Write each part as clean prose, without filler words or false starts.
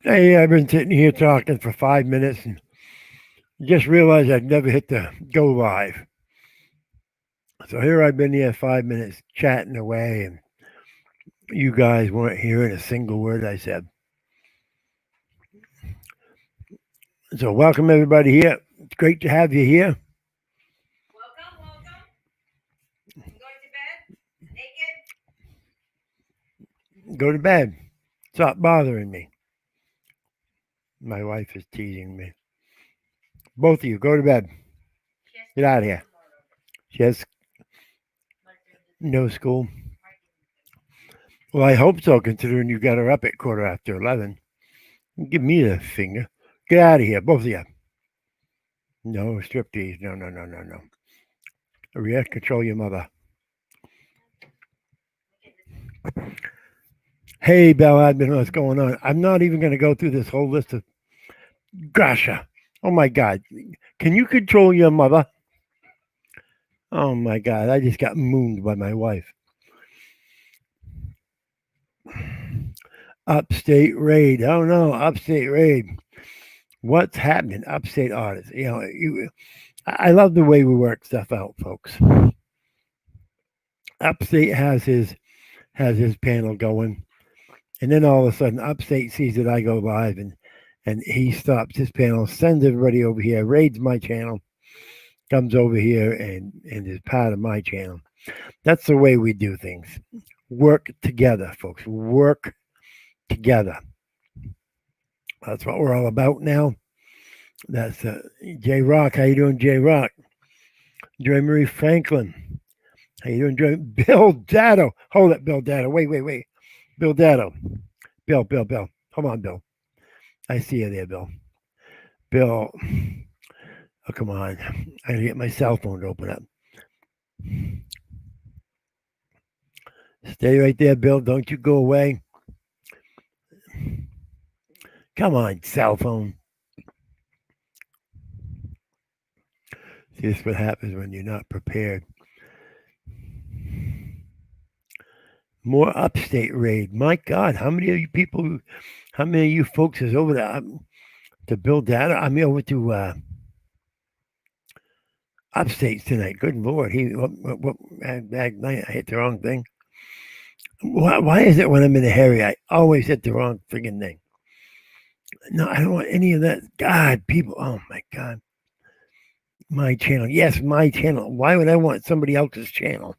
Hey, I've been sitting here talking for 5 minutes and just realized I'd never hit the go live. So here I've been here 5 minutes chatting away, and you guys weren't hearing a single word I said. So welcome everybody here. It's great to have you here. Welcome, welcome. I'm going to bed naked. Go to bed. Stop bothering me. My wife is teasing me. Both of you, go to bed. She has Get out of school here. tomorrow. She has Martin Luther no school. Martin Luther. Well, I hope so, considering you got her up at 11:15. Give me the finger. Get out of here, both of you. No striptease. No, no, no, no, no. Maria, control your mother. Look at this. Hey, Bell Admin, what's going on? I'm not even going to go through this whole list of. Grasha. Oh my God. Can you control your mother? Oh my God. I just got mooned by my wife. Upstate raid. Oh no, upstate raid. What's happening? Upstate artists. I love the way we work stuff out, folks. Upstate has his panel going, and then all of a sudden, Upstate sees that I go live, and he stops his panel, sends everybody over here, raids my channel, comes over here and is part of my channel. That's the way we do things. Work together, folks. Work together. That's what we're all about now. That's J Rock. How you doing, J Rock? Joy Marie Franklin. How you doing, Joy? Bill Datto. Hold it, Bill Datto. Wait. Bill Datto. Bill. Come on, Bill. I see you there, Bill. Bill. Oh, come on. I gotta get my cell phone to open up. Stay right there, Bill. Don't you go away. Come on, cell phone. See, this is what happens when you're not prepared. More upstate raid. My God, how many of you people, how many of you folks is over there to build data? I mean, over to upstate tonight. Good Lord, bad night. I hit the wrong thing. Why is it when I'm in a hurry, I always hit the wrong friggin' thing? No, I don't want any of that. God, people. Oh my God. My channel. Yes, my channel. Why would I want somebody else's channel?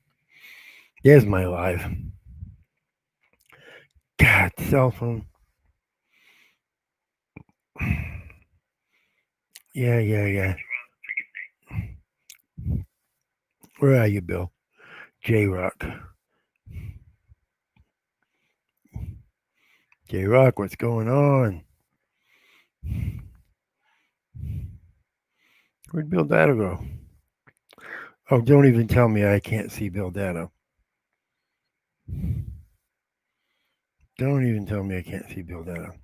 There's my live. God, cell phone. Yeah. Where are you, Bill? J Rock. J Rock, what's going on? Where'd Bill Dado go? Oh, don't even tell me I can't see Bill Dado. Don't even tell me I can't see Bill Dado.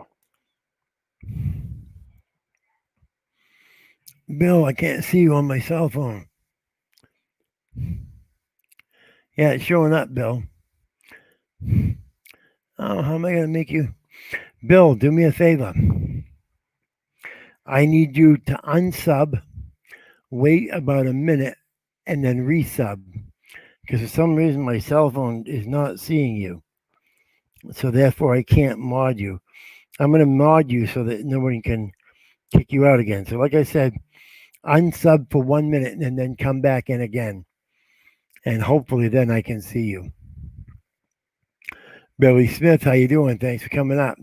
Bill, I can't see you on my cell phone. Yeah, it's showing up, Bill. Oh, how am I going to make you? Bill, do me a favor. I need you to unsub, wait about a minute, and then resub. Because for some reason my cell phone is not seeing you. So therefore I can't mod you. I'm going to mod you so that nobody can kick you out again. So like I said, unsub for 1 minute and then come back in again. And hopefully then I can see you. Billy Smith, how you doing? Thanks for coming up.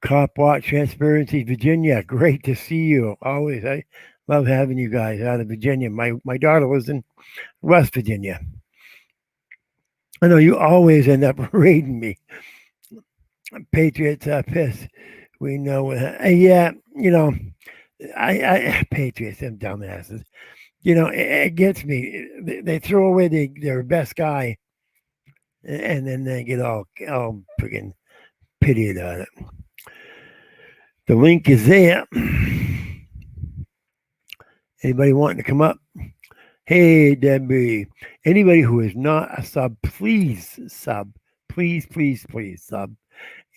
Cop Watch Transparency, Virginia. Great to see you. Always. I love having you guys out of Virginia. My daughter lives in West Virginia. I know you always end up raiding me. Patriots are pissed. We know. Yeah, I Patriots, them dumbasses. It gets me. They throw away their best guy, and then they get all freaking pitied on it. The link is there. Anybody wanting to come up? Hey, Debbie. Anybody who is not a sub, please sub. Please sub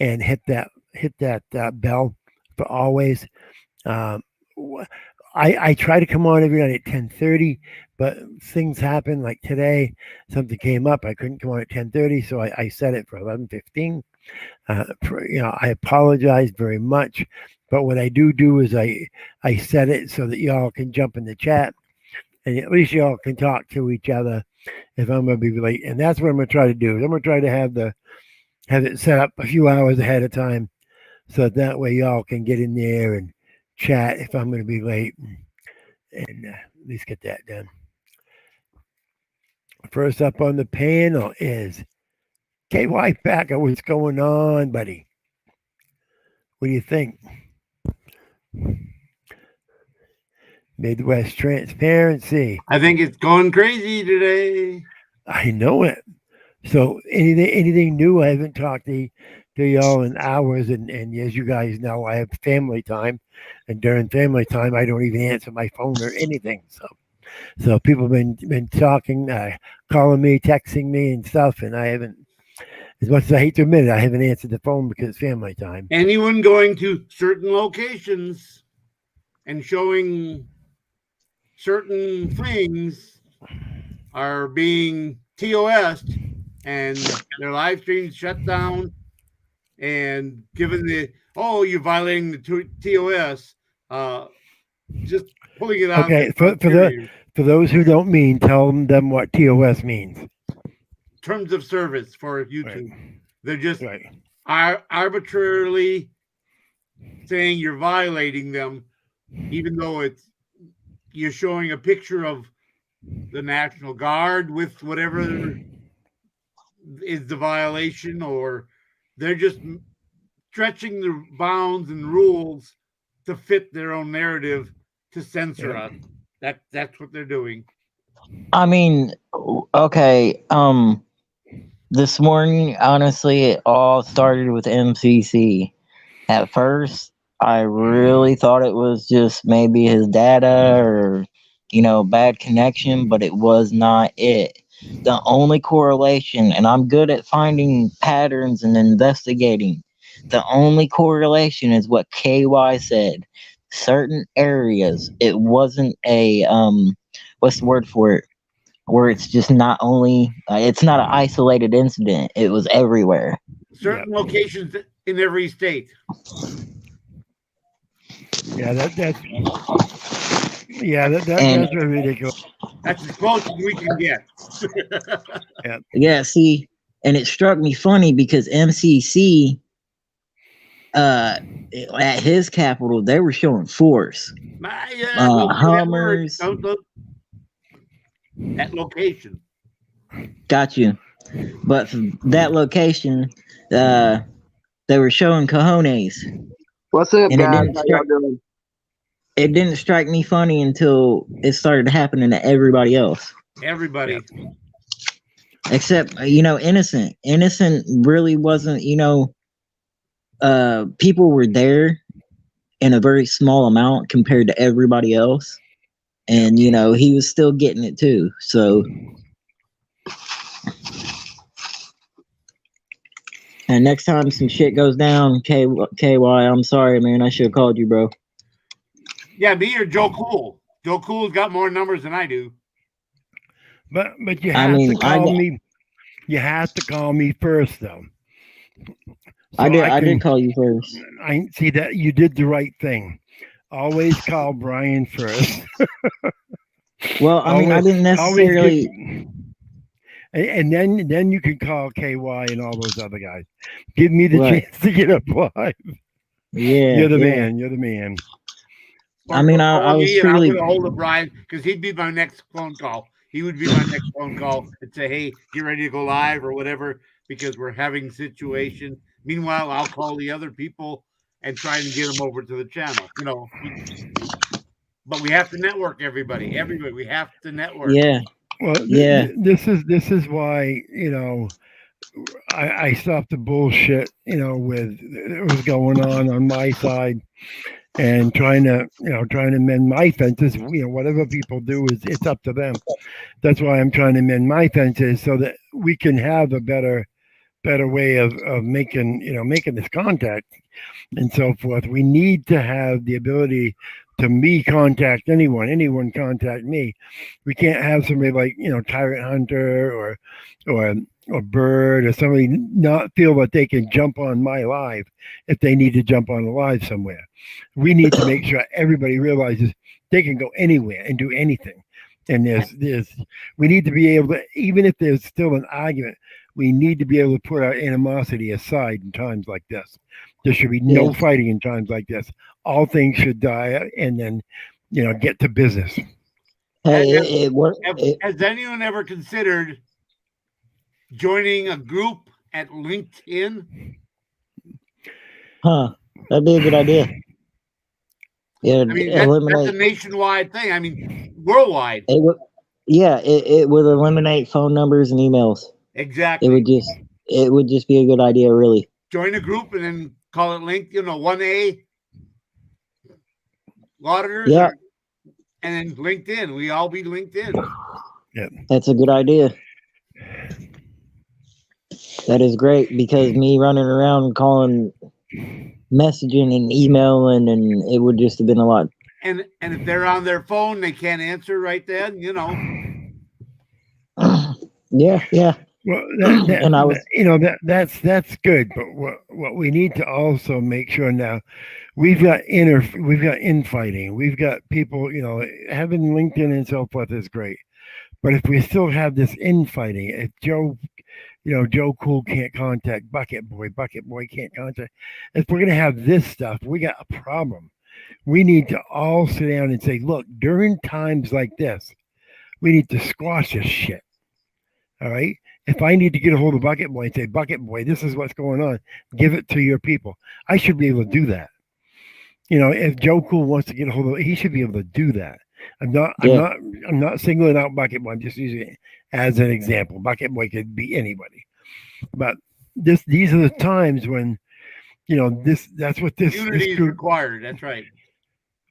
and hit that bell for always. Um, I try to come on every night at 10:30, but things happen. Like today, something came up. I couldn't come on at 10:30, so I set it for 11:15. I apologize very much, but what I do is I set it so that y'all can jump in the chat, and at least y'all can talk to each other if I'm going to be late. And that's what I'm going to try to do. I'm going to try to have it set up a few hours ahead of time, so that way y'all can get in there and chat if I'm going to be late, and at least get that done. First up on the panel is KY Packer. What's going on, buddy? What do you think? Midwest Transparency. I think it's going crazy today. I know it. So anything new? I haven't talked to y'all in hours, and as you guys know, I have family time, and during family time, I don't even answer my phone or anything. So people have been talking, calling me, texting me, and stuff, and I haven't. As much as I hate to admit it, I haven't answered the phone because it's family time. Anyone going to certain locations and showing certain things are being TOS'd and their live streams shut down and given you're violating the TOS, just pulling it out. Okay, for those who don't mean, tell them what TOS means. Terms of service for YouTube. Right. They're just right. Arbitrarily saying you're violating them, even though you're showing a picture of the National Guard with whatever is the violation, or they're just stretching the bounds and rules to fit their own narrative to censor us. That's what they're doing. I mean, okay, this morning, honestly, it all started with MCC. At first, I really thought it was just maybe his data or, bad connection, but it was not it. The only correlation, and I'm good at finding patterns and investigating, the only correlation is what KY said. Certain areas, it wasn't a, what's the word for it? Where it's just not only, it's not an isolated incident. It was everywhere. Certain locations in every state. Yeah, that's ridiculous. That's as close as we can get. Yeah, see, and it struck me funny because MCC, at his capital, they were showing force. Hummers. At location. Got you. But for that location, they were showing cojones. What's up, guys? How y'all doing? It didn't strike me funny until it started happening to everybody else. Everybody. Except, Innocent. Innocent really wasn't, people were there in a very small amount compared to everybody else. And, he was still getting it too. So, and next time some shit goes down, KY, I'm sorry, man. I should have called you, bro. Yeah, me or Joe Cool. Joe Cool's got more numbers than I do. But you have to call me. You have to call me first, though. So I did call you first. I see that you did the right thing. Always call Brian first. Well, I mean, I didn't necessarily. And then you can call KY and all those other guys. Give me the chance to get up live. Yeah, you're the man. You're the man. I mean, I was truly. I'm going to hold of Brian because he'd be my next phone call. He would be my next phone call and say, "Hey, get ready to go live or whatever," because we're having situation. Meanwhile, I'll call the other people and try and get them over to the channel. But we have to network everybody. Everybody, we have to network. Yeah. Well, this is why I stopped the bullshit. With it was going on my side, and trying to mend my fences. Whatever people do it's up to them. That's why I'm trying to mend my fences so that we can have a better better way of making this contact and so forth. We need to have the ability to me contact anyone contact me. We can't have somebody like Tyrant Hunter or Bird or somebody not feel that they can jump on my live if they need to jump on a live somewhere. We need to make sure everybody realizes they can go anywhere and do anything. And we need to be able to, even if there's still an argument, we need to be able to put our animosity aside in times like this. There should be no fighting in times like this. All things should die and then, get to business. Hey, Has anyone ever considered joining a group at LinkedIn? Huh? That'd be a good idea. Yeah, I mean, that's a nationwide thing. I mean, worldwide. It would eliminate phone numbers and emails. Exactly. It would just be a good idea, really. Join a group and then call it linked, 1A auditors. Yeah. And then LinkedIn. We all be LinkedIn. Yeah. That's a good idea. That is great, because me running around calling, messaging and emailing, and it would just have been a lot. And if they're on their phone, they can't answer right then, Yeah. Well, that's good. But what we need to also make sure now, we've got infighting. We've got people, having LinkedIn and so forth is great. But if we still have this infighting, if Joe Cool can't contact Bucket Boy can't contact. If we're gonna have this stuff, we got a problem. We need to all sit down and say, look, during times like this, we need to squash this shit. All right. If I need to get a hold of Bucket Boy and say, Bucket Boy, this is what's going on, give it to your people. I should be able to do that. If Joe Cool wants to get a hold of it, he should be able to do that. I'm not singling out Bucket Boy. I'm just using it as an example. Bucket Boy could be anybody. But these are the times when, that's what this community is required. That's right.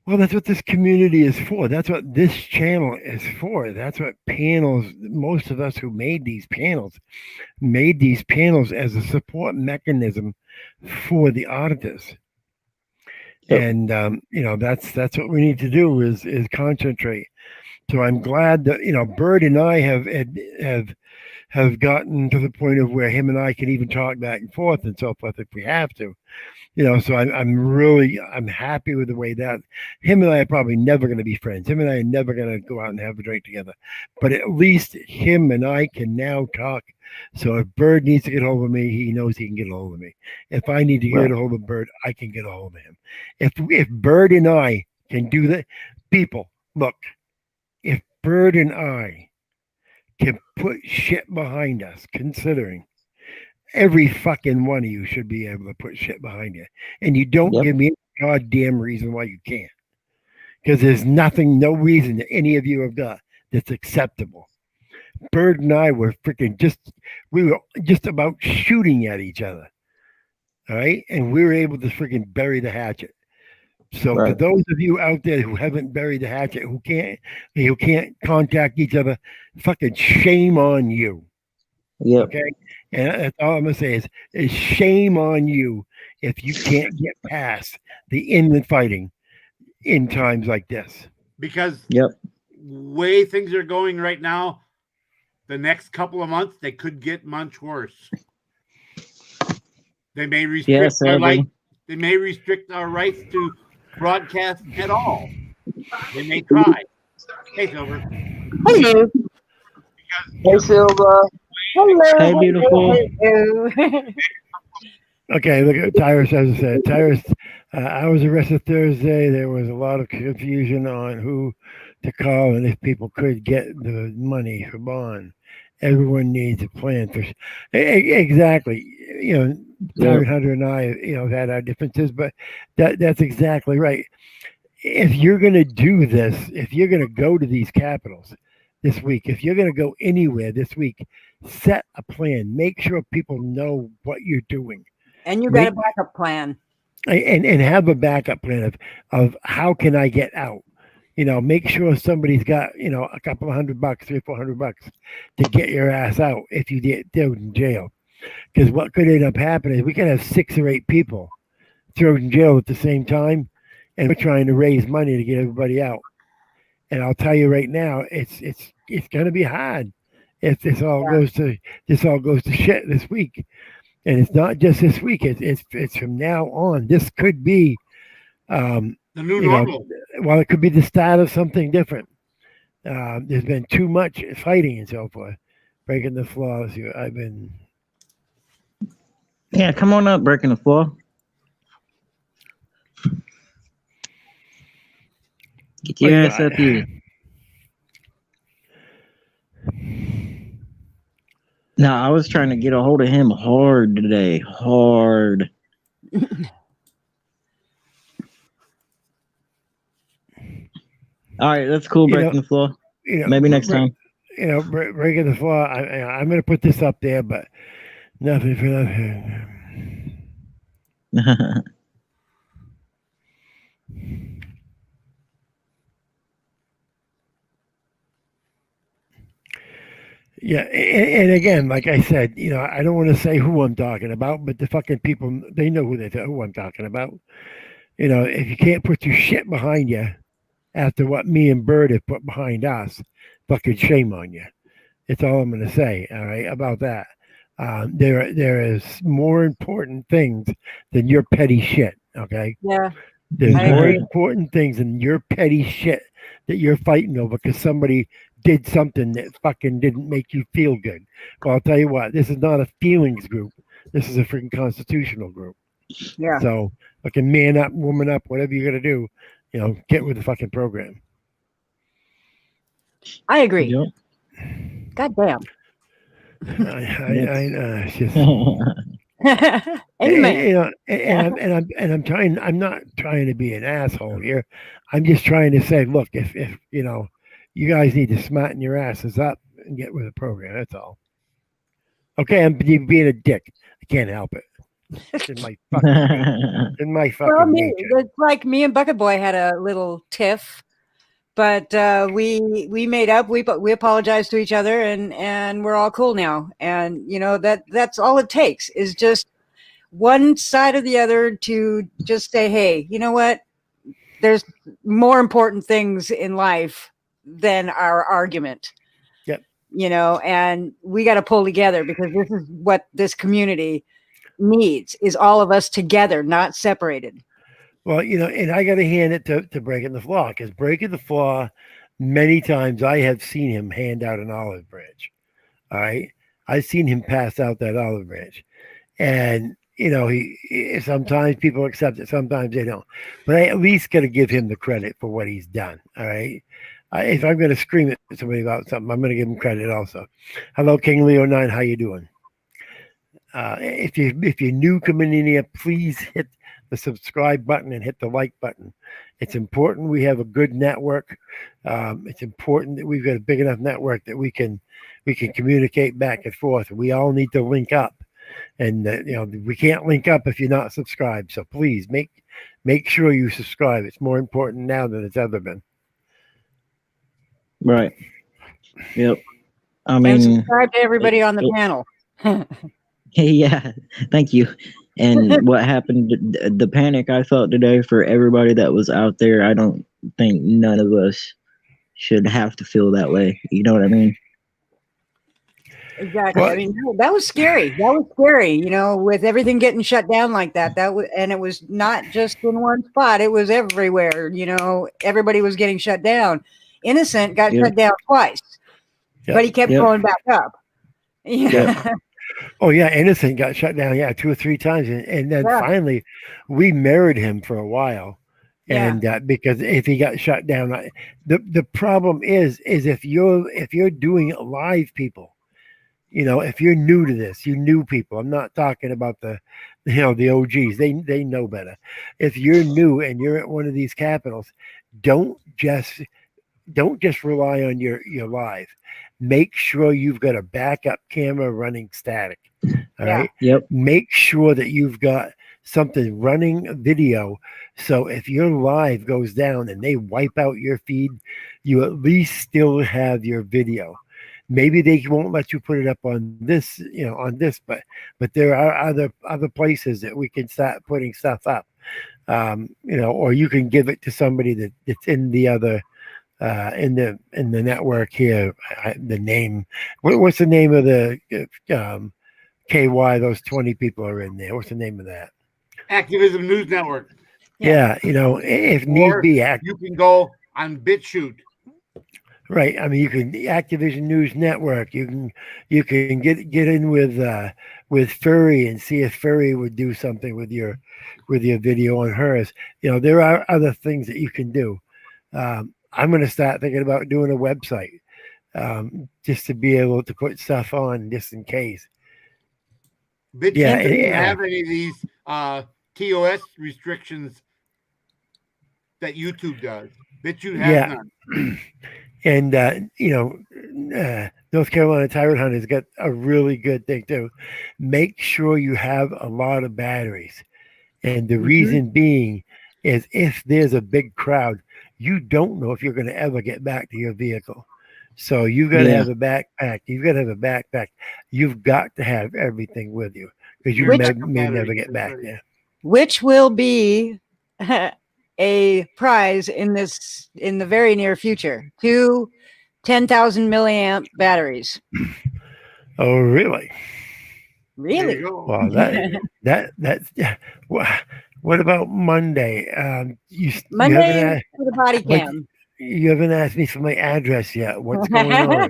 Well, that's what this community is for. That's what this channel is for. That's what panels, most of us who made these panels as a support mechanism for the auditors. Yep. And that's what we need to do is concentrate. So I'm glad that Bird and I have gotten to the point of where him and I can even talk back and forth and so forth if we have to. So I'm happy with the way that him and I are probably never going to be friends. Him and I are never going to go out and have a drink together. But at least him and I can now talk. So if Bird needs to get a hold of me, he knows he can get a hold of me. If I need to get a hold of Bird, I can get a hold of him. If Bird and I can do that, people, look, if Bird and I can put shit behind us, considering every fucking one of you should be able to put shit behind you. And you don't give me a goddamn reason why you can't. Because there's no reason that any of you have got that's acceptable. Bird and I were we were just about shooting at each other. All right? And we were able to freaking bury the hatchet. So for those of you out there who haven't buried the hatchet, who can't contact each other, fucking shame on you. Yeah. Okay. And that's all I'm gonna say is shame on you if you can't get past the inland fighting in times like this. Because way things are going right now, the next couple of months they could get much worse. They may restrict They may restrict our rights to broadcast at all. They may try. Hey, Silver. Hello. Hey, Silver. Hello. Hey, beautiful. Hello. Okay, look at Tyrus has said. Tyrus, I was arrested Thursday. There was a lot of confusion on who to call and if people could get the money for bond. Everyone needs a plan for exactly. Tyrus Hunter and I, have had our differences, but that's exactly right. If you're going to do this, if you're going to go to these capitals this week, if you're going to go anywhere this week, set a plan. Make sure people know what you're doing. And you got a backup plan. And have a backup plan of how can I get out? Make sure somebody's got, a couple of $100, $300 or $400 to get your ass out if you get thrown in jail. Because what could end up happening is we could have 6 or 8 people thrown in jail at the same time, and we're trying to raise money to get everybody out. And I'll tell you right now, it's going to be hard if this all goes to shit this week. And it's not just this week; it's from now on. This could be The new you know, normal. well, it could be the start of something different. There's been too much fighting and so forth, breaking the flaws. I've been. Yeah, come on up, breaking the floor. Get your ass up here. No, I was trying to get a hold of him hard today. Hard. All right, that's cool, breaking the floor. Maybe next time. Breaking the floor. I'm going to put this up there, but nothing for nothing. Yeah, and again, like I said, I don't want to say who I'm talking about, but the fucking people, they know who I'm talking about. If you can't put your shit behind you after what me and Bird have put behind us, fucking shame on you. That's all I'm going to say. All right, about that. There is more important things than your petty shit. Okay. Yeah. There's I more agree. important things than your petty shit that you're fighting over because somebody did something that fucking didn't make you feel good. Well, I'll tell you what, this is not a feelings group. This is a freaking constitutional group. Yeah. So fucking man up, woman up, whatever you got to do, get with the fucking program. I agree. Yep. God damn. I know. It's just, Amen. I'm trying. I'm not trying to be an asshole here. I'm just trying to say, look, if you guys need to smarten your asses up and get with the program. That's all. Okay, I'm being a dick. I can't help it. It's in my fucking nature. It's like me and Bucket Boy had a little tiff, but we made up. We apologized to each other, and we're all cool now. And that's all it takes is just one side or the other to just say, hey, you know what? There's more important things in life than our argument. Yep. And we got to pull together because this is what this community needs, is all of us together, not separated. Well, and I got to hand it to Breaking the Flaw, because Breaking the Flaw, many times I have seen him hand out an olive branch. All right. I've seen him pass out that olive branch. And, he sometimes people accept it, sometimes they don't. But I at least got to give him the credit for what he's done. All right. If I'm going to scream at somebody about something, I'm going to give him credit also. Hello, King Leo 9. How you doing? If you're new coming in here, please hit the subscribe button and hit the like button. It's important we have a good network. It's important that we've got a big enough network that we can communicate back and forth. We all need to link up, and we can't link up if you're not subscribed. So please make sure you subscribe. It's more important now than it's ever been. Right. Yep. I And mean, subscribe to everybody on the panel. Yeah, thank you. And what happened, the panic I felt today for everybody that was out there, I don't think none of us should have to feel that way. You know what I mean? Exactly. I mean, that was scary. That was scary, with everything getting shut down like that. And it was not just in one spot. It was everywhere. Everybody was getting shut down. Innocent got shut down twice, but he kept going back up. Yeah. Oh yeah, Innocent got shut down. Yeah, 2 or 3 times, and then finally, we married him for a while, and because if he got shut down, the problem is if you're doing live people, if you're new to this, you new people. I'm not talking about the OGs. They know better. If you're new and you're at one of these capitals, don't just rely on your live. Make sure you've got a backup camera running static. All right. Yep. Make sure that you've got something running video. So if your live goes down and they wipe out your feed, you at least still have your video. Maybe they won't let you put it up on this, on this, but there are other places that we can start putting stuff up. Or you can give it to somebody that's in the other in the network here. The name, what's the name of the KY? Those 20 people are in there. What's the name of that? Activism News Network. Yeah, if need Or be, you can go on BitChute. right. I mean, you can Activision News Network. You can get in with Furry and see if Furry would do something with your video on hers. There are other things that you can do. I'm going to start thinking about doing a website just to be able to put stuff on just in case. BitChute doesn't have any of these TOS restrictions that YouTube does. BitChute has none. And North Carolina Tyrant Hunt has got a really good thing too. Make sure you have a lot of batteries, and the reason being is if there's a big crowd, you don't know if you're going to ever get back to your vehicle. So you've got to have a backpack. You've got to have a backpack. You've got to have everything with you because you may never get back there. Which will be a prize in the very near future. 2 10,000 milliamp batteries. Oh, really? Really? Well, that's what about Monday? Monday for the body cam. You haven't asked me for my address yet. What's going on?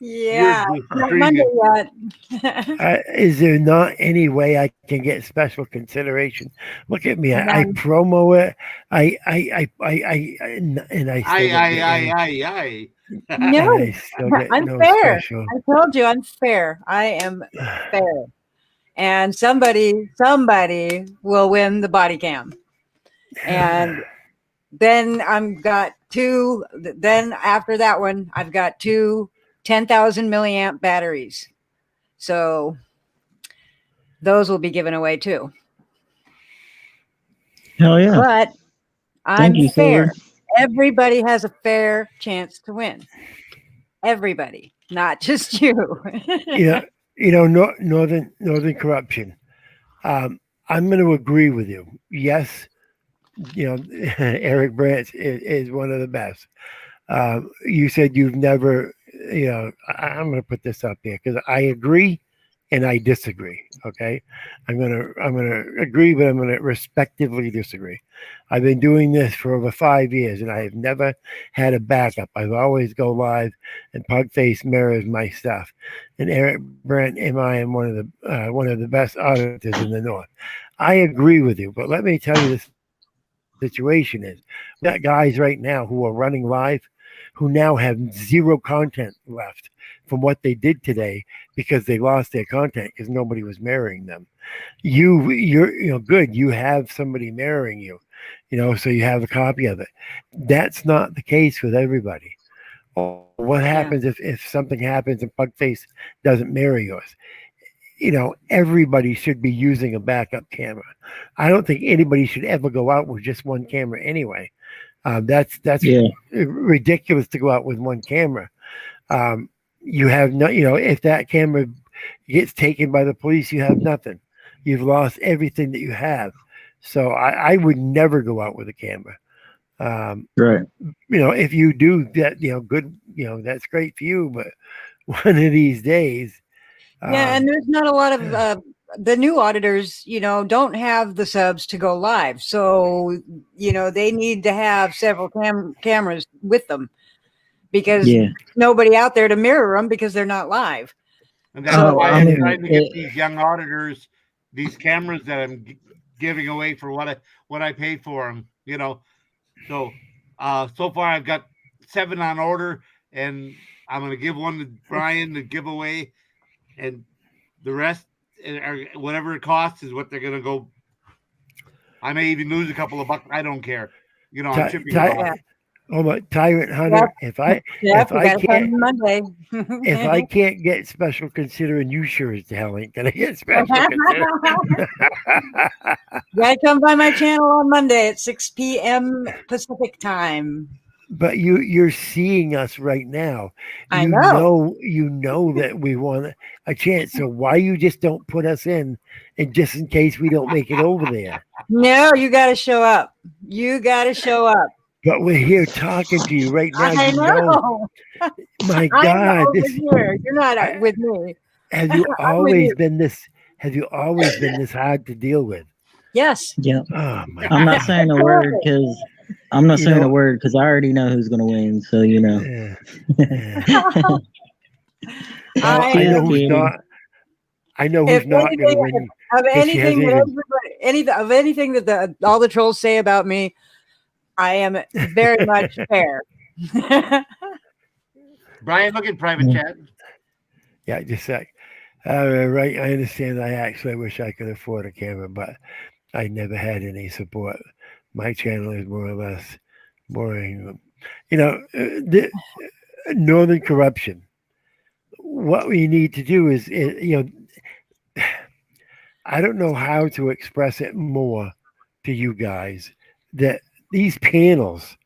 Yeah, not Monday yet. Is there not any way I can get special consideration? Look at me. I promo it. I No, I'm fair. Special. I told you I'm fair. I am fair. And somebody will win the body cam. And then then after that one, I've got 2 10,000 milliamp batteries. So those will be given away too. Hell yeah. But I'm fair. Everybody has a fair chance to win. Everybody, not just you. Northern corruption. I'm going to agree with you. Yes, Eric Brandt is one of the best. You said you've never, I'm going to put this up here because I agree and I disagree. Okay, I'm gonna agree, but I'm gonna respectively disagree. I've been doing this for over 5 years, and I have never had a backup. I've always go live, and Pugface mirrors my stuff. And Eric Brandt and I am one of the best auditors in the North. I agree with you, but let me tell you this situation is we got guys right now who are running live who now have zero content left from what they did today because they lost their content because nobody was mirroring them. You're good. You have somebody mirroring you, so you have a copy of it. That's not the case with everybody. What happens if something happens and Pugface doesn't mirror yours? Everybody should be using a backup camera. I don't think anybody should ever go out with just one camera anyway. That's ridiculous to go out with one camera. You have no, if that camera gets taken by the police, you have nothing. You've lost everything that you have. So I would never go out with a camera. Right. If you do that, good, that's great for you. But one of these days. And there's not a lot of the new auditors, don't have the subs to go live. So, they need to have several cameras with them because nobody out there to mirror them because they're not live. And that's why I'm trying to get these young auditors these cameras that I'm giving away for what I paid for them, So, so far I've got 7 on order, and I'm going to give one to Brian to give away, and the rest, whatever it costs, is what they're going to go. I may even lose a couple of bucks. I don't care. I'm chipping off. Oh my Tyrant Hunter! If I can't get special considering, you sure as the hell ain't gonna get special considering. You gotta come by my channel on Monday at 6 p.m. Pacific time. But you're seeing us right now. I know. You know that we want a chance. So why you just don't put us in, and just in case we don't make it over there? No, you got to show up. You got to show up. But we're here talking to you right now. I You know, know. my I'm God, over this here. You're not with me. have you I'm with always you. been this? Have you always been this hard to deal with? Yes. Yep. Oh my I'm not God! saying a word because I'm not You saying know, a word because I already know who's gonna win. So you know. yeah, yeah. Well, I I know Just am. who's kidding. not. I know If who's not going to anything, win of because she anything hasn't that even. anything that all the trolls say about me, I am very much fair. Brian, look at private chat. Yeah, just a sec. Right, I understand. I actually wish I could afford a camera, but I never had any support. My channel is more or less boring. You know, the northern corruption. What we need to do is, you know, I don't know how to express it more to you guys that these panels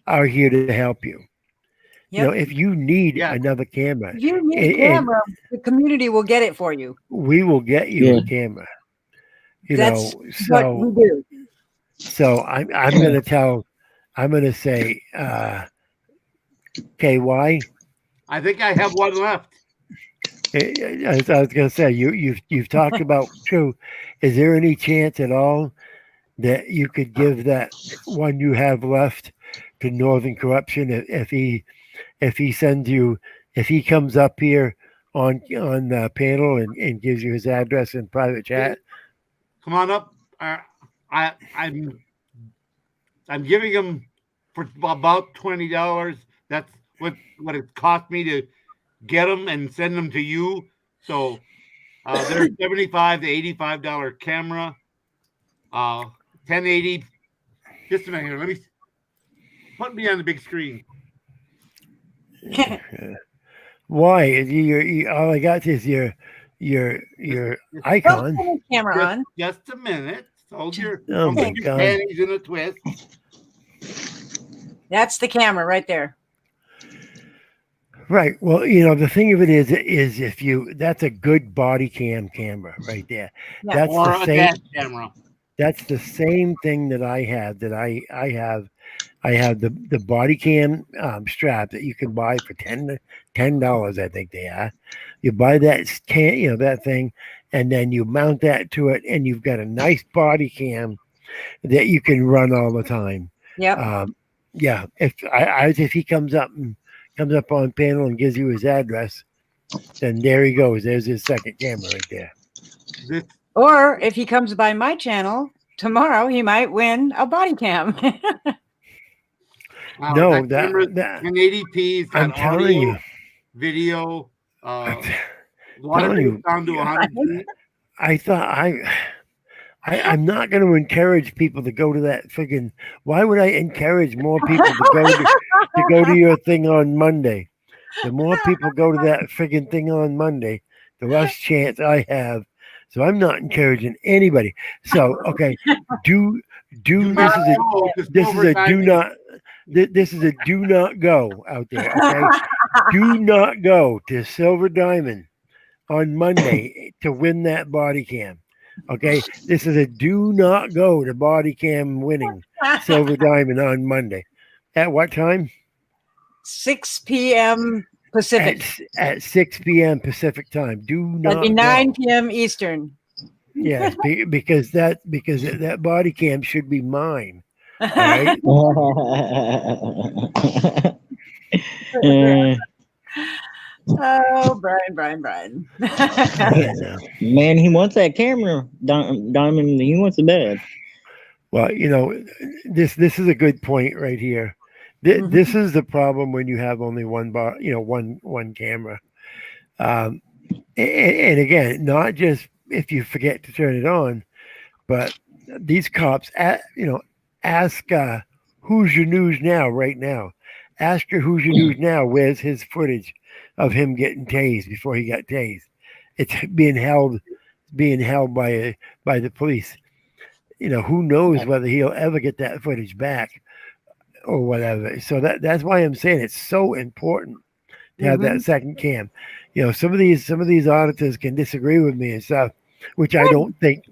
are here to help you. You know, Yep. if you need Yeah. another camera, If you need a and camera, the community will get it for you. we will get you Yeah. a camera. You That's know, what we do. so I'm gonna tell, I'm gonna say, KY. I think I have one left. As I was gonna say, you've talked about too. Is there any chance at all that you could give that one you have left to Northern Corruption if he sends you, if he comes up here on the panel and gives you his address in private chat? Come on up. I'm giving him for about $20. That's what it cost me to get them and send them to you. So they're $75 to $85 camera. 1080. Just a minute here. Let me put me on the big screen. Why? All I got is your Just, icon. Don't put the camera on. just a minute. Hold your, Oh don't my get your God. panties in a twist. That's the camera right there. Right. Well, you know, the thing of it is if you, that's a good body cam camera right there. Yeah. That's Or the a same. dash camera. That's the same thing that I have. That I have the body cam strap that you can buy for $10. I think they are. You buy that can, you know, that thing, and then you mount that to it, and you've got a nice body cam that you can run all the time. Yep. Yeah. If he comes up on panel and gives you his address, then there he goes. There's his second camera right there. This Or if he comes by my channel tomorrow, he might win a body cam. No, that camera, that 1080p. It's got I'm telling audio, you. video. I'm Water telling goes you. down to 100 feet. I thought I'm not going to encourage people to go to that friggin'. Why would I encourage more people to go to your thing on Monday? The more people go to that friggin' thing on Monday, the less chance I have. So I'm not encouraging anybody. So okay, do Do this not is a go to this is Silver a do Diamond. not this is a do not go out there. Okay, do not go to Silver Diamond on Monday to win that body cam. Okay, this is a do not go to body cam winning Silver Diamond on Monday. At what time? 6 p.m. Pacific. At 6 p.m. Pacific time. Do That'd be not 9 go. p.m. Eastern. Yes, because that body cam should be mine. All right. Oh, Brian. I know. Man, he wants that camera, Diamond. He wants it bad. Well, you know, this is a good point right here. This is the problem when you have only one one camera. And again, not just if you forget to turn it on, but these cops, ask who's your news now, right now. Ask her who's your news now. Where's his footage of him getting tased before he got tased? It's being held by the police. You know, who knows whether he'll ever get that footage back. or whatever. So that's why I'm saying it's so important to have that second cam. Some of these auditors can disagree with me and stuff, which I don't think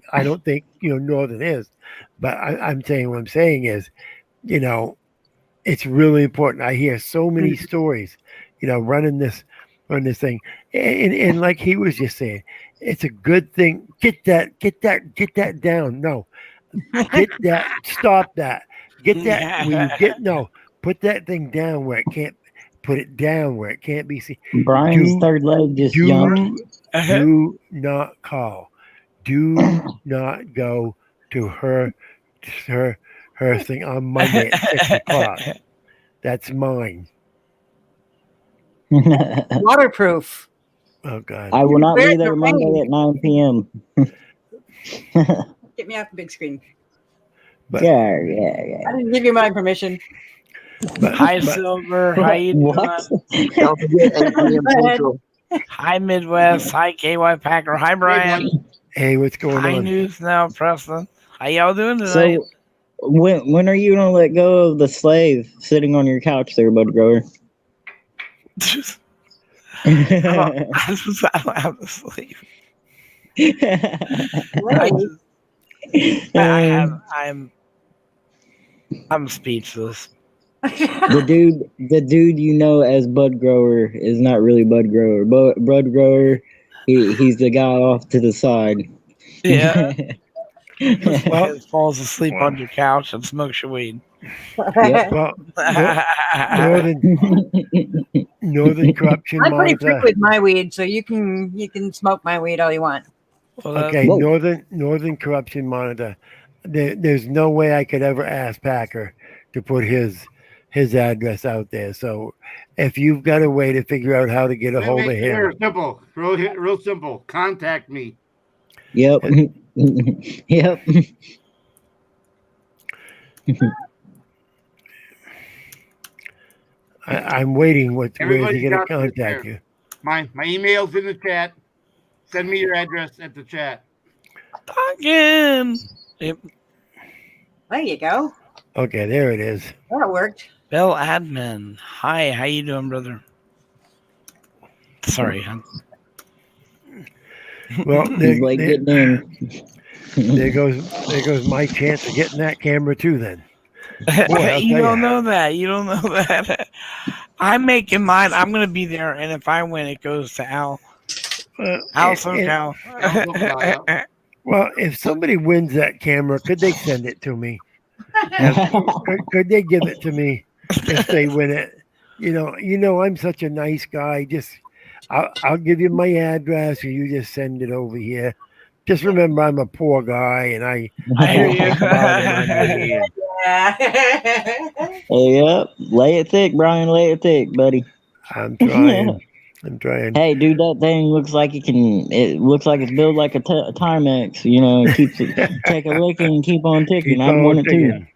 Northern is, but I'm saying what I'm saying is, it's really important. I hear so many stories, running this thing, and like he was just saying, it's a good thing. Get that down. No, get that. Stop that. Get that. When you get put that thing down where it can't. Put it down where it can't be seen. Brian's third leg just jumped. Do not call. Do not go to her thing on Monday at 6:00. That's mine. Waterproof. Oh God. I will not Where's be the there Monday rain? at 9 p.m. Get me off the big screen. But, Yeah. I didn't give you my permission. Hi, Silver. How you What? doing? Don't forget 8 p.m. Go ahead. Central. Hi, Midwest. Hi, KY Packer. Hi, Brian. hey, what's going Hi, on? News Now, Preston. How y'all doing tonight? So, when are you gonna let go of the slave sitting on your couch there, bud grower? I don't have to sleep. I'm speechless. The dude you know as Bud Grower is not really Bud Grower. Bud Grower, he's the guy off to the side. Yeah. Well, falls asleep on your couch and smokes your weed. Yep. Well, Northern Corruption I'm pretty free Monitor. with my weed, so you can smoke my weed all you want. Well, Okay, Whoa. Northern Corruption Monitor. There's no way I could ever ask Packer to put his address out there. So if you've got a way to figure out how to get a hold of him, Simple, real simple. Contact me. Yep. Yep. I'm waiting. Where's he Everybody's going to got this contact there. you? My email's in the chat. Send me your address at the chat. Again. Yep. There you go. Okay, there it is. That worked. Bell Admin. Hi, how you doing, brother? Sorry. Well, He's like getting in. there goes my chance of getting that camera too. Then Boy, You don't know that. You don't know that. I'm making mine. I'm going to be there, and if I win, it goes to Al. Al SoCal. Well, if somebody wins that camera, could they send it to me? Could they give it to me if they win it? I'm such a nice guy. Just I'll give you my address, or you just send it over here. Just remember, I'm a poor guy, and I hear you. take a lot of money. Yep. Lay it thick, Brian. Lay it thick, buddy. I'm trying. Hey, dude, that thing looks like it looks like it's built like a Timex. It keeps it take a licking and keep on ticking. Keep I'd on want it too.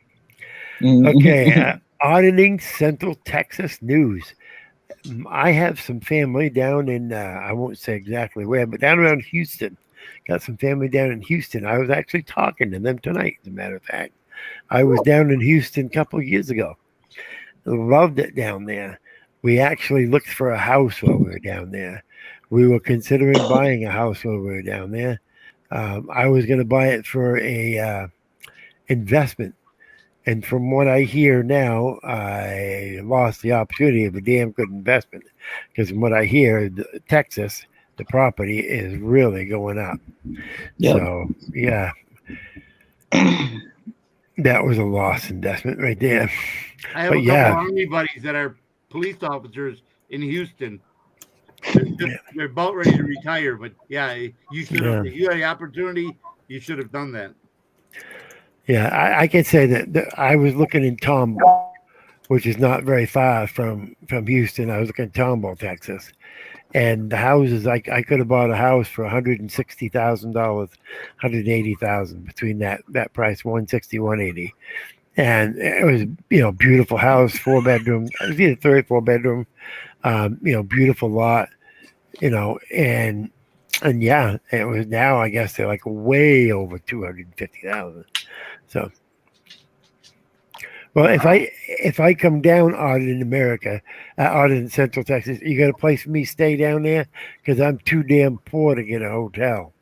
ticking. Okay, auditing Central Texas news. I have some family down in, I won't say exactly where, but down around Houston. Got some family down in Houston. I was actually talking to them tonight, as a matter of fact. I was down in Houston a couple of years ago. Loved it down there. We actually looked for a house while we were down there. We were considering buying a house while we were down there. I was going to buy it for a investment. And from what I hear now, I lost the opportunity of a damn good investment. Because from what I hear, Texas, the property is really going up. Yep. So, yeah. That was a lost investment right there. I have a couple of Army buddies that are police officers in Houston. They're about ready to retire, but you should have. If you had the opportunity, you should have done that. Yeah, I can say that I was looking in Tomball, which is not very far from Houston. I was looking in Tomball, Texas, and the houses I could have bought a house for $160,000, $180,000 between that price, 160, 180, and it was beautiful house, 4-bedroom. It was either 3 or 4 bedroom, beautiful lot, and yeah, it was now I guess they're like way over 250,000. So Well, if I come down out in America, out in Central Texas, you got a place for me to stay down there because I'm too damn poor to get a hotel.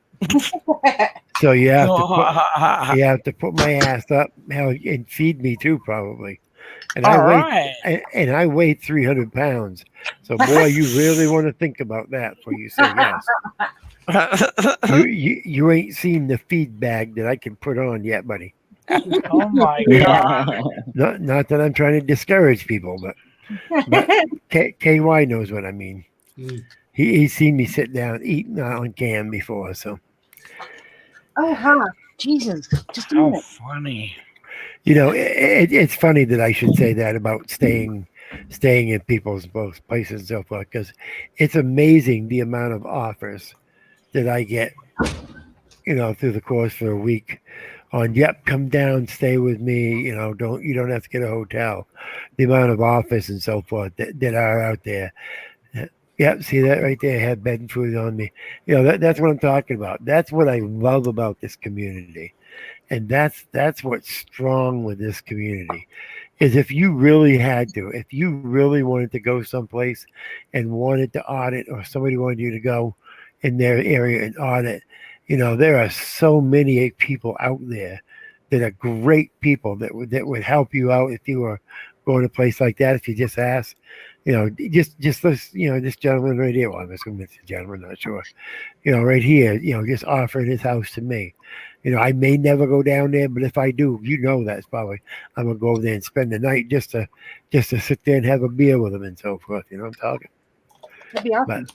So you have to put my ass up, hell, and feed me too, probably. And All right. I weigh 300 pounds. So boy, you really want to think about that before you say yes. You ain't seen the feed bag that I can put on yet, buddy. Oh my god. Not that I'm trying to discourage people, but KY knows what I mean. Mm. He's seen me sit down eating on cam before, so Oh, huh. Jesus. Just a How minute. funny. you know it's funny that I should say that about staying in people's both places and so forth, because it's amazing the amount of offers that I get, through the course for a week on, yep, come down, stay with me, you don't have to get a hotel. The amount of offers and so forth that are out there. Yep, see that right there? I have bed and food on me. That's what I'm talking about. That's what I love about this community. And that's what's strong with this community. Is if you really wanted to go someplace and wanted to audit, or somebody wanted you to go in their area and audit, there are so many people out there that are great people that would help you out if you were going to a place like that. If you just ask, just this, this gentleman right here. Well, I'm assuming it's a gentleman, not sure. Right here, just offering his house to me. I may never go down there, but if I do, that's probably I'm gonna go over there and spend the night just to sit there and have a beer with him and so forth. You know what I'm talking? That'd be awesome. But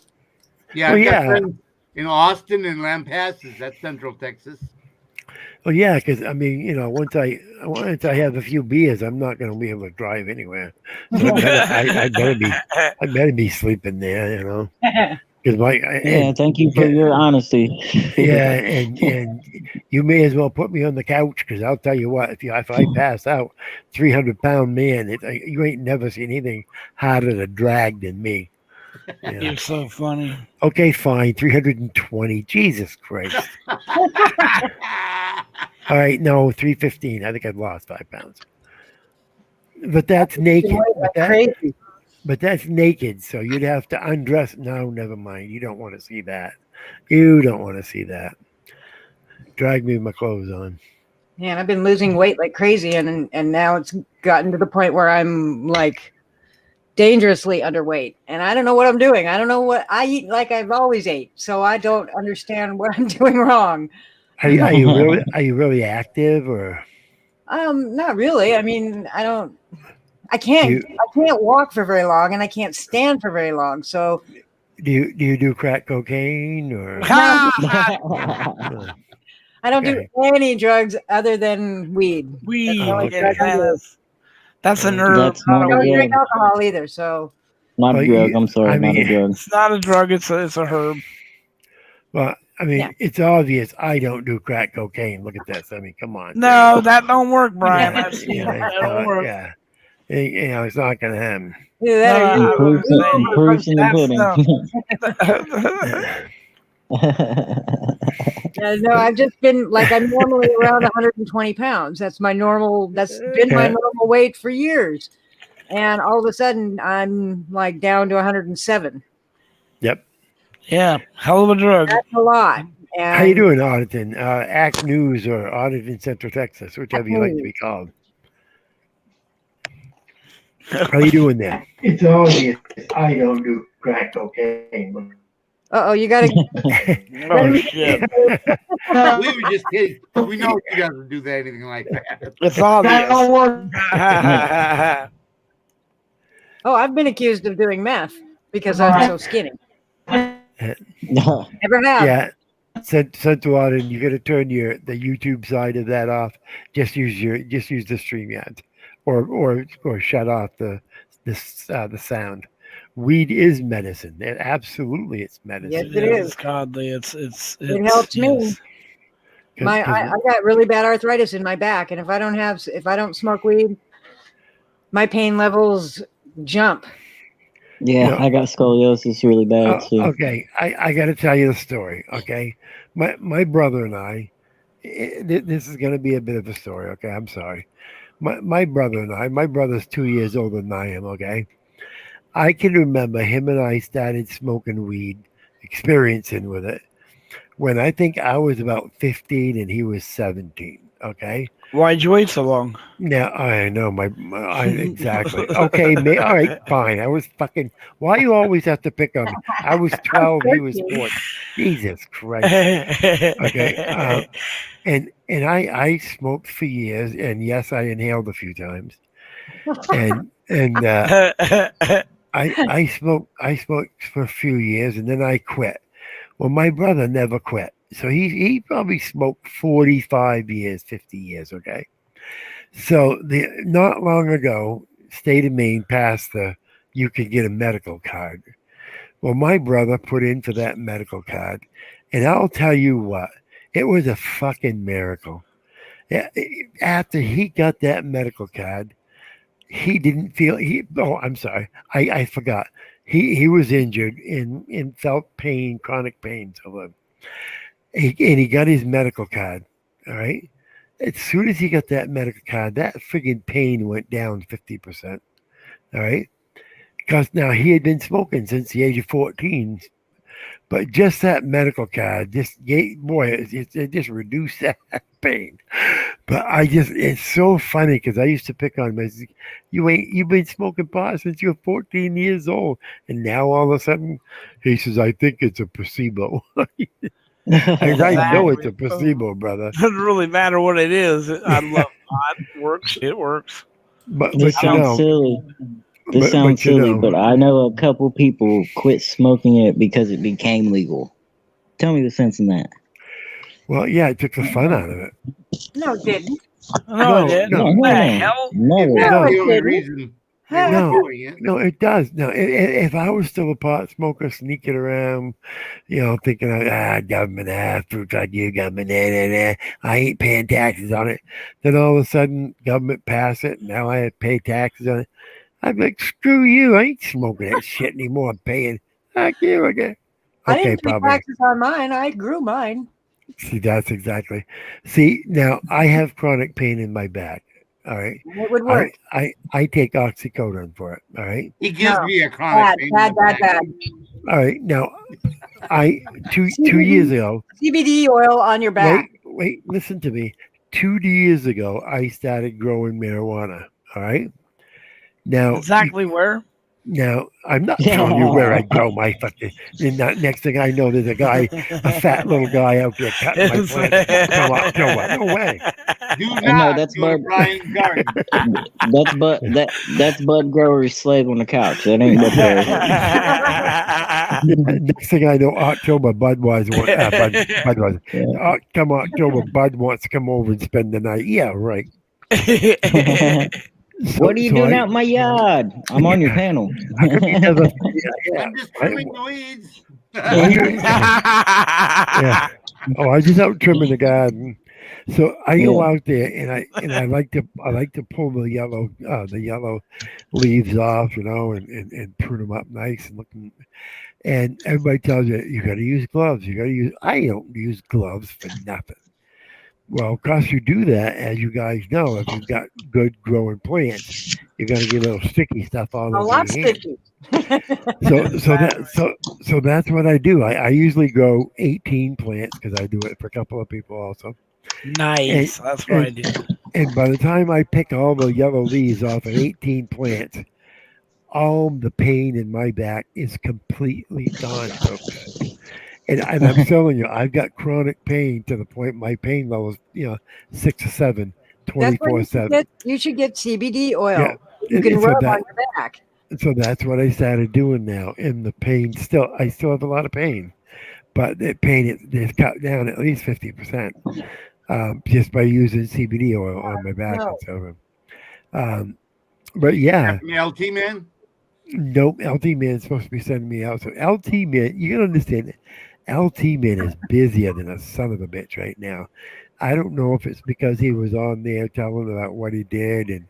Yeah, Well, I've got yeah. friends in Austin and Lampasas. That's Central Texas. well, yeah, because I mean, once I have a few beers, I'm not gonna be able to drive anywhere. So I better be sleeping there. Because Yeah, thank you for your honesty. yeah, and you may as well put me on the couch, because I'll tell you what, if I pass out, 300-pound man, you ain't never seen anything harder to drag than me. You're so funny. Okay, fine, 320. Jesus Christ. All right, no, 315. I think I've lost 5 pounds. But that's naked. Crazy. But that's naked, so you'd have to undress. No, never mind. You don't want to see that. You don't want to see that. Drag me with my clothes on. Man, I've been losing weight like crazy, and now it's gotten to the point where I'm like dangerously underweight, and I don't know what I'm doing. I don't know what I eat like I've always ate, so I don't understand what I'm doing wrong. Are you really active, or? Not really. I mean, I can't walk for very long, and I can't stand for very long. So Do you do crack cocaine, or? I don't do any drugs other than weed. Weed. That's the only drug I do. That's a nerve. That's not I a don't drink drug. alcohol either. So Not a Well, drug. I'm sorry, not a drug. It's not a drug. It's a herb. Well, I mean, Yeah. it's obvious I don't do crack cocaine. Look at this. I mean, come on. No, that don't work, Brian. Yeah, I've seen yeah, it. That it's don't not, work. yeah. It's not going to happen. either that or No, you. Proofs in the pudding. No, I've just been like, I'm normally around 120 pounds. That's my normal. That's been my normal weight for years, and all of a sudden I'm like down to 107. Yep. Yeah, hell of a drug. That's a lot. And How you doing, Auditon? Act News or Auditon Central Texas, whichever you like to be called. How you doing there? It's obvious I don't do crack cocaine. you gotta. Oh shit! We were just kidding. We know she doesn't do anything like that. It's obvious. Oh, I've been accused of doing meth because I'm so skinny. Never have. Yeah. Central Auditon, you got to turn the YouTube side of that off. Just use the StreamYard, or shut off the sound. Weed is medicine. Absolutely, it's medicine. Yes, it is. It's godly. It helps me. yes. I got really bad arthritis in my back, and if I don't smoke weed, my pain levels jump. Yeah, I got scoliosis really bad too. Okay, I got to tell you the story. Okay, my brother and I. This is going to be a bit of a story. Okay, I'm sorry. my brother and I, my brother's 2 years older than I am, okay? I can remember him and I started smoking weed, experiencing with it, when I think I was about 15 and he was 17, okay? Why'd you wait so long? Now I know exactly. Okay, all right, fine. I was fucking. Why you always have to pick on me? I was 12. He was 14. Jesus Christ. Okay. And I smoked for years, and yes, I inhaled a few times, and I smoked for a few years, and then I quit. Well, my brother never quit, so he probably smoked 45 years, 50 years. Okay. So the not long ago, state of Maine passed you could get a medical card. Well, my brother put in for that medical card, and I'll tell you what, it was a fucking miracle. Yeah, after he got that medical card, he didn't feel he. Oh, I'm sorry, I forgot. He was injured and felt pain, chronic pain. So and he got his medical card. All right. As soon as he got that medical card, that friggin' pain went down 50%. All right. Because now he had been smoking since the age of 14. But just that medical card, it just reduced that pain. But it's so funny because I used to pick on him. I said, you've been smoking pot since you were 14 years old. And now all of a sudden, he says, I think it's a placebo. I know it's a placebo, brother. It doesn't really matter what it is. I love pot. It works. It works. But This sounds silly. This sounds silly, but I know a couple people quit smoking it because it became legal. Tell me the sense in that. Well, yeah, it took the fun out of it. No, it didn't. No, it didn't. No, What the no, hell? no. That's No, the it only didn't. reason they were No, doing it. no, it does. No, if I was still a pot smoker, sneaking around, thinking, government fruits like you, government, I ain't paying taxes on it. Then all of a sudden, government pass it, and now I have to pay taxes on it. I'd be like, screw you, I ain't smoking that shit anymore. I'm paying. Fuck you again. I Okay, didn't pay probably. taxes on mine. I grew mine. See, that's exactly. See, now I have chronic pain in my back. All right. It would work. I take oxycodone for it. All right. He gives No. me a chronic pain in Bad, the bad, back. bad. All right. Now, two years ago. CBD oil on your back. Wait. Listen to me. 2 years ago, I started growing marijuana. All right. Now, Exactly where? Now, I'm not telling you where I go, my fucking. And next thing I know, there's a fat little guy out there cutting my plants. No way. Do No, not that's go to Bud. Brian's garden. That's Bud Grower's slave on the couch. That ain't Bud Grower. Next thing I know, October, Budweiser. Budweiser. Yeah. Come October, Bud wants to come over and spend the night. Yeah, right. What are you doing out in my yard? I'm on your panel. Yeah. I'm just trimming the weeds. Yeah. Oh, I just out trimming the garden. So I go out there and I like to pull the yellow leaves off, and prune them up nice and looking. And everybody tells you got to use gloves. I don't use gloves for nothing. Well, of course you do that, as you guys know. If you've got good growing plants, you're going to get a little sticky stuff all A over lot your hand. sticky. So that's what I do. I usually grow 18 plants because I do it for a couple of people also. Nice. That's what I do. And by the time I pick all the yellow leaves off of 18 plants, all the pain in my back is completely gone, folks. And I'm telling you, I've got chronic pain to the point my pain level is, 6 or 7, 24/7. You should get CBD oil. Yeah. You can rub on your back. So that's what I started doing now. And the pain I still have a lot of pain, but the pain is cut down at least 50%, just by using CBD oil on my back. No. And so, but yeah. From the LT man? Nope, LT Man's supposed to be sending me out. So LT Man, you gotta understand, LT Man is busier than a son of a bitch right now. I don't know if it's because he was on there telling about what he did and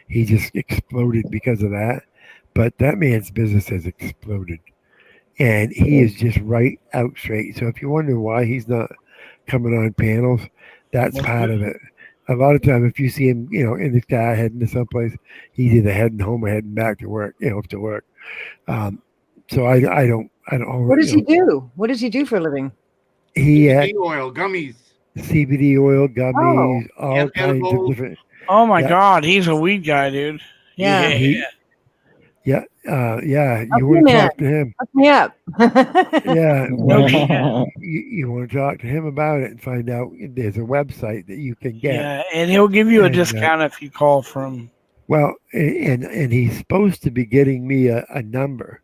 he just exploded because of that. But that man's business has exploded. And he is just right out straight. So if you wonder why he's not coming on panels, that's part of it. a lot of time, if you see him, in the car heading to someplace, he's either heading home or heading back to work. To work. So I don't. What does he do? What does he do for a living? He CBD oil, gummies, CBD oil, Oh, gummies, all and kinds of edibles. different. Oh my Yeah. God, he's a weed guy, dude. Yeah. He, yeah, yeah. You Okay, want to man. talk to him? Hook me up. Yeah. No Well, shit. you want to talk to him about it and find out there's a website that you can get. Yeah, and he'll give you a And, discount if you call from. Well, and he's supposed to be getting me a number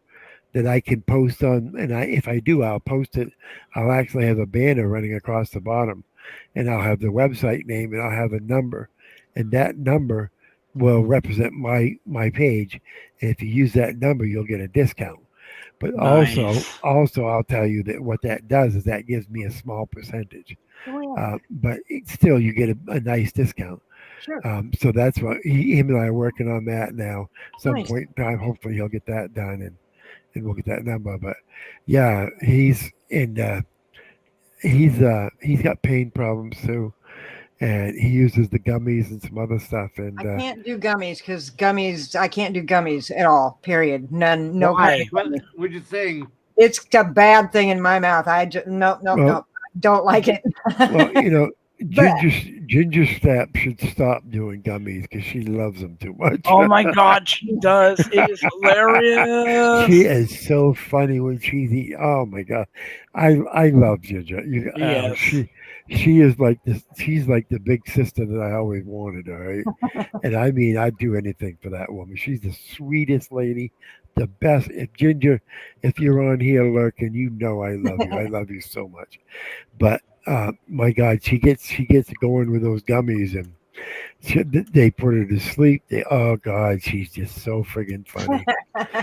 that I can post on, and if I do, I'll post it. I'll actually have a banner running across the bottom, and I'll have the website name, and I'll have a number, and that number will represent my page. And if you use that number, you'll get a discount. But Nice. also, I'll tell you that what that does is that gives me a small percentage. Oh, yeah. But still, you get a nice discount. Sure. So that's what him and I are working on that now. Some Nice. point in time, hopefully, he'll get that done, and we'll get that number. But yeah, he's he's got pain problems too, and he uses the gummies and some other stuff. And I can't do gummies because I can't do gummies at all. Period. None. No. Why? kind of What gummy. would you saying? It's a bad thing in my mouth. Nope. Well- Don't like it. well, But- Ginger Snap should stop doing gummies because she loves them too much. Oh my God, she does. It is hilarious. She is so funny when she's eating. Oh my God, I love Ginger. Yes. She is like this. She's like the big sister that I always wanted. All right, and I mean, I'd do anything for that woman. She's the sweetest lady, the best. If you're on here lurking, I love you. I love you so much. But my God, she gets going with those gummies, and they put her to sleep. Oh God, she's just so friggin' funny. I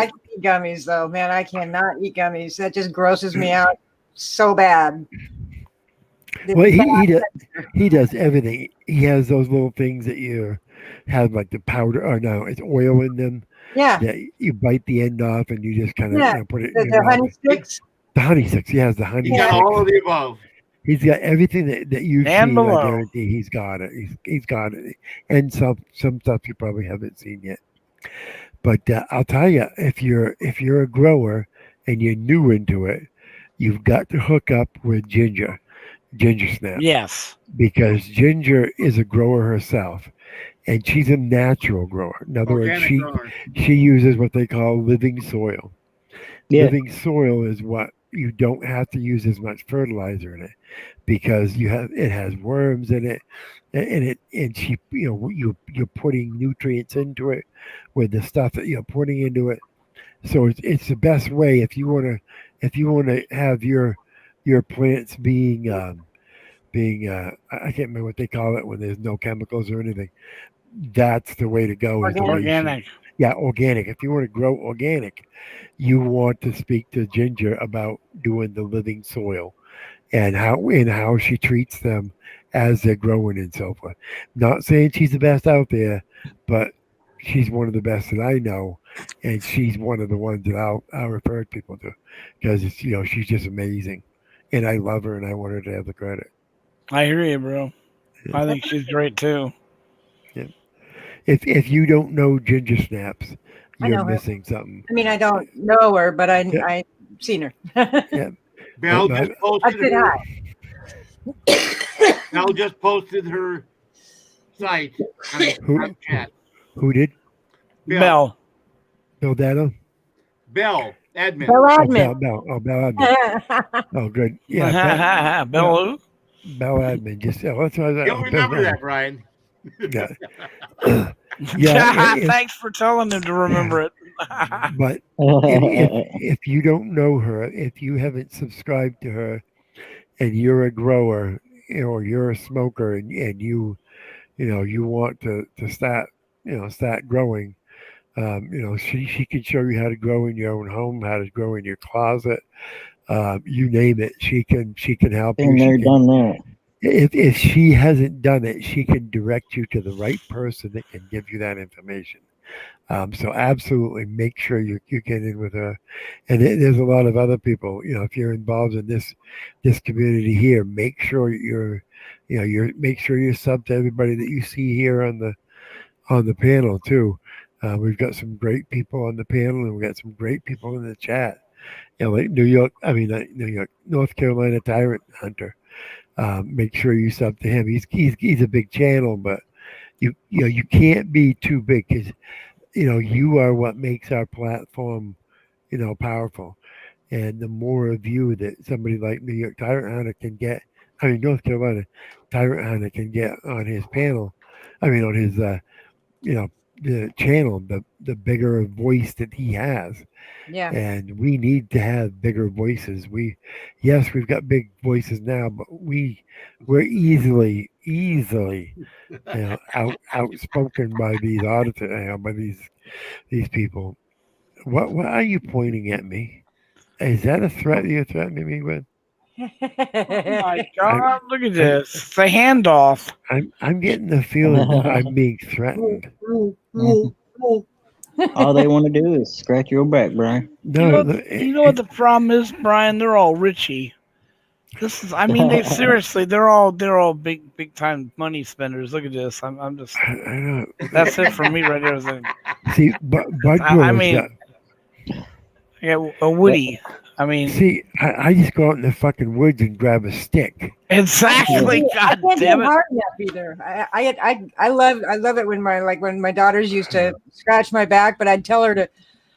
can eat gummies though, man. I cannot eat gummies. That just grosses me out so bad. Well, he does everything. He has those little things that you have like the powder, or no, it's oil in them. Yeah. that you bite the end off and you just kind of Yeah, put it in the your mouth. honey sticks. The honey sticks. He has the honey He got sticks. all of the above. He's got everything that you've And seen. below. I guarantee he's got it. He's got it, and some stuff you probably haven't seen yet. But I'll tell you, if you're a grower and you're new into it, you've got to hook up with Ginger Snap, Yes. because Ginger is a grower herself, and she's a natural grower. In other words, Organic grower. she uses what they call living soil. Yeah. Living soil is what you don't have to use as much fertilizer in it, because it has worms in it, and she you're putting nutrients into it with the stuff that you're putting into it. So it's the best way if you want to have your plants being I can't remember what they call it when there's no chemicals or anything. That's the way to go. Is the way you should- Organic. Yeah, organic. If you want to grow organic, you want to speak to Ginger about doing the living soil and how she treats them as they're growing and so forth. Not saying she's the best out there, but she's one of the best that I know, and she's one of the ones that I'll refer people to, because she's just amazing, and I love her and I want her to have the credit. I hear you, bro. I think she's great too. If you don't know Ginger Snaps, I you're know her. missing something. I mean, I don't know her, but Yeah. I've seen her. Belle But- just I posted said her. hi. Belle just posted her site on Who? chat. Who did? Bell. Bill Dado? Belle, admin. Bell Oh, admin. Bell Admin. Oh, good. Yeah, Bell who? Bell Admin. Just that's what I was. You'll remember that, Brian. Yeah. Yeah. Thanks for telling him to remember it. But if you don't know her, if you haven't subscribed to her, and you're a grower, or you're a smoker, and you want to start growing, she can show you how to grow in your own home, how to grow in your closet, you name it. She can help you. Been there, She can- done that. if she hasn't done it, she can direct you to the right person that can give you that information. So absolutely make sure you get in with her. And there's a lot of other people. If you're involved in this community here, make sure you're make sure you're sub to everybody that you see here on the panel too. We've got some great people on the panel, and we've got some great people in the chat. Like New York, North Carolina Tyrant Hunter. Make sure you sub to him. He's a big channel, but you can't be too big because you are what makes our platform powerful. And the more of you that somebody like New York Tyrant Hunter can get, North Carolina Tyrant Hunter can get on his panel, on his the channel, the bigger voice that he has. Yeah. And we need to have bigger voices. We've got big voices now, but we're easily outspoken by these auditors, by these people. What are you pointing at me? Is that a threat you're threatening me with? Oh my God! Look at this. It's a handoff. I'm getting the feeling that I'm being threatened. All they want to do is scratch your back, Brian. No, you know what the problem is, Brian? They're all Richie. This is. They're all big time money spenders. Look at this. I'm just. I know. That's it for me right there. See, Bud Yeah, a Woody. See, I just go out in the fucking woods and grab a stick. Exactly. God I can't damn do it. hard enough either. I love it when my daughters used to scratch my back, but I'd tell her to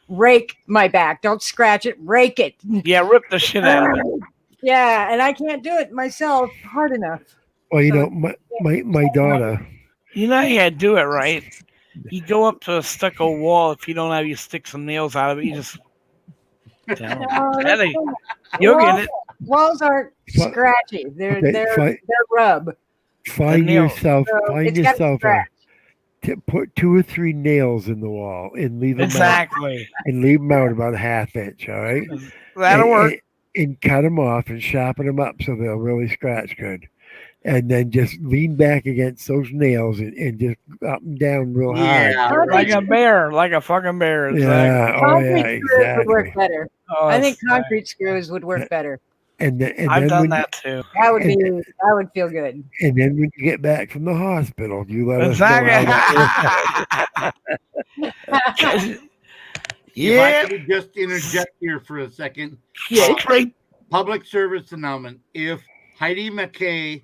rake my back. Don't scratch it, rake it. Yeah, rip the shit out of it. Yeah, and I can't do it myself hard enough. Well, my daughter. You know how you do it, right? You go up to a stucco wall. If you don't have, you stick some nails out of it. You just. You'll get it. Walls aren't scratchy. They're rub. Find yourself put 2 or 3 nails in the wall and leave them out about a half inch. All right, that'll work. And cut them off and sharpen them up so they'll really scratch good. And then just lean back against those nails and just up and down real hard. Like a fucking bear. Yeah, concrete screws exactly. would work better. I think concrete screws would work better. And I've done that too. That would feel good. And then when you get back from the hospital, you let us know. If I could just interject here for a second. Public service announcement. If Heidi McKay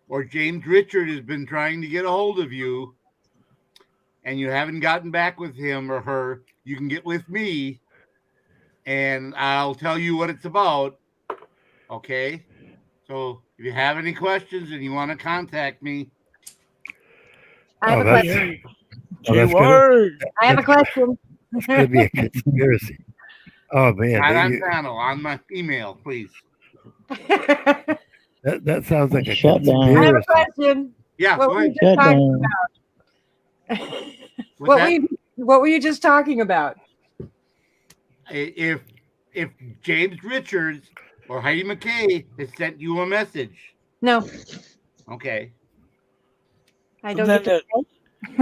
or James Richard has been trying to get a hold of you and you haven't gotten back with him or her, you can get with me and I'll tell you what it's about. Okay? So if you have any questions and you want to contact me. I have a question. I have a question. It's going to be a conspiracy. Oh, man. Not on panel, on my email, please. That sounds like a Shutdown. I have a question. Yeah, What were you just talking about? What were you just talking about? If James Richards or Heidi McKay has sent you a message. No. Okay. I don't get to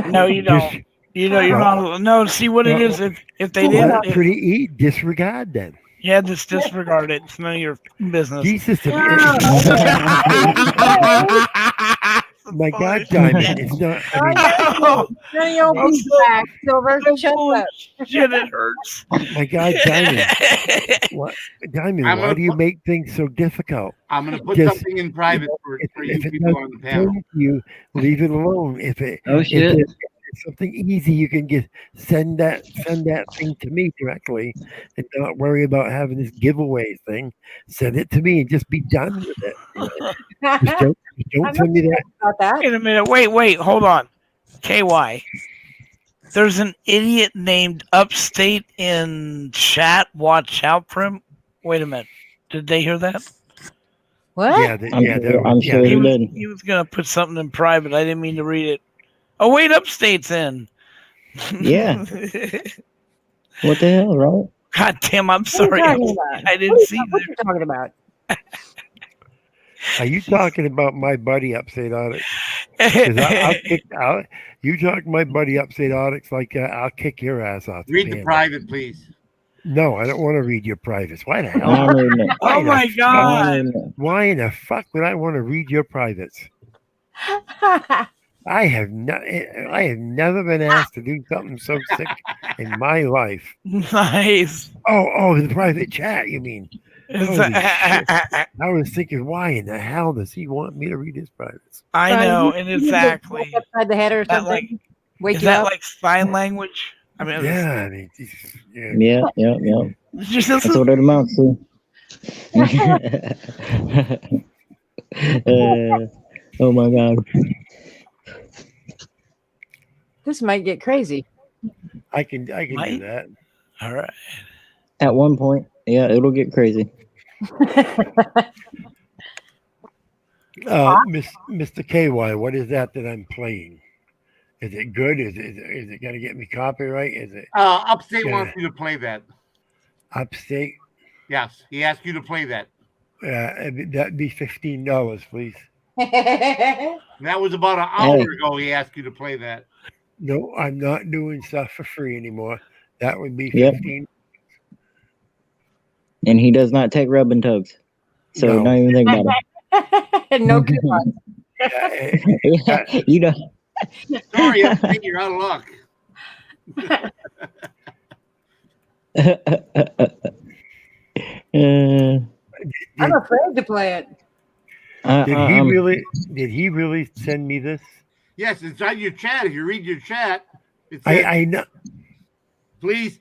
No, you don't. You're not. No, see what it is. If they didn't. Disregard then. Yeah, just disregard it. It's none of your business. Jesus. My God, Diamond. It's not. Shit, it hurts. My God, Diamond. What, Diamond? Why do you make things so difficult? I'm going to put something in private for you people on the panel. You leave it alone. If it's something easy, you can just send that thing to me directly, and not worry about having this giveaway thing. Send it to me and just be done with it. Just don't send me that. Wait a minute. Wait. Hold on. KY. There's an idiot named Upstate in chat. Watch out for him. Wait a minute. Did they hear that? What? Yeah, I'm sure he did. He was going to put something in private. I didn't mean to read it. Oh, wait, Upstate's in. Yeah. What the hell, right? God damn, I'm sorry. I didn't see that. What are you talking about? Are you talking about my buddy Upstate Onyx? You talk to my buddy Upstate Onyx like that, I'll kick your ass off. Read the private, please. No, I don't want to read your privates. Why the hell? Oh my God. Why in the fuck would I want to read your privates? I have never been asked to do something so sick in my life. Nice. Oh, the private chat, you mean? Is Holy that- shit. I was thinking, why in the hell does he want me to read his privates? I know, and exactly. Upside the head or That, something. like, Wake is you that up. like sign language? I mean, Yeah, I mean, Jesus, yeah. Yeah. it's just this That's is what it amounts to. Oh my god. This might get crazy. I can do Might. that. all right. At one point, yeah, it'll get crazy. Mr. KY, what is that I'm playing? Is it good? Is it going to get me copyright? Is it Upstate Yeah. wants you to play that. upstate? Yes, he asked you to play that. That'd be $15, please. That was about an hour ago. He asked you to play that. No, I'm not doing stuff for free anymore. That would be Yep. 15. And he does not take rub and tugs. So No. don't even think about it. No coupons. Yeah, You know. Sorry, Upstate, you're out of luck. I'm afraid to play it. Did he really send me this? Yes, it's on your chat. If you read your chat, it says, I know. please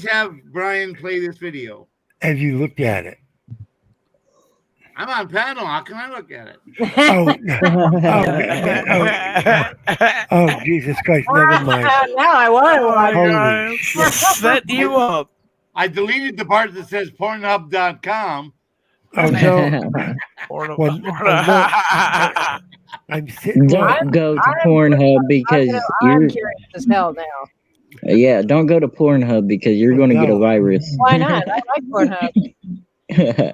have Brian play this video. Have you looked at it? I'm on panel. How can I look at it? Oh, Jesus Christ! Never mind. Now I want to watch. Holy shit! Set you up. I deleted the part that says Pornhub.com. Oh no! Well, Well, I'm sitting. Don't go to Pornhub because I'm you're. curious as hell now. Yeah, don't go to Pornhub because you're going to get a No. virus. Why not? I like Pornhub.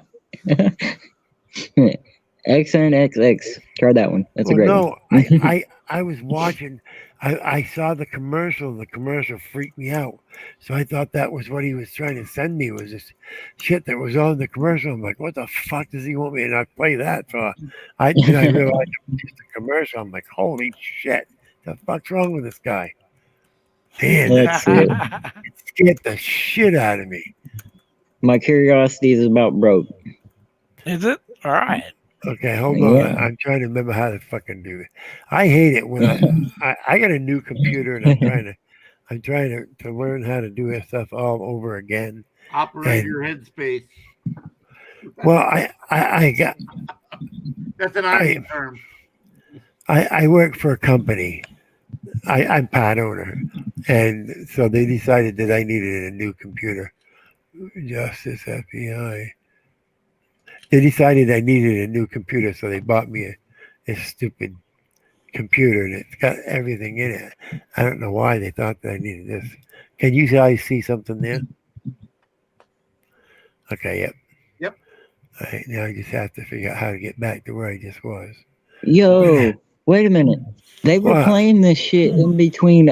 XNXX. Try that one. That's a great one. No, I was watching. I saw the commercial. The commercial freaked me out. So I thought that was what he was trying to send me, was this shit that was on the commercial. I'm like, what the fuck does he want me to not play that for? Then I realized it was just a commercial. I'm like, holy shit, the fuck's wrong with this guy? Man, That's it. it scared the shit out of me. My curiosity is about broke. Is it? All right. Okay, hold Yeah. on. I'm trying to remember how to fucking do it. I hate it when I got a new computer and I'm trying to learn how to do this stuff all over again. Operate your headspace. Well, I got That's an Army term. I work for a company. I'm part owner, and so they decided that I needed a new computer. Justice FBI. They decided I needed a new computer, so they bought me a stupid computer, and it's got everything in it. I don't know why they thought that I needed this. Can you guys see something there? Okay, yep. Yep. All right, now I just have to figure out how to get back to where I just was. Yo, wait a minute. They were What? playing this shit in between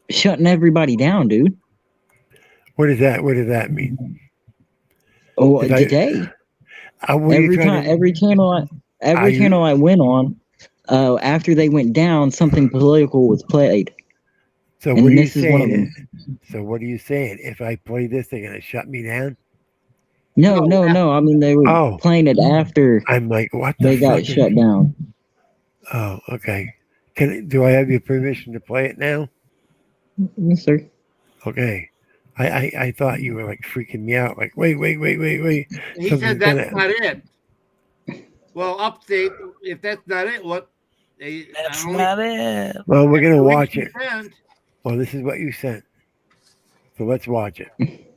shutting everybody down, dude. What does that mean? Oh, Did I- today. Were you Every trying time to- every channel I went on, after they went down, something political was played. So and what are you this is one of saying? So what are you saying? If I play this, they're gonna shut me down? No. I mean, they were Oh. playing it after I'm like, what the they fuck? got is- shut down. Oh, okay. Do I have your permission to play it now? Yes, sir. Okay. I thought you were like freaking me out. Like, wait. He Something's said that's not it. Well, Upstate, if that's not it, what? That's not it. Well, we're gonna watch it. Sent. Well, this is what you sent. So let's watch it.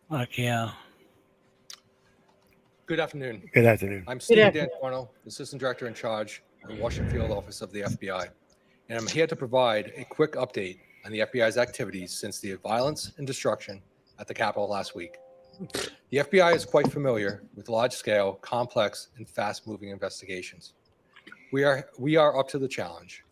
Fuck yeah. Good afternoon. Good afternoon. I'm Steve afternoon. D'Antuono, Assistant Director in Charge of the Washington Field Office of the FBI, and I'm here to provide a quick update on the FBI's activities since the violence and destruction at the Capitol last week. The FBI is quite familiar with large-scale, complex, and fast-moving investigations. We are up to the challenge.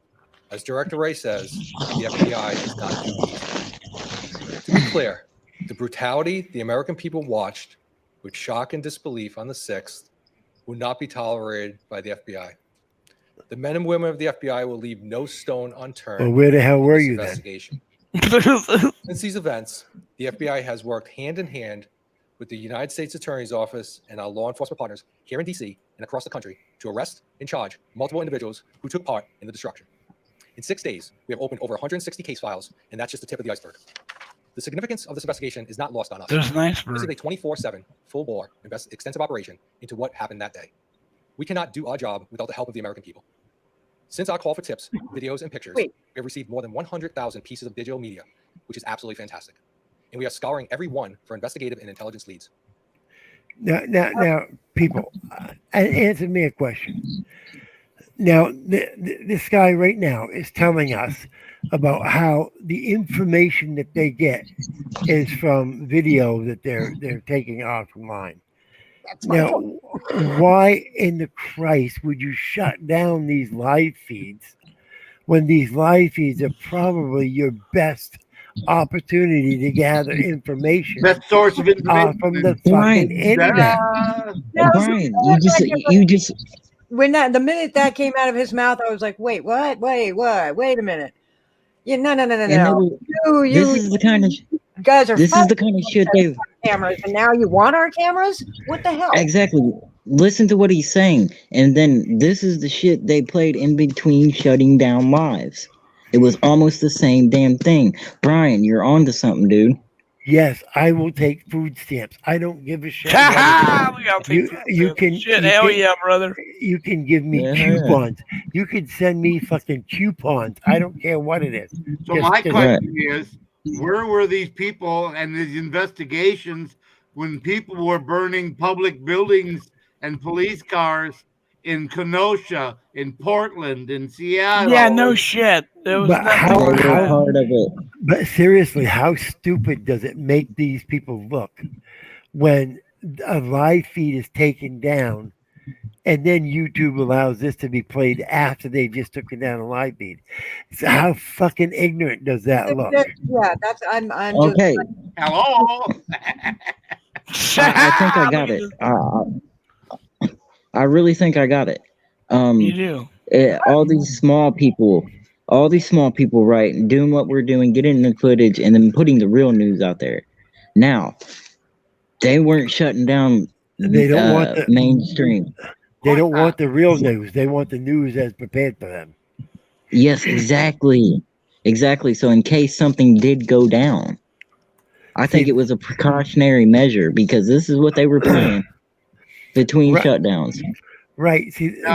As Director Ray says, the FBI is not too easy. To be clear, the brutality the American people watched with shock and disbelief on the 6th will not be tolerated by the FBI. The men and women of the FBI will leave no stone unturned. Well, where the hell in were this you then? investigation. Since these events, the FBI has worked hand in hand with the United States Attorney's Office and our law enforcement partners here in DC and across the country to arrest and charge multiple individuals who took part in the destruction. In 6 days, we have opened over 160 case files, and that's just the tip of the iceberg. The significance of this investigation is not lost on us. There's an This is iceberg. a 24/7, full-bore, extensive operation into what happened that day. We cannot do our job without the help of the American people. Since our call for tips, videos, and pictures, Wait. we have received more than 100,000 pieces of digital media, which is absolutely fantastic. And we are scouring every one for investigative and intelligence leads. Now, people, answer me a question. Now, this guy right now is telling us about how the information that they get is from video that they're taking offline. That's my Now, point. why in the Christ would you shut down these live feeds when these live feeds are probably your best opportunity to gather information Best source of information. from the Right. fucking internet? No, Brian, so you just when the minute that came out of his mouth, I was like, wait, what? Wait a minute. Yeah, no. and they were, You this is the kind of guys are this is the kind of shit they've cameras, and now you want our cameras? What the hell? exactly. Listen to what he's saying, and then this is the shit they played in between shutting down lives. It was almost the same damn thing. Brian, you're on to something, dude. Yes, I will take food stamps. I don't give a shit. Ha what ha! it We gotta You- take you food can- Shit, you hell can- yeah, brother. is. You can give me Yeah. coupons. You can send me fucking coupons. I don't care what it is. So Just- my just- question is, where were these people and these investigations when people were burning public buildings and police cars in Kenosha, in Portland, in Seattle? Yeah, no shit. There was But nothing how- They like were that. part of it. But seriously, how stupid does it make these people look when a live feed is taken down and then YouTube allows this to be played after they just took it down a live feed? So how fucking ignorant does that look? Yeah, that's I'm just Okay, Hello. I think I got it. I really think I got it. You do. All these small people, right, doing what we're doing, getting the footage, and then putting the real news out there. Now, they weren't shutting down. They don't want the mainstream. they don't want the real news. They want the news as prepared for them. Yes, exactly. So in case something did go down, I think it was a precautionary measure because this is what they were playing between Right. shutdowns. Right. See No,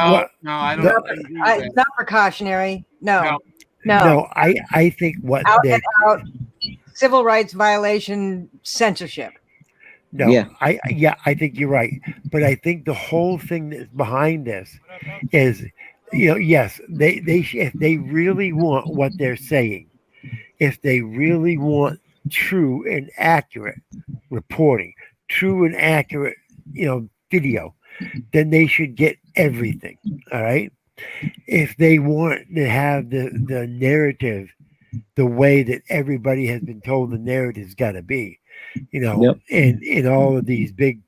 I don't No, agree with that. it's not precautionary. No. no, I think what Out they and out civil rights violation censorship. no, Yeah. I think you're right. But I think the whole thing that's behind this is, yes, if they really want what they're saying, if they really want true and accurate reporting, true and accurate, video, then they should get everything. All right. If they want to have the narrative the way that everybody has been told the narrative's got to be, Yep. in all of these big,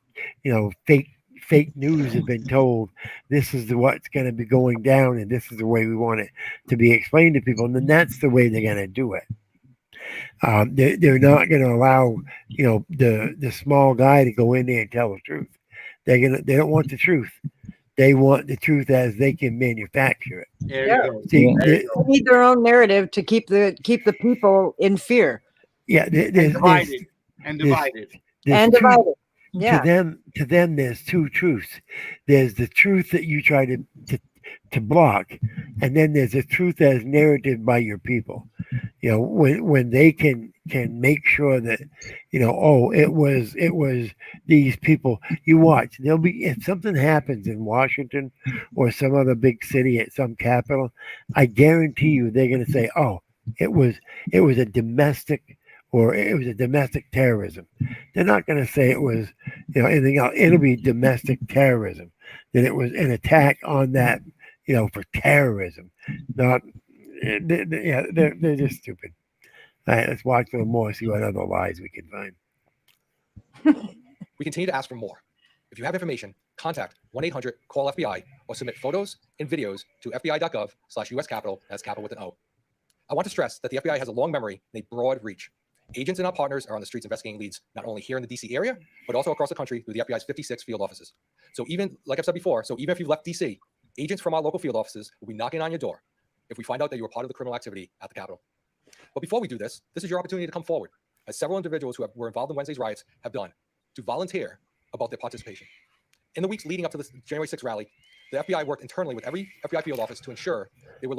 fake news have been told this is what's going to be going down and this is the way we want it to be explained to people, and then that's the way they're going to do it. They're not going to allow the small guy to go in there and tell the truth. They don't want the truth. They want the truth as they can manufacture it. There Yeah. you go. See, Yeah. They need their own narrative to keep the people in fear yeah, And divided. And there's- divided. there's and two- divided. Yeah. To them, there's two truths. There's the truth that you try to block, and then there's the truth that is narrated by your people. When they can make sure that it was these people. You watch. There'll be, if something happens in Washington or some other big city at some capital, I guarantee you they're going to say, "Oh, it was a domestic." Or it was a domestic terrorism. They're not going to say it was, anything else. It'll be domestic terrorism. That it was an attack on that, for terrorism. Not, they're just stupid. All right, let's watch a little more, see what other lies we can find. We continue to ask for more. If you have information, contact 1-800-CALL-FBI or submit photos and videos to fbi.gov/US Capitol. That's capital with an O. I want to stress that the FBI has a long memory and a broad reach. Agents and our partners are on the streets investigating leads, not only here in the DC area, but also across the country through the FBI's 56 field offices. So even, like I've said before, even if you've left DC, agents from our local field offices will be knocking on your door if we find out that you were part of the criminal activity at the Capitol. But before we do this is your opportunity to come forward, as several individuals who were involved in Wednesday's riots have done, to volunteer about their participation. In the weeks leading up to the January 6th rally, the FBI worked internally with every FBI field office to ensure they were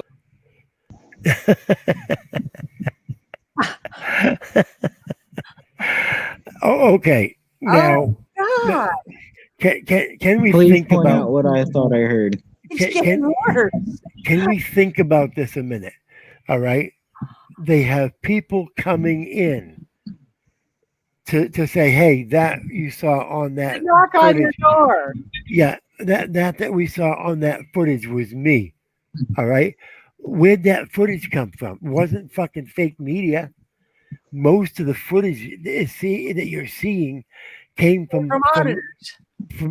Oh, okay. Now, God, can we Please think point about out what I thought I heard. it's getting worse. Can we think about this a minute? All right. They have people coming in to say, hey, that you saw on that Knock on your footage, door. yeah, that we saw on that footage was me. All right. Where'd that footage come from? It wasn't fucking fake media. Most of the footage that you're seeing came from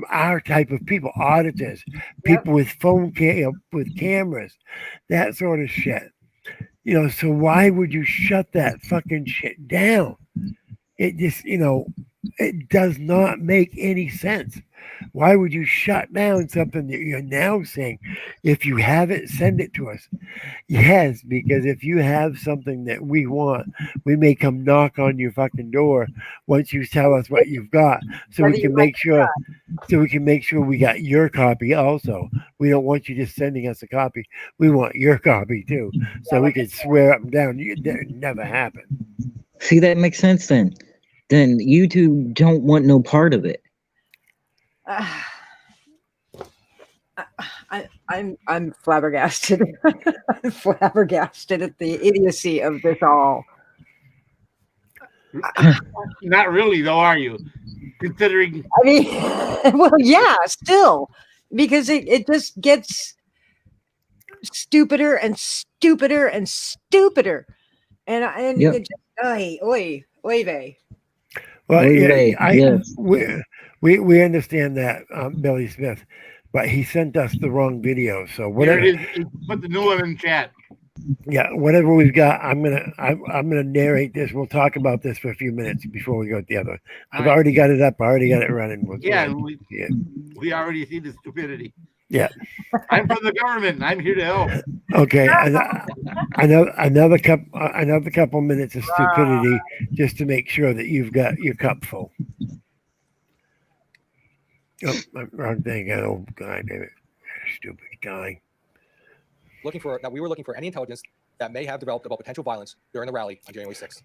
our type of people, auditors, people with with cameras, that sort of shit. So why would you shut that fucking shit down? It just, it does not make any sense. Why would you shut down something that you're now saying? If you have it, send it to us. Yes, because if you have something that we want, we may come knock on your fucking door once you tell us what you've got, so we can make sure we got your copy also. We don't want you just sending us a copy. We want your copy too, so we can swear up and down it never happened. See, that makes sense then. Then YouTube don't want no part of it. I'm flabbergasted. I'm flabbergasted at the idiocy of this all. Not really, though, are you? Considering, I mean, well, yeah, still, because it just gets stupider and stupider and stupider, and Yep. it just, oy vey. Well, Yes. we understand that, Billy Smith, but he sent us the wrong video. So here whatever, it is. Put the new one in chat. yeah, whatever we've got, I'm gonna narrate this. We'll talk about this for a few minutes before we go to the other. I've right. already got it up. I already got it running. We'll Yeah, go ahead. Yeah. we already see the stupidity. Yeah. I'm from the government. I'm here to help. Okay, another couple minutes of stupidity just to make sure that you've got your cup full. Oh, wrong thing. Oh, God damn it. Stupid guy. we were looking for any intelligence that may have developed about potential violence during the rally on January 6th.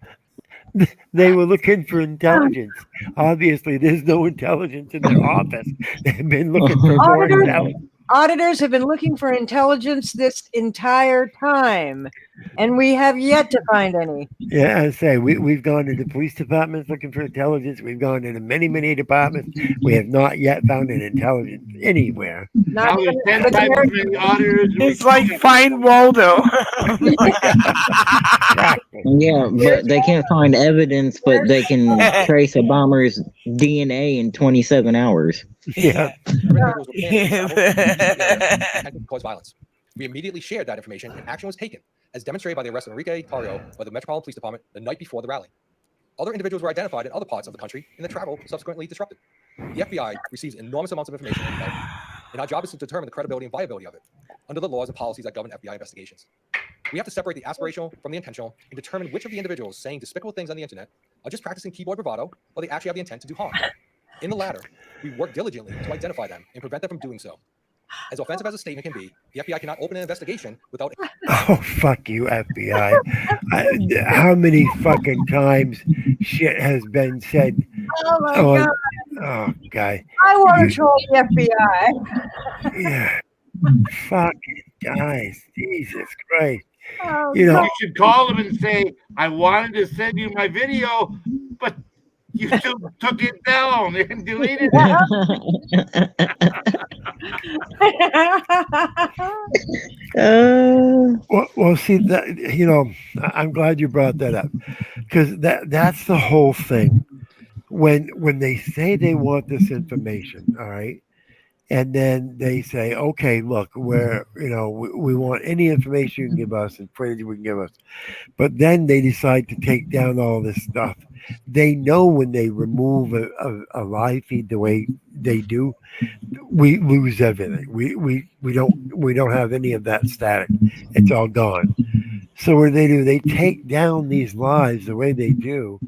They were looking for intelligence. Obviously, there's no intelligence in their office. They've been looking for more intelligence. Auditors have been looking for intelligence this entire time, and we have yet to find any. Yeah, I say we've gone into police departments looking for intelligence. We've gone into many departments. We have not yet found an intelligence anywhere. Now there's 10 times as many auditors. It's like find Waldo. Yeah, but they can't find evidence, but they can trace a bomber's DNA in 27 hours. Yeah. Cause violence. We immediately shared that information, and action was taken, as demonstrated by the arrest of Enrique Tario by the Metropolitan Police Department the night before the rally. Other individuals were identified in other parts of the country, and the travel subsequently disrupted. The FBI receives enormous amounts of information, and our job is to determine the credibility and viability of it under the laws and policies that govern FBI investigations. We have to separate the aspirational from the intentional and determine which of the individuals saying despicable things on the internet are just practicing keyboard bravado, or they actually have the intent to do harm. In the latter, we work diligently to identify them and prevent them from doing so. As offensive as a statement can be, the FBI cannot open an investigation without... Oh, fuck you, FBI. How many fucking times shit has been said? Oh, my God. Oh, God. I want to troll the FBI. Yeah. Fucking guys. Jesus Christ. Oh, You know, You should call them and say, I wanted to send you my video, but you still took it down and deleted it. Well, see that I'm glad you brought that up, because that's the whole thing. when they say they want this information, all right, and then they say, okay, look, we want any information you can give us and footage you can give us, but then they decide to take down all this stuff. They know when they remove a live feed the way they do, we lose everything. We don't have any of that static. It's all gone. So what do? They take down these lives the way they do.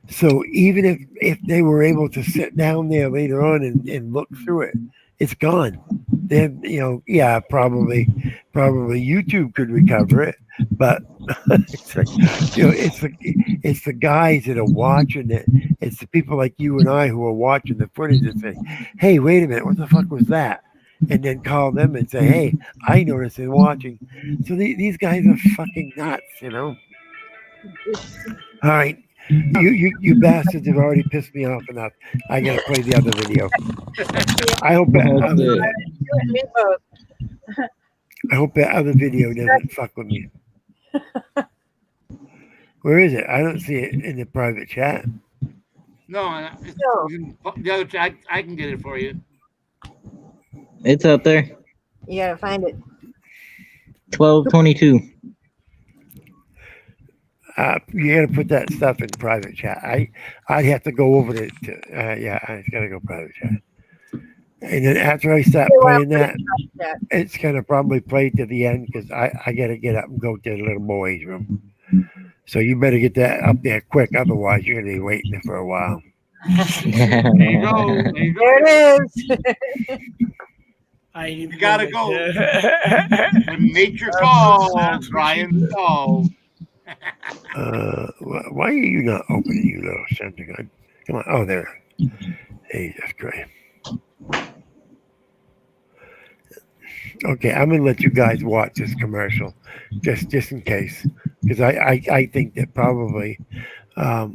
So even if they were able to sit down there later on and look through it, it's gone. Then yeah, probably YouTube could recover it, but it's like, it's the guys that are watching it. It's the people like you and I who are watching the footage that say, "Hey, wait a minute, what the fuck was that?" And then call them and say, "Hey, I noticed in watching." So these guys are fucking nuts. All right, you bastards have already pissed me off enough. I gotta play the other video. I hope that Let's other, do it. Me both. I hope that other video doesn't fuck with me. Where is it? I don't see it in the private chat. No, So, the other chat, I can get it for you. It's up there. you gotta find it. 12:22. You got to put that stuff in private chat. I'd have to go over to yeah, I just got to go private chat. And then after I start playing that, it's gonna probably play to the end because I got to get up and go to the little boys' room. So you better get that up there quick, otherwise you're gonna be waiting there for a while. There you go. There you go. There it is. You gotta go. When nature calls, Brian. Calls. Why are you not opening, you little son of a gun? Come on. Oh, there. Jesus Christ. Okay, I'm gonna let you guys watch this commercial, just in case, because I think that probably a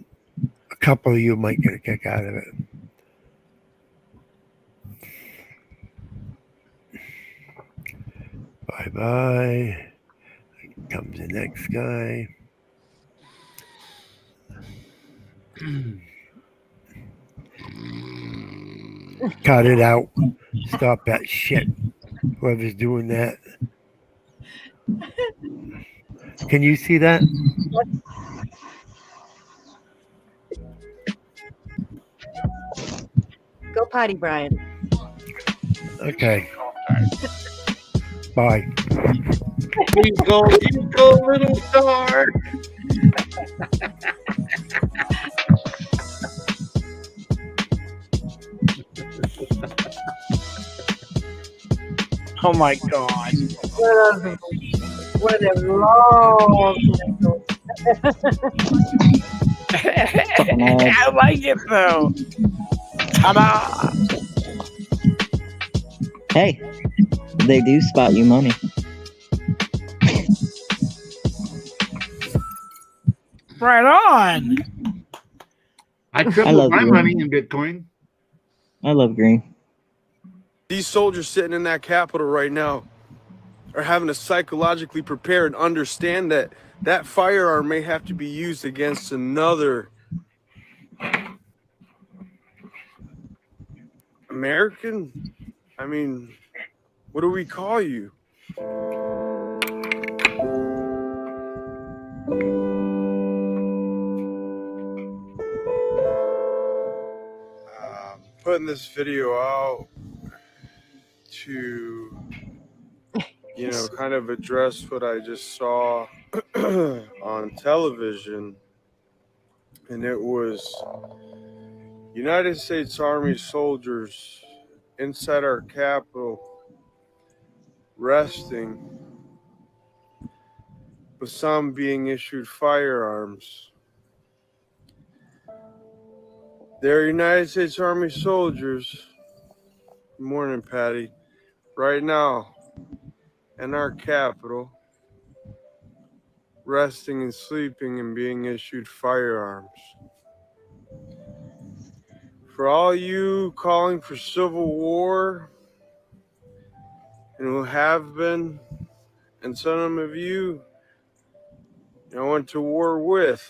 couple of you might get a kick out of it. Bye bye. Comes the next guy. Cut it out. Stop that shit. Whoever's doing that. Can you see that? Go potty, Brian. Okay. Bye. Twinkle, twinkle, little star. Oh my god. What a long I like it though. Ta-da! Hey, they do spot you money. Right on. I love tripled my you. money in Bitcoin. I love green. These soldiers sitting in that Capitol right now are having to psychologically prepare and understand that that firearm may have to be used against another American. I mean, what do we call you? Putting this video out to, kind of address what I just saw on television. And it was United States Army soldiers inside our Capitol resting, with some being issued firearms. They're United States Army soldiers. Good morning, Patty. Right now, in our Capitol, resting and sleeping and being issued firearms. For all you calling for civil war, and who have been, and some of you I went to war with,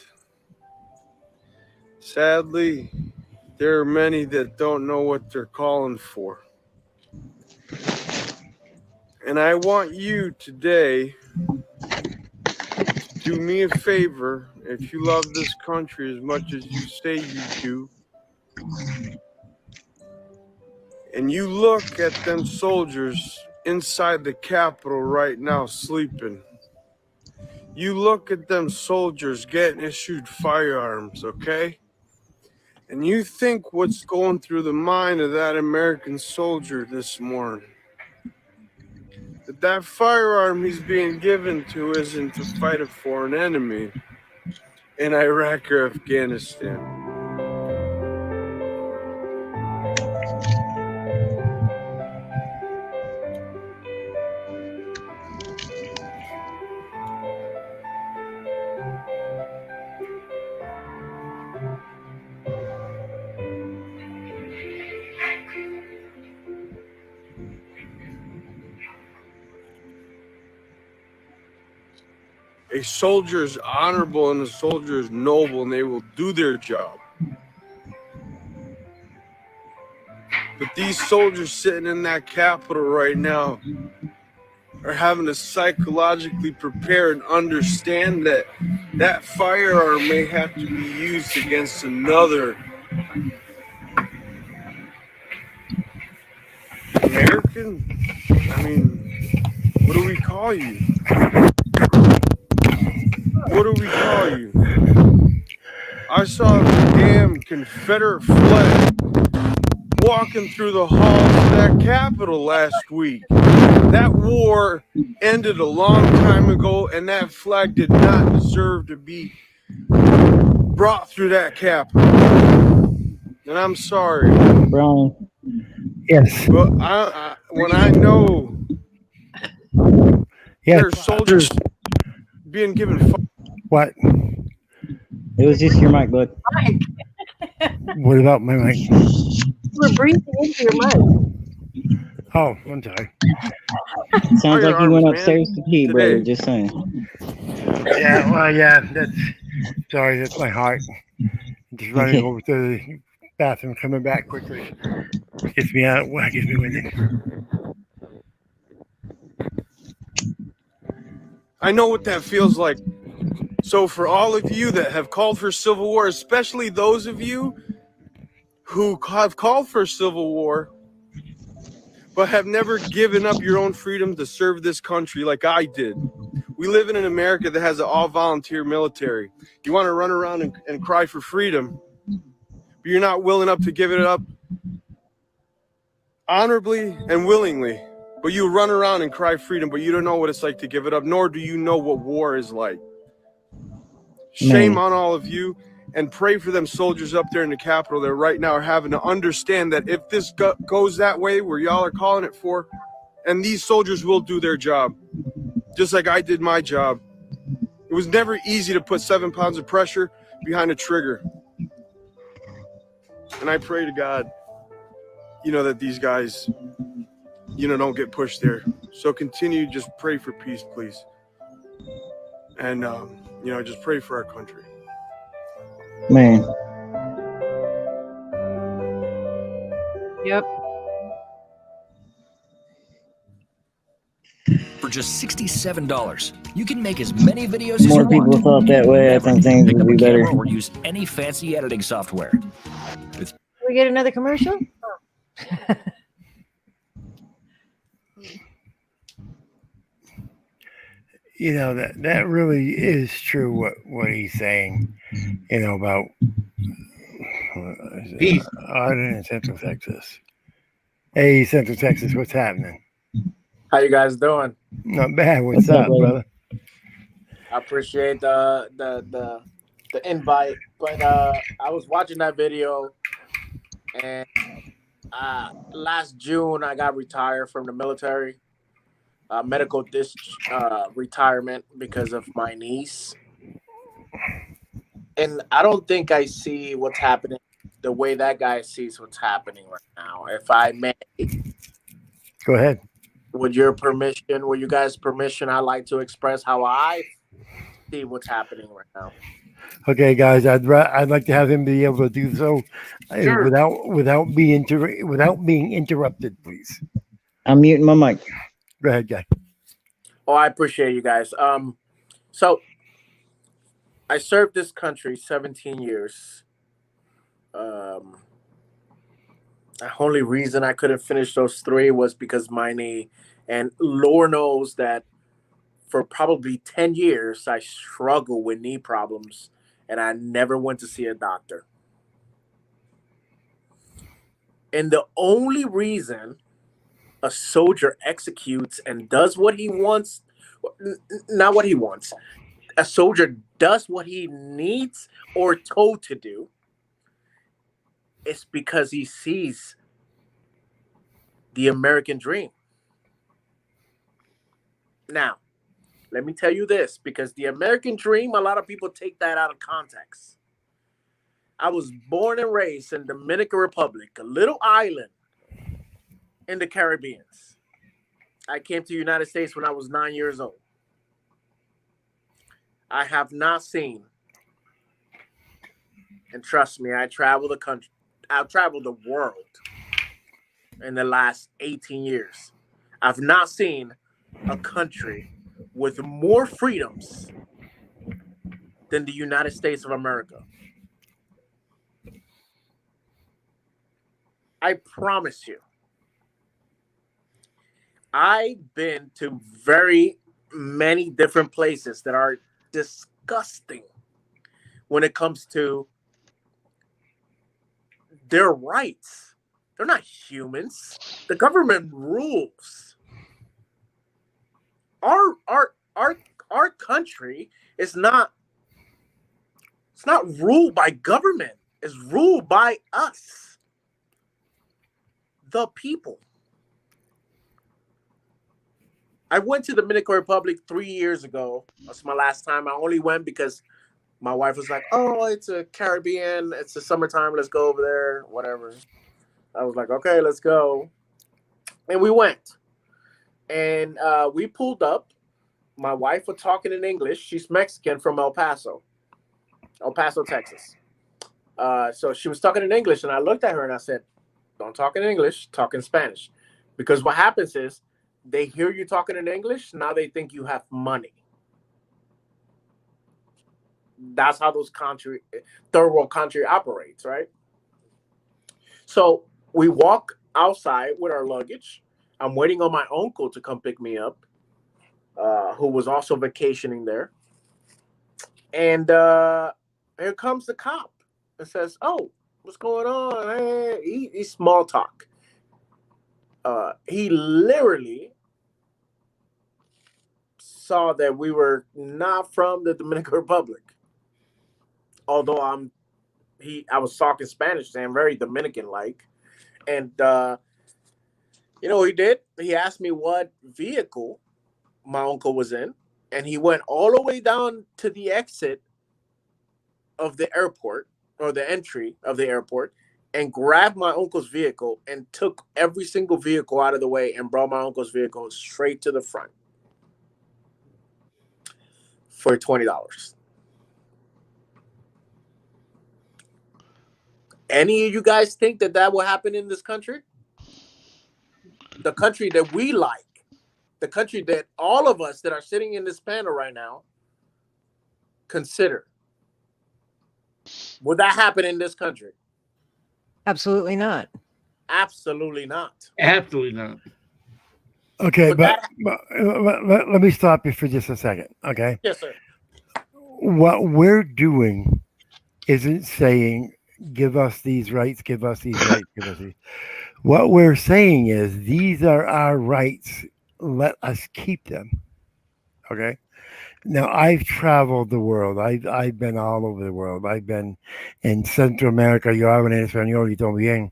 sadly, there are many that don't know what they're calling for. And I want you today to do me a favor. If you love this country as much as you say you do, and you look at them soldiers inside the Capitol right now sleeping, you look at them soldiers getting issued firearms, okay? And you think what's going through the mind of that American soldier this morning. That firearm he's being given to isn't to fight a foreign enemy in Iraq or Afghanistan. A soldier is honorable and a soldier is noble, and they will do their job. But these soldiers sitting in that Capitol right now are having to psychologically prepare and understand that that firearm may have to be used against another American. I mean, what do we call you? What do we call you? I saw the damn Confederate flag walking through the halls of that Capitol last week. That war ended a long time ago, and that flag did not deserve to be brought through that Capitol. And I'm sorry. Brian. Yes. But when I know Yes. there are soldiers being given What? It was just your mic, bud. Mike, What about my mic? you were breathing into your mic. Oh, I'm sorry. Sounds like you went Firearms, upstairs man, to pee, brother. today. Just saying. Yeah, well, yeah, that's my heart. Just running over to the bathroom, coming back quickly. Gets me out, gets me winded. I know what that feels like. So for all of you that have called for civil war, especially those of you who have called for civil war, but have never given up your own freedom to serve this country like I did. We live in an America that has an all-volunteer military. You want to run around and cry for freedom, but you're not willing up to give it up honorably and willingly. But you run around and cry freedom, but you don't know what it's like to give it up, nor do you know what war is like. Shame on all of you, and pray for them soldiers up there in the Capitol that right now are having to understand that if this goes that way where y'all are calling it for, and these soldiers will do their job, just like I did my job. It was never easy to put 7 pounds of pressure behind a trigger. And I pray to God, that these guys, don't get pushed there. So continue, just pray for peace, please. And, just pray for our country. Man. Yep. For just $67, you can make as many videos as More you people want. thought that way. I think things Pick would up be a better. camera or use any fancy editing software. Can we get another commercial? That really is true what he's saying, about Peace. Arden and Central Texas. Hey, Central Texas, what's happening? How you guys doing? Not bad. What's What's up, up, brother? brother? I appreciate the invite, but I was watching that video, and last June I got retired from the military, medical retirement because of my niece, and I don't think I see what's happening the way that guy sees what's happening right now. If I may, Go ahead. with your permission, with you guys' permission, I'd like to express how I see what's happening right now. Okay, guys, I'd like to have him be able to do so Sure. without being interrupted, please. I'm muting my mic. Go ahead, guy. Oh, I appreciate you guys. So I served this country 17 years. The only reason I couldn't finish those 3 was because my knee. And Lord knows that for probably 10 years, I struggled with knee problems, and I never went to see a doctor. And the only reason a soldier executes and does what he wants, not what he wants, a soldier does what he needs or told to do, it's because he sees the American dream. Now, let me tell you this, because the American dream, a lot of people take that out of context. I was born and raised in Dominican Republic, a little island in the Caribbean. I came to the United States when I was 9 years old. I have not seen, and trust me, I traveled the country. I've traveled the world in the last 18 years. I've not seen a country with more freedoms than the United States of America. I promise you. I've been to very many different places that are disgusting when it comes to their rights. They're not humans. The government rules. Our country is not, it's not ruled by government. It's ruled by us, the people. I went to the Dominican Republic 3 years ago. That's my last time. I only went because my wife was like, "Oh, it's a Caribbean. It's the summertime. Let's go over there. Whatever." I was like, "Okay, let's go." And we went. And we pulled up. My wife was talking in English. She's Mexican from El Paso, Texas. So she was talking in English, and I looked at her and I said, "Don't talk in English. Talk in Spanish." Because what happens is, they hear you talking in English, now they think you have money. That's how those third world country operates, right? So we walk outside with our luggage. I'm waiting on my uncle to come pick me up, who was also vacationing there. And here comes the cop and says, "Oh, what's going on?" Hey, he's small talk. He literally saw that we were not from the Dominican Republic. Although I was talking Spanish and very Dominican-like. And you know what he did? He asked me what vehicle my uncle was in, and he went all the way down to the exit of the airport, or the entry of the airport, and grabbed my uncle's vehicle and took every single vehicle out of the way and brought my uncle's vehicle straight to the front for $20. Any of you guys think that will happen in this country? The country that we like, the country that all of us that are sitting in this panel right now consider. Would that happen in this country? Absolutely not. Absolutely not. Absolutely not. Okay, but let me stop you for just a second. Okay. Yes, sir. What we're doing isn't saying, "Give us these rights, give us these rights, give us these." What we're saying is, these are our rights. Let us keep them. Okay. Now, I've traveled the world. I've been all over the world. I've been in Central America. Yo hablo en español y todo bien.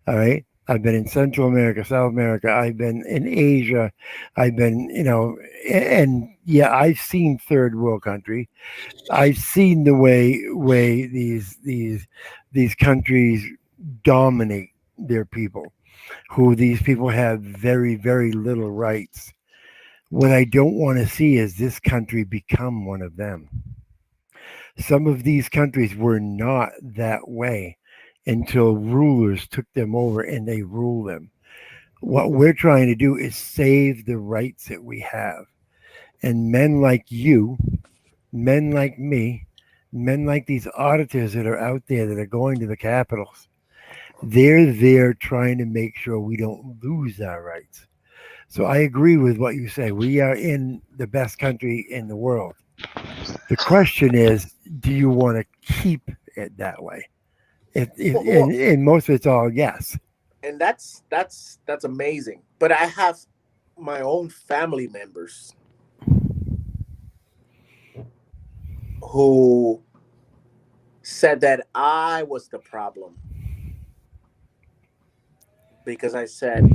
All right. I've been in Central America, South America. I've been in Asia. I've been, and yeah, I've seen third world country. I've seen the way these countries dominate their people, who these people have very, very little rights. What I don't want to see is this country become one of them. Some of these countries were not that way until rulers took them over and they rule them. What we're trying to do is save the rights that we have. And men like you, men like me, men like these auditors that are out there that are going to the capitals, they're there trying to make sure we don't lose our rights. So I agree with what you say. We are in the best country in the world. The question is, do you want to keep it that way? And most of it's all yes. And that's amazing. But I have my own family members who said that I was the problem because I said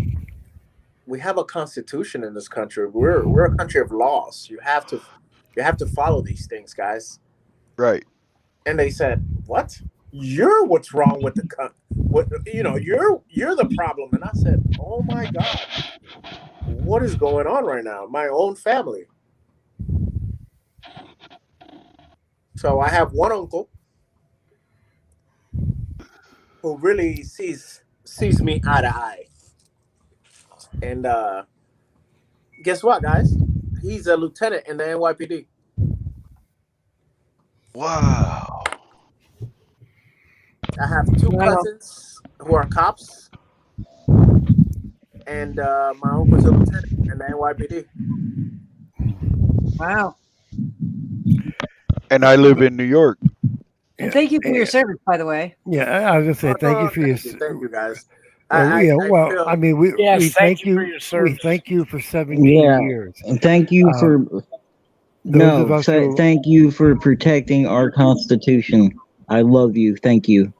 we have a constitution in this country. We're a country of laws. You have to follow these things, guys. Right. And they said, "What? You're what's wrong with what you're the problem." And I said, "Oh my God, what is going on right now? My own family." So I have one uncle who really sees me eye to eye. And guess what, guys? He's a lieutenant in the NYPD. Wow. I have two Wow. cousins who are cops, and my uncle's a lieutenant in the NYPD. Wow. And I live in New York. And thank you for your service, by the way. Yeah, I was gonna say thank you for your. Thank you, guys. I mean, we Yes, thank thank you for you. your We service. thank you for 17 Yeah, years. and thank you for Those of us who, thank you for protecting our Constitution. I love you. Thank you.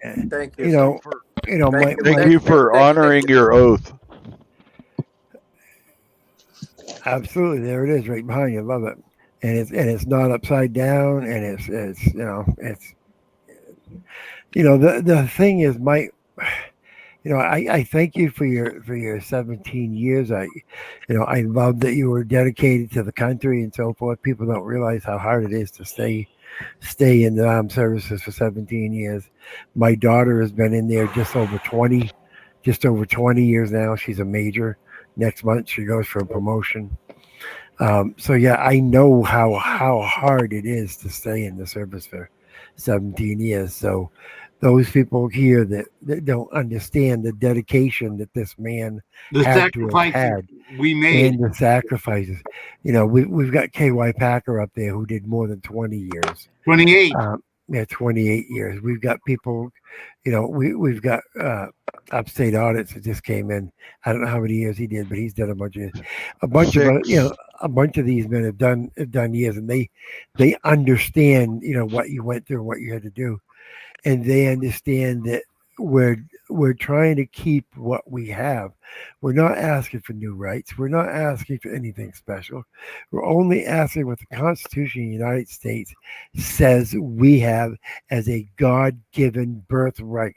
Thank you. you know, Thank you for honoring your oath. absolutely, there it is, right behind you. Love it, and it's not upside down, and it's the thing is I thank you for your 17 years. I love that you were dedicated to the country and so forth. People don't realize how hard it is to stay in the armed services for 17 years. My daughter has been in there just over 20 years now. She's a major. Next month she goes for a promotion. So yeah, I know how hard it is to stay in the service for 17 years. So those people here that don't understand the dedication that this man The had to have sacrifices had we made. and the sacrifices. We've got KY Packer up there who did more than 20 years. 28. 28 years. We've got people, we've got upstate audits that just came in. I don't know how many years he did, but he's done a bunch of a bunch of these men have done years, and they understand what you went through and what you had to do, and they understand that we're trying to keep what we have. We're not asking for new rights. We're not asking for anything special. We're only asking what the Constitution of the United States says we have as a God-given birthright.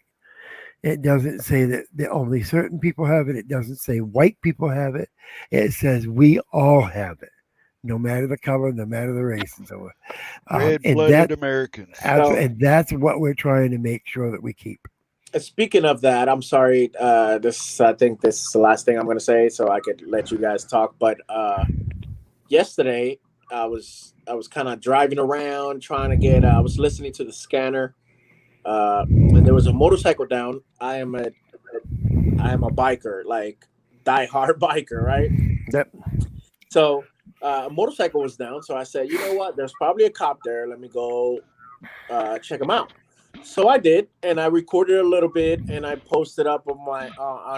It doesn't say that only certain people have it. It doesn't say white people have it. It says we all have it, no matter the color, no matter the race, and so on. Red-blooded Americans. And that's what we're trying to make sure that we keep. Speaking of that, I'm sorry. I think this is the last thing I'm going to say, so I could let you guys talk. But yesterday, I was kind of driving around trying to get. I was listening to the scanner, and there was a motorcycle down. I am a biker, like diehard biker, right? Yep. So a motorcycle was down. So I said, you know what? There's probably a cop there. Let me go check him out. So I did, and I recorded a little bit, and I posted up on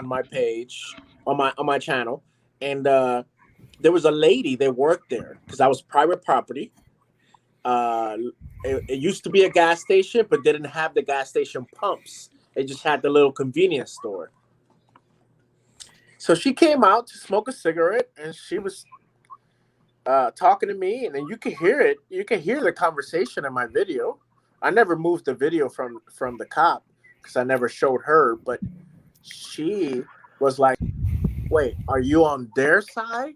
my page, on my channel, and there was a lady that worked there because I was private property. It used to be a gas station, but didn't have the gas station pumps. It just had the little convenience store. So she came out to smoke a cigarette, and she was talking to me, and then you can hear it. You can hear the conversation in my video. I never moved the video from the cop because I never showed her, but she was like, wait, are you on their side?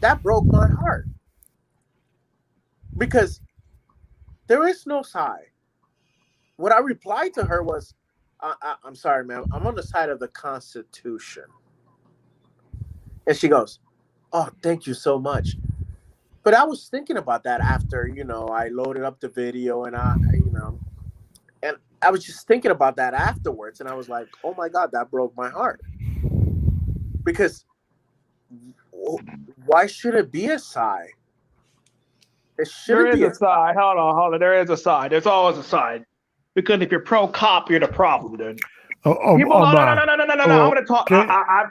That broke my heart. because there is no side. What I replied to her was, I'm sorry, ma'am, I'm on the side of the Constitution. And she goes, oh, thank you so much. But I was thinking about that after, I loaded up the video and and I was just thinking about that afterwards. And I was like, oh my God, that broke my heart. Because why should it be a side? It shouldn't be a side. Hold on. There is a side. There's always a side. Because if you're pro-cop, you're the problem, dude. No. I'm going to talk. I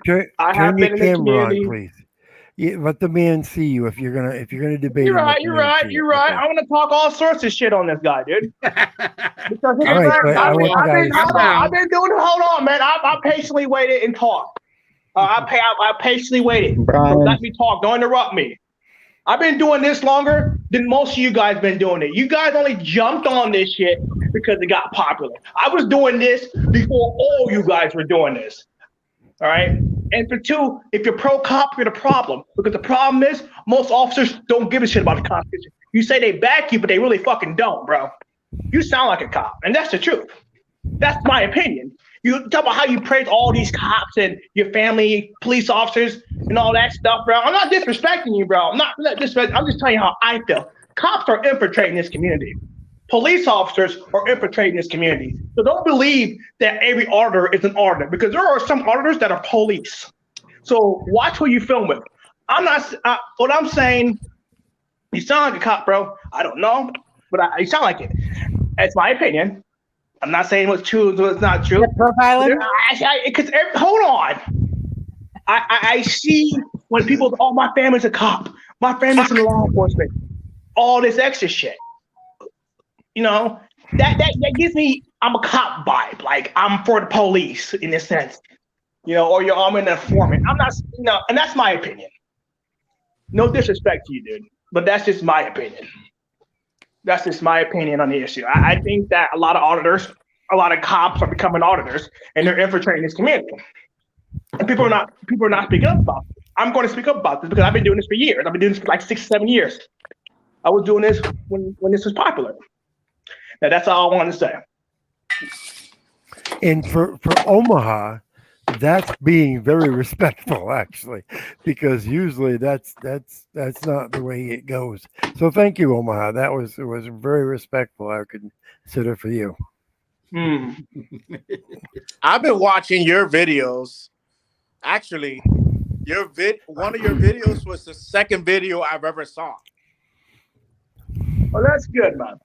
have been in the community. On, please. Yeah, let the man see you if you're gonna debate. You're right. Okay. I'm gonna talk all sorts of shit on this guy, dude. Because I've been doing it. Hold on, man. I patiently waited and talked. I patiently waited. Brian. Let me talk. Don't interrupt me. I've been doing this longer than most of you guys been doing it. You guys only jumped on this shit because it got popular. I was doing this before all you guys were doing this. All right. And for two, if you're pro-cop, you're the problem. Because the problem is most officers don't give a shit about the Constitution. You say they back you, but they really fucking don't, bro. You sound like a cop, and that's the truth. That's my opinion. You talk about how you praise all these cops and your family, police officers, and all that stuff, bro. I'm not disrespecting you, bro. I'm not disrespecting. I'm just telling you how I feel. Cops are infiltrating this community. Police officers are infiltrating this community. So don't believe that every auditor is an auditor, because there are some auditors that are police. So watch who you film with. What I'm saying, you sound like a cop, bro. I don't know, but you sound like it. That's my opinion. I'm not saying what's true and what's not true. Profiling? Hold on. I see when people, oh, my family's a cop. My family's in law enforcement. All this extra shit. That gives me, I'm a cop vibe. Like, I'm for the police in a sense. Or I'm an informant. I'm not, and that's my opinion. No disrespect to you, dude. But that's just my opinion. That's just my opinion on the issue. I think that a lot of auditors, a lot of cops are becoming auditors, and they're infiltrating this community. And people are not speaking up about it. I'm going to speak up about this because I've been doing this for years. I've been doing this for like 6-7 years. I was doing this when this was popular. Now, that's all I wanted to say. And for Omaha, that's being very respectful, actually, because usually that's not the way it goes. So thank you, Omaha. It was very respectful. I consider for you. I've been watching your videos. Actually, one of your videos was the second video I've ever saw. Well, that's good, man.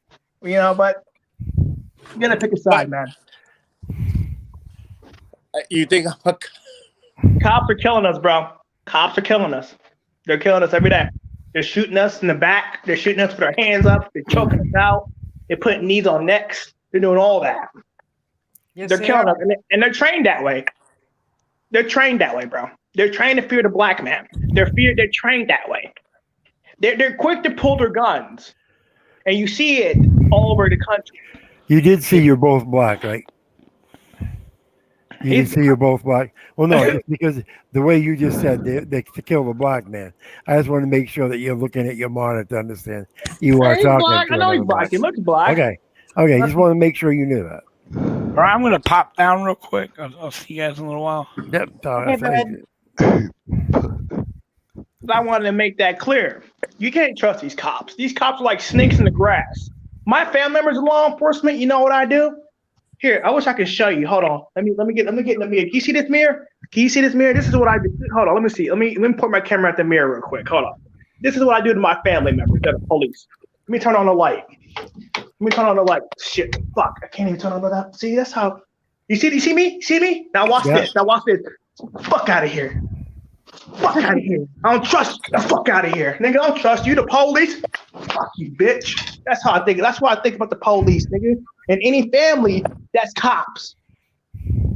But you gotta pick a side, man. You think Cops are killing us, bro. Cops are killing us. They're killing us every day. They're shooting us in the back. They're shooting us with their hands up. They're choking us out. They're putting knees on necks. They're doing all that. Yes, they're killing us, and they're trained that way. They're trained that way, bro. They're trained to fear the black man. They're trained that way. They're quick to pull their guns, and you see it all over the country. You did see you're both black, right? You did see you're both black. Well, no, it's because the way you just said they to kill the black man. I just want to make sure that you're looking at your monitor to understand you are talking. Black. I know he's black. He looks black. Okay. Just want to make sure you knew that. All right, I'm going to pop down real quick. I'll see you guys in a little while. Yep. I wanted to make that clear. You can't trust these cops. These cops are like snakes in the grass. My family members in law enforcement. You know what I do? Here, I wish I could show you. Hold on. Let me get. Can you see this mirror? This is what I do. Hold on. Let me see. Let me point my camera at the mirror real quick. Hold on. This is what I do to my family members that are police. Let me turn on the light. Shit. Fuck. I can't even turn on the light. See, that's how. You see me? See me? Now watch this. Fuck out of here. Fuck out of here. I don't trust you. The fuck out of here. Nigga, I don't trust you. The police. Fuck you, bitch. That's how I think. That's why I think about the police, nigga. And any family that's cops.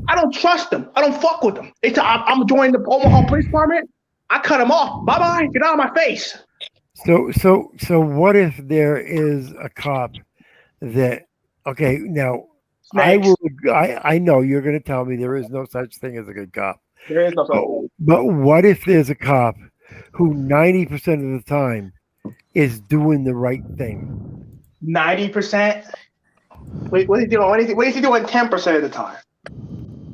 I don't trust them. I don't fuck with them. I'm joining the Omaha Police Department. I cut them off. Bye-bye. Get out of my face. So what if there is a cop that, okay, now Snakes. I know you're going to tell me there is no such thing as a good cop. There is no such thing. But what if there's a cop who 90% of the time is doing the right thing? 90%. Wait, what is he doing? What is he doing 10% of the time?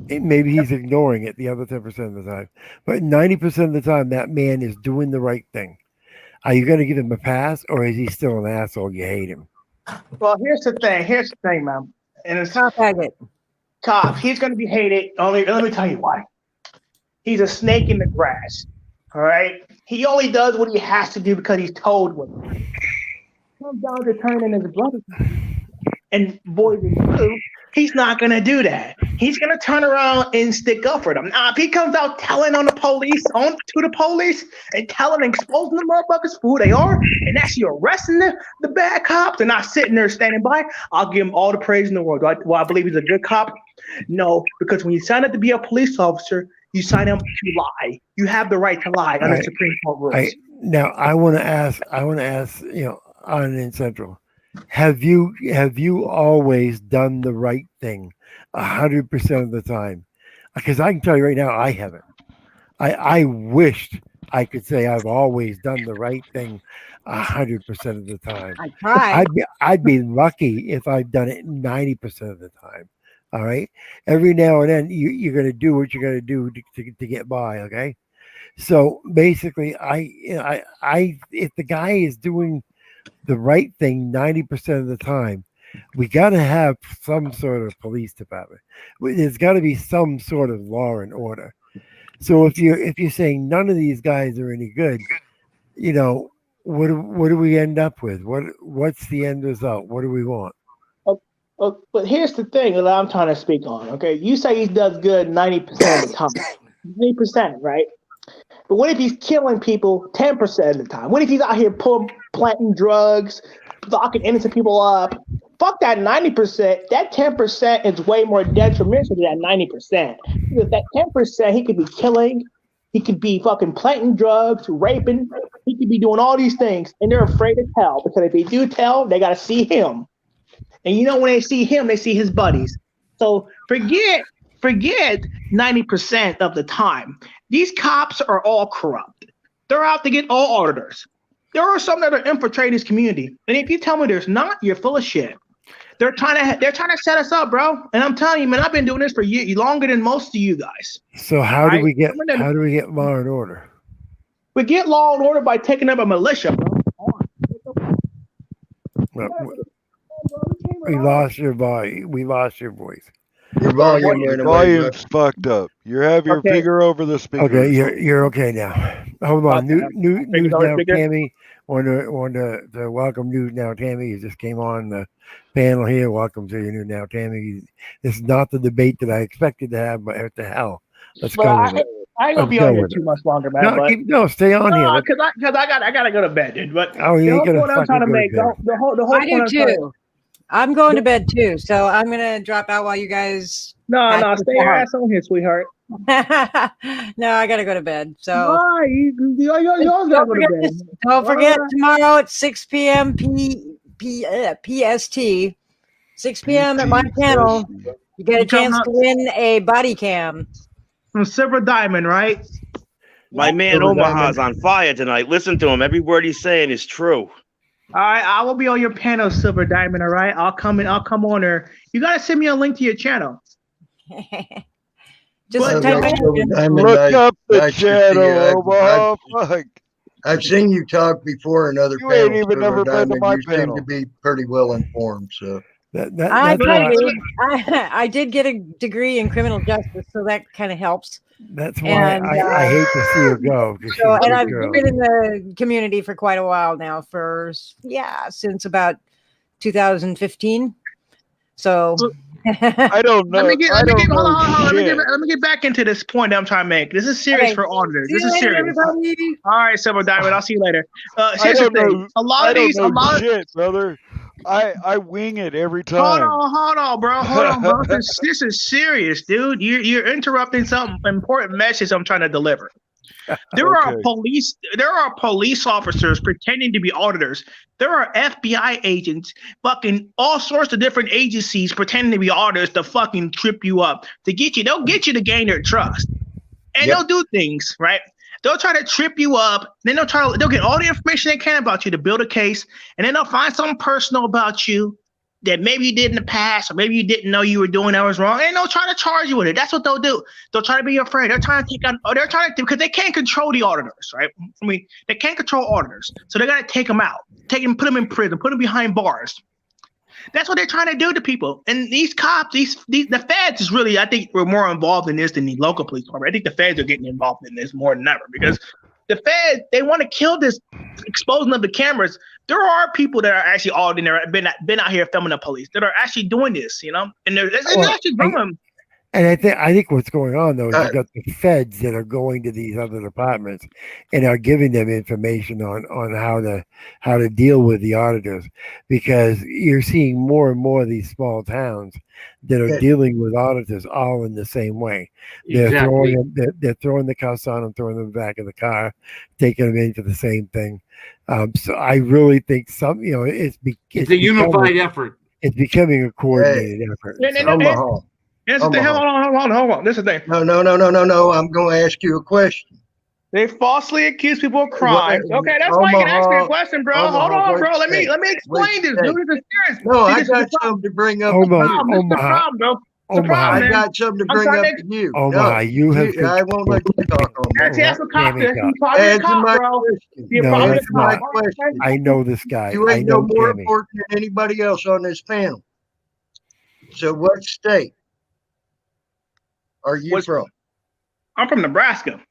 Maybe he's ignoring it the other 10% of the time, but 90% of the time, that man is doing the right thing. Are you going to give him a pass, or is he still an asshole? You hate him. Well, here's the thing, man. And it's Cop agate. Cop. He's going to be hated. Let me tell you why. He's a snake in the grass. All right. He only does what he has to do because he's told what. Comes down to turning his brother and boys and blue. He's not gonna do that. He's gonna turn around and stick up for them. Now, if he comes out telling on the police, to the police, and telling and exposing the motherfuckers for who they are, and actually arresting the bad cops and not sitting there standing by, I'll give him all the praise in the world. Do I believe he's a good cop? No, because when you sign up to be a police officer, you sign up to lie. You have the right to lie under Supreme Court rules. Now, I want to ask, on in Central, have you always done the right thing 100% of the time? Because I can tell you right now, I haven't. I wished I could say I've always done the right thing 100% of the time. I tried. I'd be lucky if I've done it 90% of the time. All right. Every now and then you're going to do what you're going to do to get by. Okay. So basically, if the guy is doing the right thing 90% of the time, we got to have some sort of police department. There's got to be some sort of law and order. So if you're saying none of these guys are any good, what do we end up with? What's the end result? What do we want? But here's the thing that I'm trying to speak on. Okay, you say he does good 90% of the time, 90%, right? But what if he's killing people 10% of the time? What if he's out here planting drugs, locking innocent people up? Fuck that 90%. That 10% is way more detrimental than that 90%. Because that 10%, he could be killing, he could be fucking planting drugs, raping, he could be doing all these things, and they're afraid to tell because if they do tell, they got to see him. And when they see him, they see his buddies. So forget 90% of the time. These cops are all corrupt. They're out to get all auditors. There are some that are infiltrating this community. And if you tell me there's not, you're full of shit. They're trying to set us up, bro. And I'm telling you, man, I've been doing this for years, longer than most of you guys. So how do we get law and order? We get law and order by taking up a militia, bro. We lost your voice. We lost your voice. Your volume's fucked up. You have your finger over the speaker. Okay, you're okay now. Hold on. News Now, Tammy. Want to welcome News Now, Tammy. You just came on the panel here. Welcome to your News Now, Tammy. This is not the debate that I expected to have, but what the hell? Let's go with it. I ain't gonna be on here too much longer, man. No, stay on here. Because I gotta go to bed, dude. But the whole point I'm trying to make, the whole I do too. I'm going to bed too, so I'm gonna drop out while you guys. No, stay your ass on here, sweetheart. No, I gotta go to bed. So why? You gotta go to bed. Don't forget tomorrow at 6 p.m. PST, 6 p.m. at my channel. You get a chance to win a body cam from Silver Diamond, right? My man Omaha's on fire tonight. Listen to him. Every word he's saying is true. All right, I will be on your panel, Silver Diamond. All right, I'll come on there. You gotta send me a link to your channel. Just look up the channel, Omaha. Fuck. I've seen you talk before in other panels. You ain't even never been to my panel. You seem to be pretty well informed, so. I did get a degree in criminal justice, so that kind of helps. That's why I hate to see her go. And I've been in the community for quite a while now, since about 2015. So I don't know. Let me get back into this point that I'm trying to make. This is serious for auditors. This is serious. Everybody. All right, Silver Diamond. I'll see you later. Here's the thing. A lot of shit, brother. I wing it every time. Hold on, bro. This is serious, dude. You're interrupting some important message I'm trying to deliver. There are police officers pretending to be auditors. There are FBI agents, fucking all sorts of different agencies pretending to be auditors to fucking trip you up, to get you. They'll get you to gain their trust, and they'll do things right. They'll try to trip you up. Then they'll get all the information they can about you to build a case, and then they'll find something personal about you that maybe you did in the past, or maybe you didn't know you were doing that was wrong, and they'll try to charge you with it. That's what they'll do. They'll try to be your friend. They're trying to take on, or they're trying to, because they can't control the auditors, right? I mean, they can't control auditors, so they got to take them out, put them in prison, put them behind bars. That's what they're trying to do to people. And these cops, the feds is really, I think, we're more involved in this than the local police department. I think the feds are getting involved in this more than ever, because the feds, they want to kill this exposing of the cameras. There are people that are actually auditing, been out here filming the police that are actually doing this, you know, and they're actually doing. And I think what's going on though is you got the feds that are going to these other departments and are giving them information on how to deal with the auditors, because you're seeing more and more of these small towns that are dealing with auditors all in the same way. They're throwing the cuffs on them, throwing them in the back of the car, taking them in for the same thing. So I really think it's a unified effort. It's becoming a coordinated effort. Omaha. Hold on. This is the thing. No. I'm going to ask you a question. They falsely accuse people of crimes. Okay, that's why you can ask me a question, bro. Hold on, bro. Let me explain this. Dude, this is serious. No, I got something to bring up. Omaha. I got something to bring up to you. Omaha, I won't let you talk on that. Answer my question. I know this guy. You ain't no more important than anybody else on this panel. So what state are you from? I'm from Nebraska.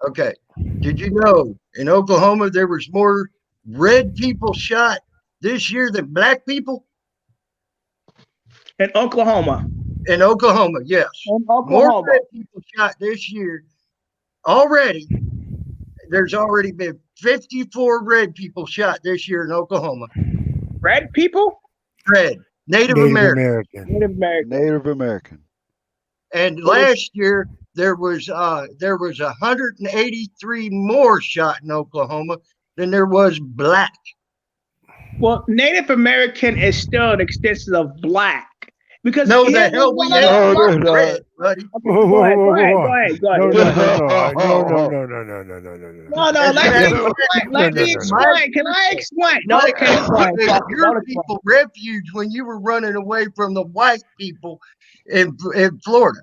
Okay. Did you know in Oklahoma there was more red people shot this year than black people? In Oklahoma. In Oklahoma, yes. In Oklahoma. More red people shot this year already. There's already been 54 red people shot this year in Oklahoma. Red people? Red. Native American. Native American. And last year there was 183 more shot in Oklahoma than there was black. Well, Native American is still an extension of black. Because no, the hell we ain't red, buddy. Go ahead. No. Let me explain. Can I explain? No, okay. Your people refuge when you were running away from the white people in Florida.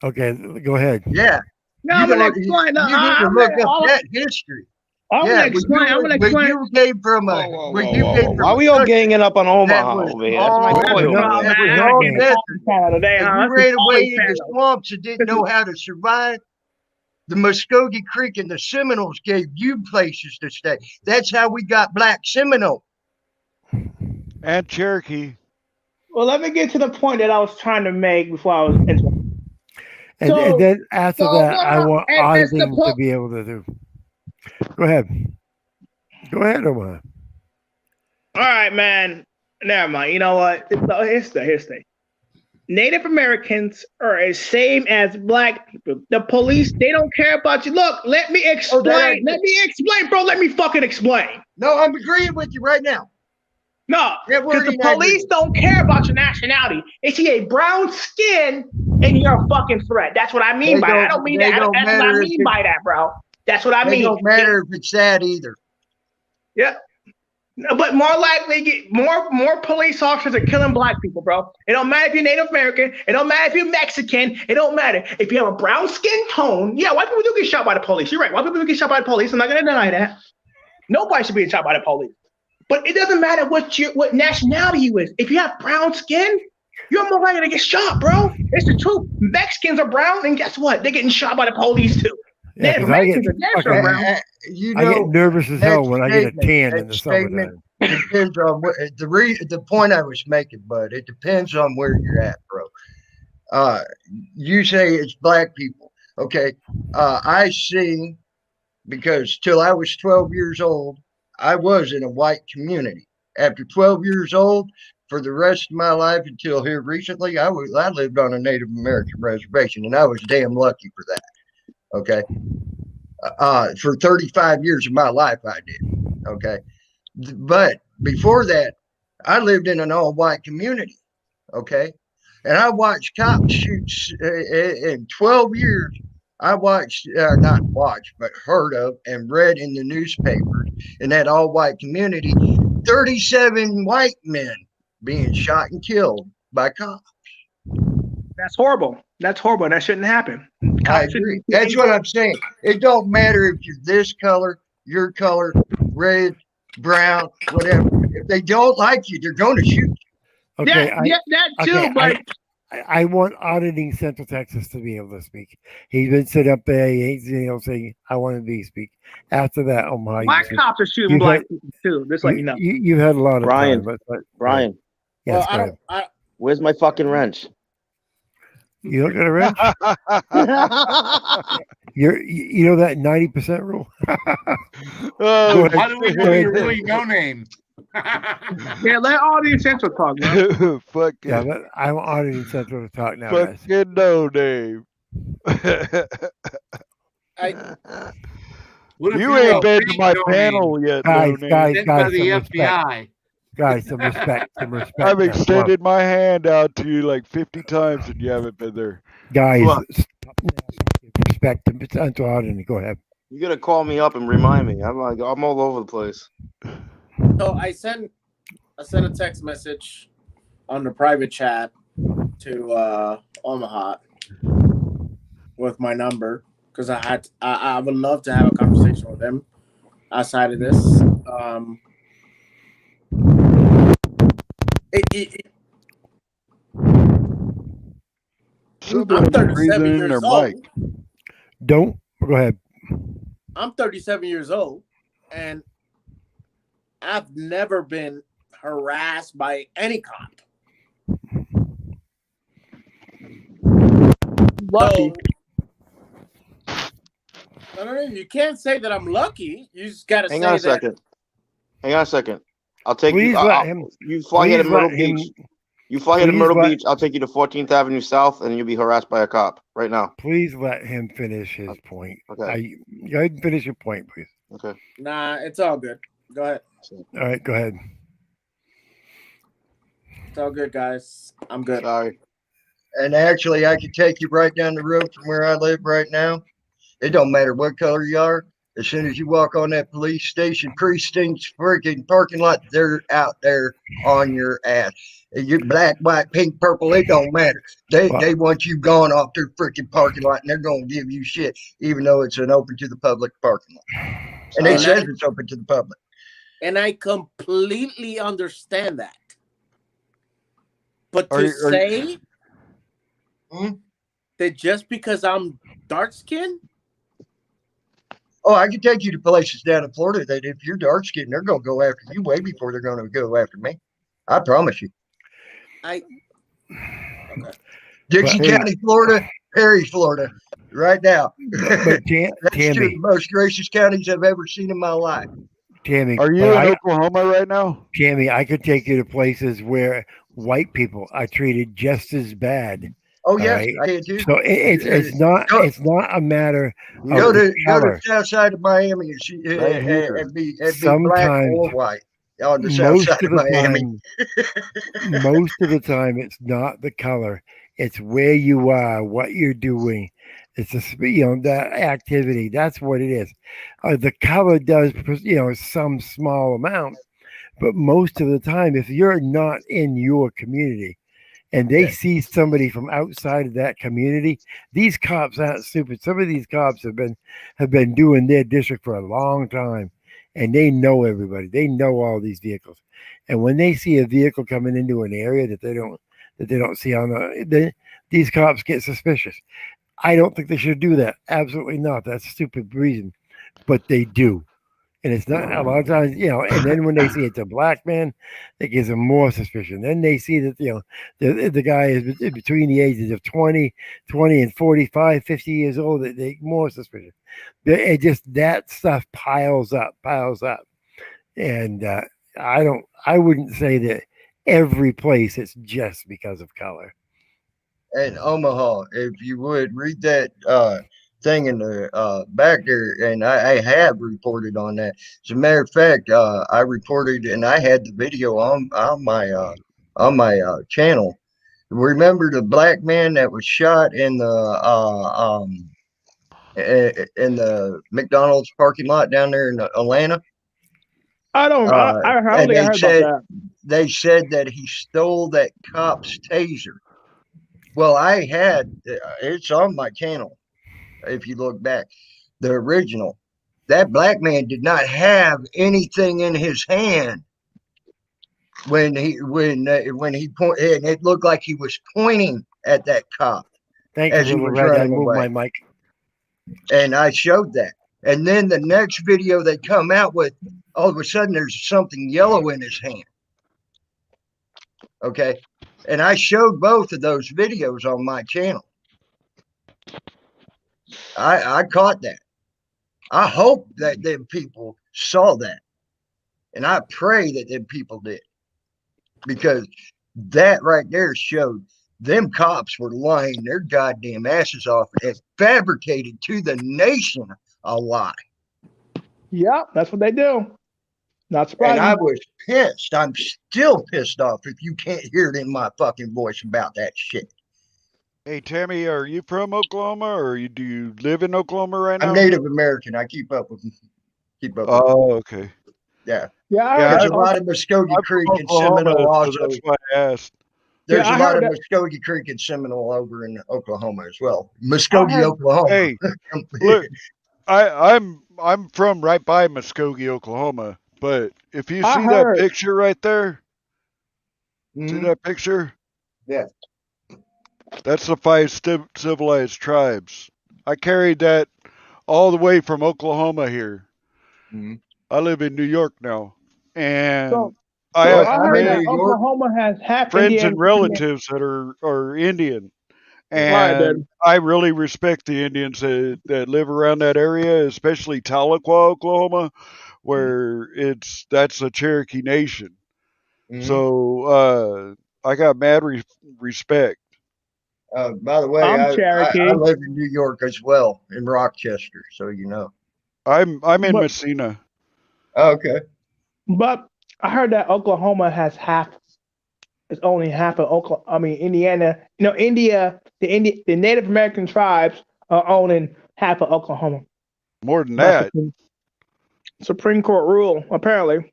Okay, go ahead. Yeah. No, I'm gonna explain. You need to look up that history. I'm gonna explain. Where you came from, why we all ganging up on Omaha over here? That's my point. You ran away in the swamps and didn't know how to survive. The Muskogee Creek and the Seminoles gave you places to stay. That's how we got Black Seminole. And Cherokee. Well, let me get to the point that I was trying to make before I was interrupted. And then after that, I want auditing to be able to do. Go ahead, Omar. All right, man. Never mind. You know what? Here's the thing. Native Americans are the same as black people. The police, they don't care about you. Look, let me explain. Let me explain, bro. Let me fucking explain. No, I'm agreeing with you right now. No, because the police don't care about your nationality. They see a brown skin and you're a fucking threat. That's what I mean by that. I don't mean that. That's what I mean by that, bro. That's what I mean. It don't matter if it's that either. Yeah. But more likely, more police officers are killing black people, bro. It don't matter if you're Native American. It don't matter if you're Mexican. It don't matter. If you have a brown skin tone, yeah, white people do get shot by the police. You're right. White people do get shot by the police. I'm not going to deny that. Nobody should be shot by the police. But it doesn't matter what nationality you is. If you have brown skin, you're more likely to get shot, bro. It's the truth. Mexicans are brown, and guess what? They're getting shot by the police too. Yeah, I get nervous as hell when I get a tan in the summertime. Depends on the point I was making, bud. It depends on where you're at, bro. You say it's black people, okay? I see, because till I was 12 years old, I was in a white community. After 12 years old, for the rest of my life until here recently, I lived on a Native American reservation, and I was damn lucky for that. Okay. For 35 years of my life, I did. Okay. But before that, I lived in an all white community. Okay. And I watched cops shoot in 12 years. I watched, not watched, but heard of and read in the newspapers in that all white community 37 white men being shot and killed by cops. That's horrible. That's horrible. That shouldn't happen. I agree. That's what I'm saying. It don't matter if you're this color, your color, red, brown, whatever. If they don't like you, they're going to shoot you. Okay, that too, but I want Auditing Central Texas to be able to speak. He's been sitting up there, saying, I want to speak. After that, Omaha. Black cops are shooting black people too. Just let you know. You had a lot of Brian, time. Brian. Yes, Well, where's my fucking wrench? You don't got a wrench? You know that 90% rule? How do we know you really no name? Yeah, let Auditing Central talk, man. I'm Auditing Central to talk now. Fucking no name. You ain't been to my panel yet, guys. The FBI. Guys, some respect. I've extended my hand out to you like 50 times and you haven't been there. Guys, respect to Central Auditing. Go ahead. You gotta call me up and remind me. I'm all over the place. So I sent a text message on the private chat to Omaha with my number because I would love to have a conversation with him outside of this. I'm 37 years old. Don't go ahead. I'm 37 years old, and I've never been harassed by any cop. Lucky. I don't know. You can't say that I'm lucky. You just gotta Hang say on a that. second. Hang on a second. I'll take Please you. let him. You fly here to please Myrtle let him- Beach. You fly here to please Myrtle let- Beach. I'll take you to 14th Avenue South, and you'll be harassed by a cop right now. Please let him finish his point. Okay. Go ahead and finish your point, please. Okay. Nah, it's all good. Go ahead. All right, go ahead. It's all good, guys. I'm good. Sorry. And actually, I could take you right down the road from where I live right now. It don't matter what color you are. As soon as you walk on that police station precinct's freaking parking lot, they're out there on your ass. You're black, white, pink, purple, it don't matter. They want you gone off their freaking parking lot, and they're gonna give you shit, even though it's an open to the public parking lot. And it says it's open to the public. And I completely understand that. But to say that just because I'm dark skinned. Oh, I can take you to places down in Florida that if you're dark skinned, they're gonna go after you way before they're gonna go after me. I promise you. Dixie County, Florida, Perry, Florida, right now. But That's two of the most gracious counties I've ever seen in my life. Tammy, Are you in Oklahoma right now? Tammy, I could take you to places where white people are treated just as bad. Oh yes, I did too. So it's not a matter of go to color. south side of Miami and be black or white on the south side of Miami. Most of the time, it's not the color; it's where you are, what you're doing. It's that activity. That's what it is. The color does, some small amount, but most of the time, if you're not in your community, and they see somebody from outside of that community, these cops aren't stupid. Some of these cops have been doing their district for a long time, and they know everybody. They know all these vehicles, and when they see a vehicle coming into an area that they don't see these cops get suspicious. I don't think they should do that. Absolutely not. That's a stupid reason, but they do. And it's not a lot of times, and then when they see it's a black man, it gives them more suspicion. Then they see that, the guy is between the ages of 20 and 45, 50 years old, they more suspicion. It just, that stuff piles up. And I wouldn't say that every place it's just because of color. And Omaha, if you would read that thing in the back there, and I have reported on that. As a matter of fact, I reported, and I had the video on my channel. Remember the black man that was shot in the in the McDonald's parking lot down there in Atlanta. I don't. I don't And think I heard about that. they said that he stole that cop's taser. Well, I had it's on my channel. If you look back, the original, that black man did not have anything in his hand when he pointed, and it looked like he was pointing at that cop. Thank as you, he Little was Red. I running moved away. my mic. And I showed that. And then the next video they come out with, all of a sudden there's something yellow in his hand. Okay. And I showed both of those videos on my channel. I caught that. I hope that them people saw that. And I pray that them people did. Because that right there showed them cops were lying their goddamn asses off and fabricated to the nation a lie. Yeah, that's what they do. Not surprising. And I was pissed. I'm still pissed off if you can't hear it in my fucking voice about that shit. Hey, Tammy, are you from Oklahoma or do you live in Oklahoma right now? I'm Native American. I keep up with them. Oh, okay. Yeah. Yeah, There's a lot of Muskogee Creek and Seminole also. So that's why I asked. There's a lot of Muskogee Creek and Seminole over in Oklahoma as well. Muskogee, Oklahoma. Hey, look, I'm from right by Muskogee, Oklahoma. But if you see that picture right there, see that picture? Yeah. That's the 5 civilized tribes. I carried that all the way from Oklahoma here. I live in New York now, and I have Oklahoma has half friends Indian and relatives that are Indian, and I really respect the Indians that live around that area, especially Tahlequah, Oklahoma, where that's a Cherokee nation. So I got mad respect. By the way, I live in New York as well, in Rochester, so you know. I'm in Messina. Okay. But I heard that Oklahoma has half. It's only half of Oklahoma. I mean, Indiana. You know, India. The Native American tribes are owning half of Oklahoma. More than that. Supreme Court rule, apparently.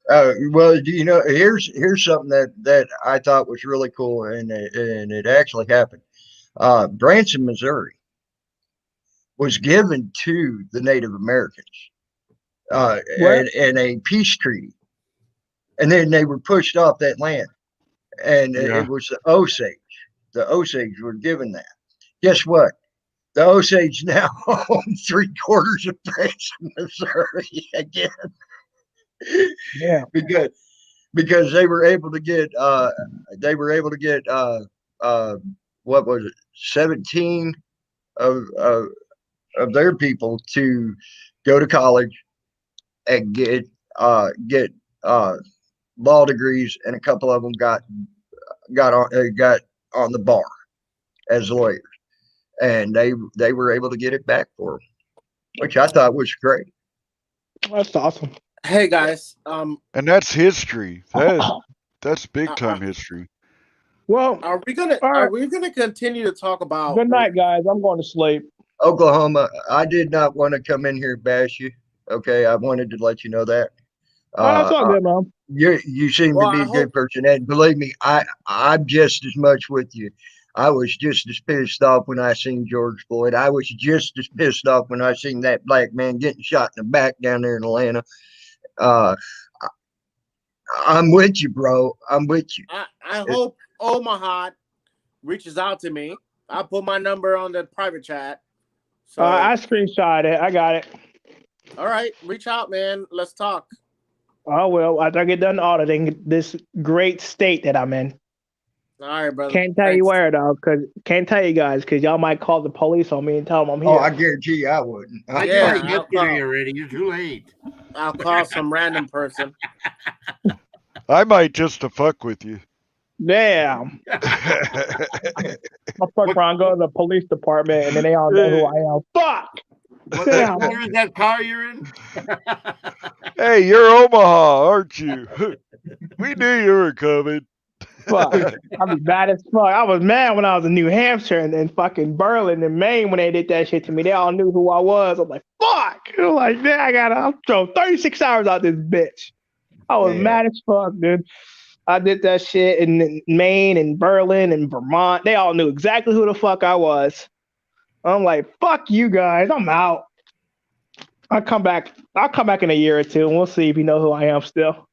Well, you know, here's something that I thought was really cool, and it actually happened. Branson, Missouri, was given to the Native Americans in a peace treaty, and then they were pushed off that land, and it was the Osage. The Osage were given that. Guess what? The Osage now own 3/4 of Branson, Missouri again. Yeah, because they were able to get what was it, 17 of their people to go to college and get law degrees, and a couple of them got on the bar as lawyers, and they were able to get it back for them, which I thought was great. That's awesome. Hey guys, and that's history. That's big time history. Well, are we gonna continue to talk about? Good night, guys. I'm going to sleep. Oklahoma, I did not want to come in here and bash you. Okay, I wanted to let you know that. That's all good, Mom. You seem to be a good person, and believe me, I'm just as much with you. I was just as pissed off when I seen George Floyd. I was just as pissed off when I seen that black man getting shot in the back down there in Atlanta. I'm with you, bro. I'm with you. I hope Omaha reaches out to me. I'll put my number on the private chat. So I screenshot it. I got it. All right, reach out, man. Let's talk. Oh well, after I get done auditing this great state that I'm in. All right, brother. Can't tell you where though, can't tell you guys because y'all might call the police on me and tell them I'm here. Oh, I guarantee you I wouldn't. Yesterday already. You're too late. I'll call some random person. I might just to fuck with you. Damn. I'll fuck around, go to the police department, and then they all know who I am. Fuck. Damn. Where is that car you're in? Hey, you're Omaha, aren't you? We knew you were coming. Fuck. I'd be mad as fuck. I was mad when I was in New Hampshire and fucking Berlin and Maine when they did that shit to me. They all knew who I was. I'm like, fuck. I'm like, man, I'm throwing 36 hours out this bitch. I was mad as fuck, dude. I did that shit in Maine and Berlin and Vermont. They all knew exactly who the fuck I was. I'm like, fuck you guys. I'm out. I'll come back in a year or two and we'll see if you know who I am still.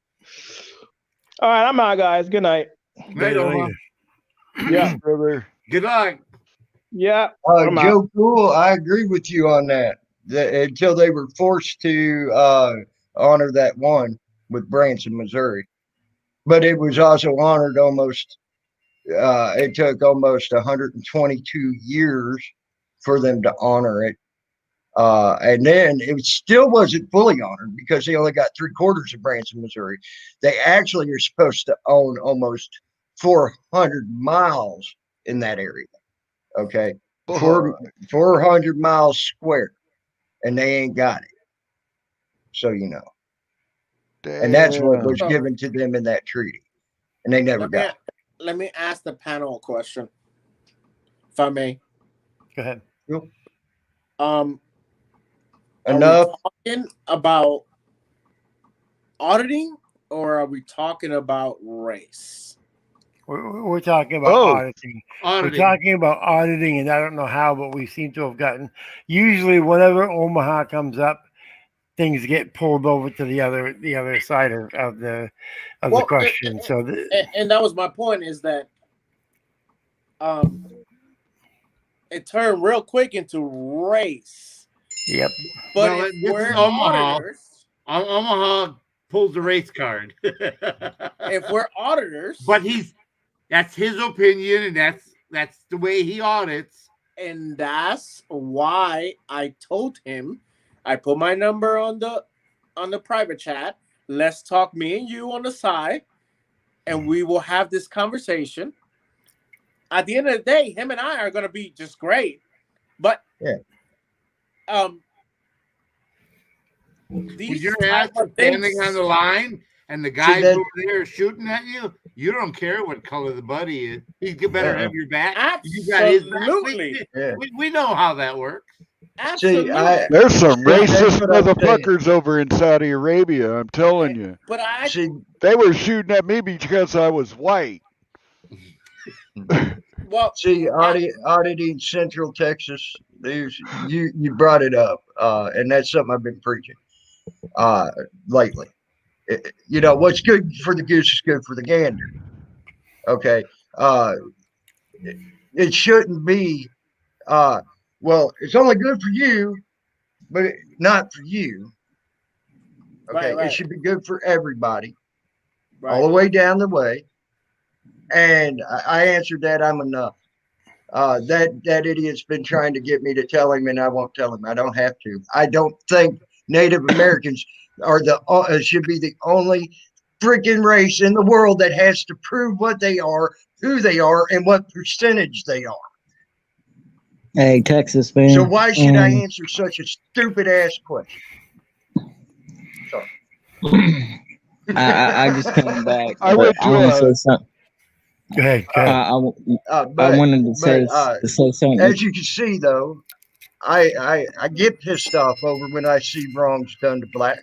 All right, I'm out, guys. Good night. Night, Oma. Yeah, brother. Good luck. Yeah. Joe Cool, I agree with you on that. Until they were forced to honor that one with Branson, Missouri. But it was also honored almost, it took almost 122 years for them to honor it. And then it still wasn't fully honored because they only got 3/4 of Branson, Missouri. They actually are supposed to own almost 400 miles in that area. Okay. 400 miles square. And they ain't got it. So, you know. Damn. And that's what was given to them in that treaty. And they never got it. Let me ask the panel a question, if I may. Go ahead. Enough. Are we talking about auditing or are we talking about race? We're talking about auditing. We're talking about auditing, and I don't know how, but we seem to have gotten. Usually, whenever Omaha comes up, things get pulled over to the other side of the question. And that was my point, is that it turned real quick into race. Yep. But No, if this we're is Omaha. auditors, Omaha pulls the race card. if we're auditors, but that's his opinion, and that's the way he audits. And that's why I told him, I put my number on the private chat. Let's talk, me and you on the side, and we will have this conversation. At the end of the day, him and I are going to be just great. But when you're standing on the line and the guy's over there shooting at you, you don't care what color the buddy is. He better have your back. Absolutely. We know how that works. Absolutely. There's some racist motherfuckers over in Saudi Arabia, I'm telling you. But they were shooting at me because I was white. Well, see, auditing Central Texas, you brought it up, and that's something I've been preaching lately. You know, what's good for the goose is good for the gander. Okay, it shouldn't be. Well, it's only good for you, but not for you. Okay, right. It should be good for everybody, all the way down the way. And I answered that. I'm enough. That idiot's been trying to get me to tell him, and I won't tell him. I don't have to. I don't think Native Americans are should be the only freaking race in the world that has to prove what they are, who they are, and what percentage they are. Hey, Texas man. So why should I answer such a stupid ass question? Sorry. I just came back. I went want to say something. Go ahead. I wanted to say something. As you can see, though, I get pissed off over when I see wrongs done to blacks.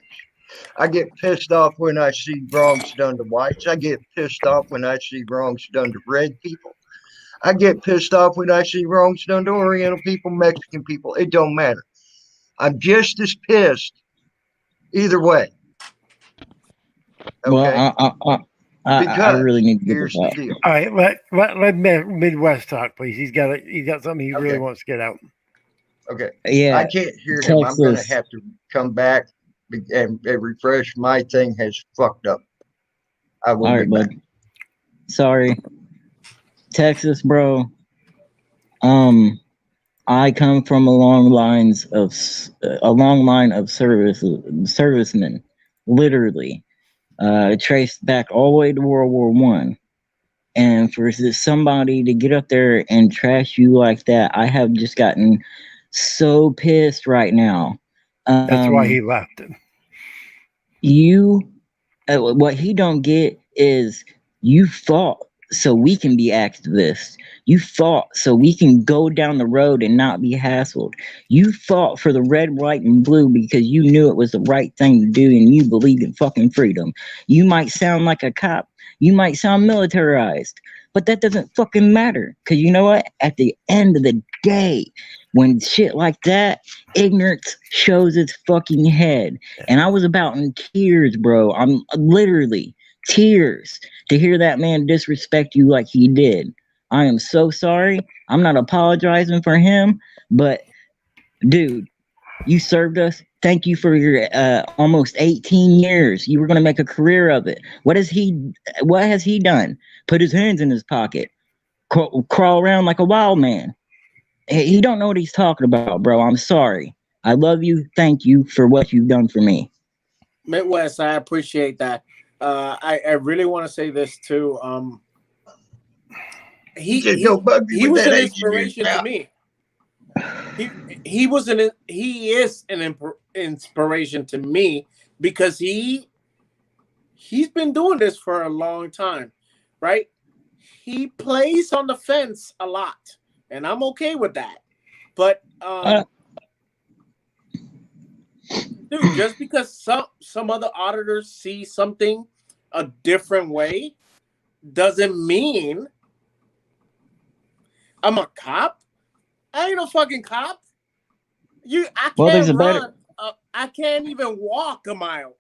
I get pissed off when I see wrongs done to whites. I get pissed off when I see wrongs done to red people. I get pissed off when I see wrongs done to Oriental people, Mexican people. It don't matter. I'm just as pissed either way. Okay? Well, I really need to get here's the deal. All right, let Midwest talk, please. He's got something he really wants to get out. Okay. Yeah. I can't hear him. I'm going to have to come back and refresh. My thing has fucked up. I will be back. Bud. Sorry. Texas, bro. I come from a long line of servicemen, literally. Traced back all the way to World War I. And for somebody to get up there and trash you like that, I have just gotten so pissed right now. That's why he left him. What he don't get is you fought so we can be activists. You fought so we can go down the road and not be hassled. You fought for the red, white, and blue because you knew it was the right thing to do and you believed in fucking freedom. You might sound like a cop. You might sound militarized. But that doesn't fucking matter. Because you know what? At the end of the day, when shit like that, ignorance shows its fucking head. And I was about in tears, bro. I'm literally tears to hear that man disrespect you like he did. I am so sorry. I'm not apologizing for him, but dude, you served us. Thank you for your almost 18 years. You were going to make a career of it. What has he done? Put his hands in his pocket, crawl around like a wild man. He don't know what he's talking about, bro. I'm sorry. I love you. Thank you for what you've done for me. Midwest, I appreciate that. I really want to say this too. He was an inspiration to me. He is an inspiration to me because he's been doing this for a long time, right? He plays on the fence a lot, and I'm okay with that. But dude, just because some other auditors see something a different way doesn't mean I'm a cop. I ain't no fucking cop. I can't even walk a mile.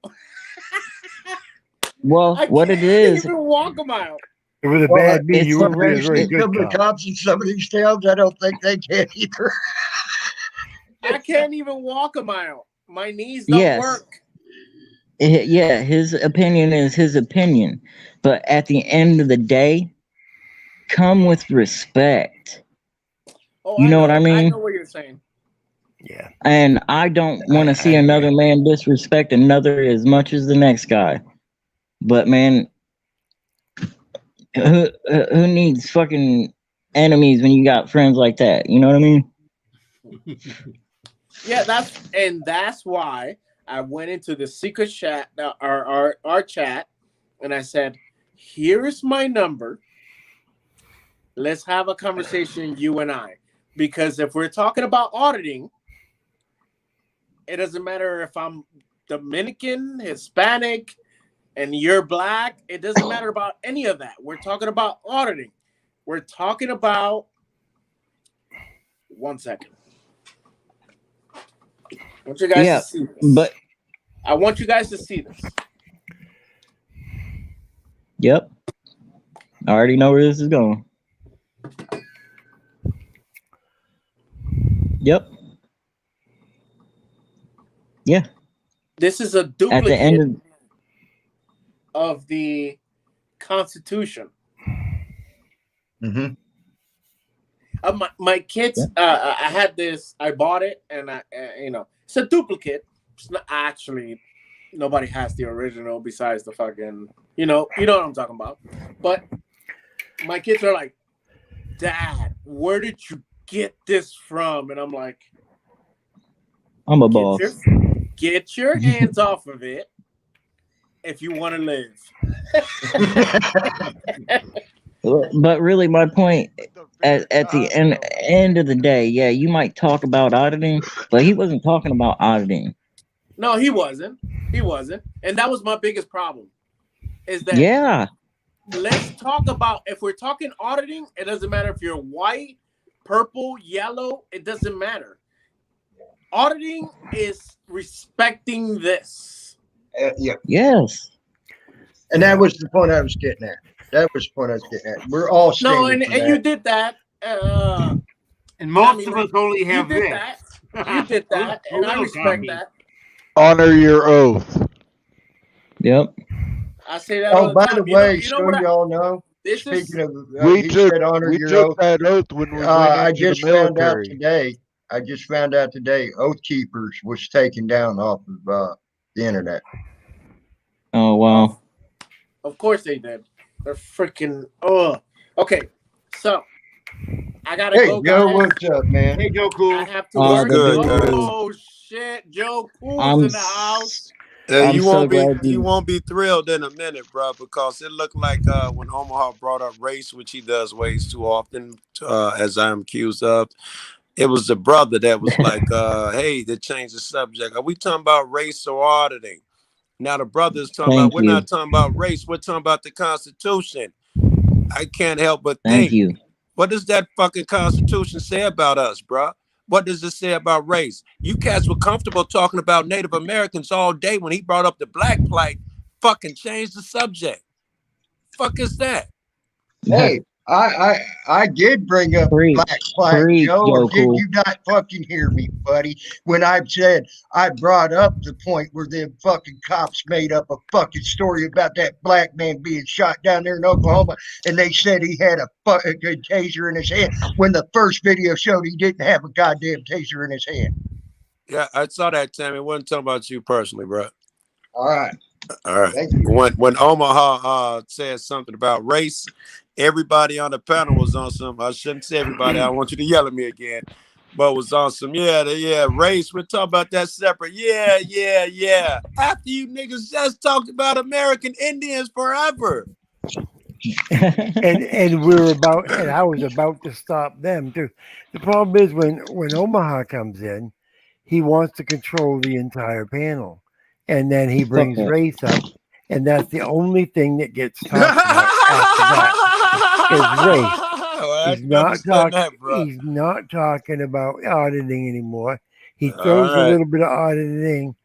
What it is? Even walk a mile. It was a bad beat. You were really a very good some of the cop. cops in some of these towns, I don't think they can either. I can't even walk a mile. My knees don't work. Yeah, his opinion is his opinion. But at the end of the day, come with respect. Oh, you know what I mean? I know what you're saying. Yeah. And I don't want to see another man disrespect another as much as the next guy. But man, who needs fucking enemies when you got friends like that? You know what I mean? Yeah, that's why I went into the secret chat, our chat, and I said, "Here is my number. Let's have a conversation, you and I, because if we're talking about auditing, it doesn't matter if I'm Dominican, Hispanic, and you're black. It doesn't matter about any of that. We're talking about auditing. We're talking about 1 second. I want you guys to see this. But I want you guys to see this. Yep. I already know where this is going. Yep. Yeah. This is a duplicate at the end of the Constitution. Mm-hmm. My kids, I had this. I bought it, and it's a duplicate. It's not actually. Nobody has the original besides the fucking. You know what I'm talking about. But my kids are like, "Dad, where did you get this from?" And I'm like, I'm a boss. Get your hands off of it if you want to live. But really, my point at the end of the day, yeah, you might talk about auditing, but he wasn't talking about auditing. No, he wasn't. And that was my biggest problem. Is that let's talk about, if we're talking auditing, it doesn't matter if you're white, purple, yellow, it doesn't matter. Auditing is respecting this. Yeah. Yes. And that was the point I was getting at. We're all and you did that. And most of us only have you did this. That. You did that, and I respect that. Honor your oath. Yep. I say that all the by time. the way, you know y'all know. Speaking of, we took that oth when we went into the military. I just found out today, Oath Keepers was taken down off of the internet. Oh wow! Of course they did. They're freaking. Okay, so I gotta go. Joe, guys. what's up, man? Hey, Joe, cool. I have to work. Good, oh shit, Joe Cool's in the house. I'm you so won't be glad you. be thrilled in a minute, bro, because it looked like when Omaha brought up race, which he does ways too often, as I'm accused of. It was the brother that was like, hey, to change the subject. Are we talking about race or auditing? Now the brother is talking about, Thank we're you. not talking about race, we're talking about the Constitution. I can't help but Thank think, you. what does that fucking Constitution say about us, bro? What does it say about race? You cats were comfortable talking about Native Americans all day. When he brought up the black plight, fucking changed the subject. Fuck is that? Hey, I did bring up Preach, black flag, preach, Joe, or Joe did Cool. you not fucking hear me, buddy? When I said I brought up the point where them fucking cops made up a fucking story about that black man being shot down there in Oklahoma, and they said he had a fucking taser in his hand when the first video showed he didn't have a goddamn taser in his hand. Yeah, I saw that, Tammy. I wasn't talking about you personally, bro. All right. All right. Thank you. When Omaha said something about race, everybody on the panel was on some. I shouldn't say everybody. I don't want you to yell at me again. But was on some. Yeah, race. We're talking about that separate. Yeah. After you niggas just talked about American Indians forever. and we're about, and I was about to stop them too. The problem is when Omaha comes in, he wants to control the entire panel, and then he brings Okay. race up, and that's the only thing that gets talked about after that is race. Well, I He's can not understand talking. that, bro. He's not talking about auditing anymore. He All throws a right. little bit of auditing,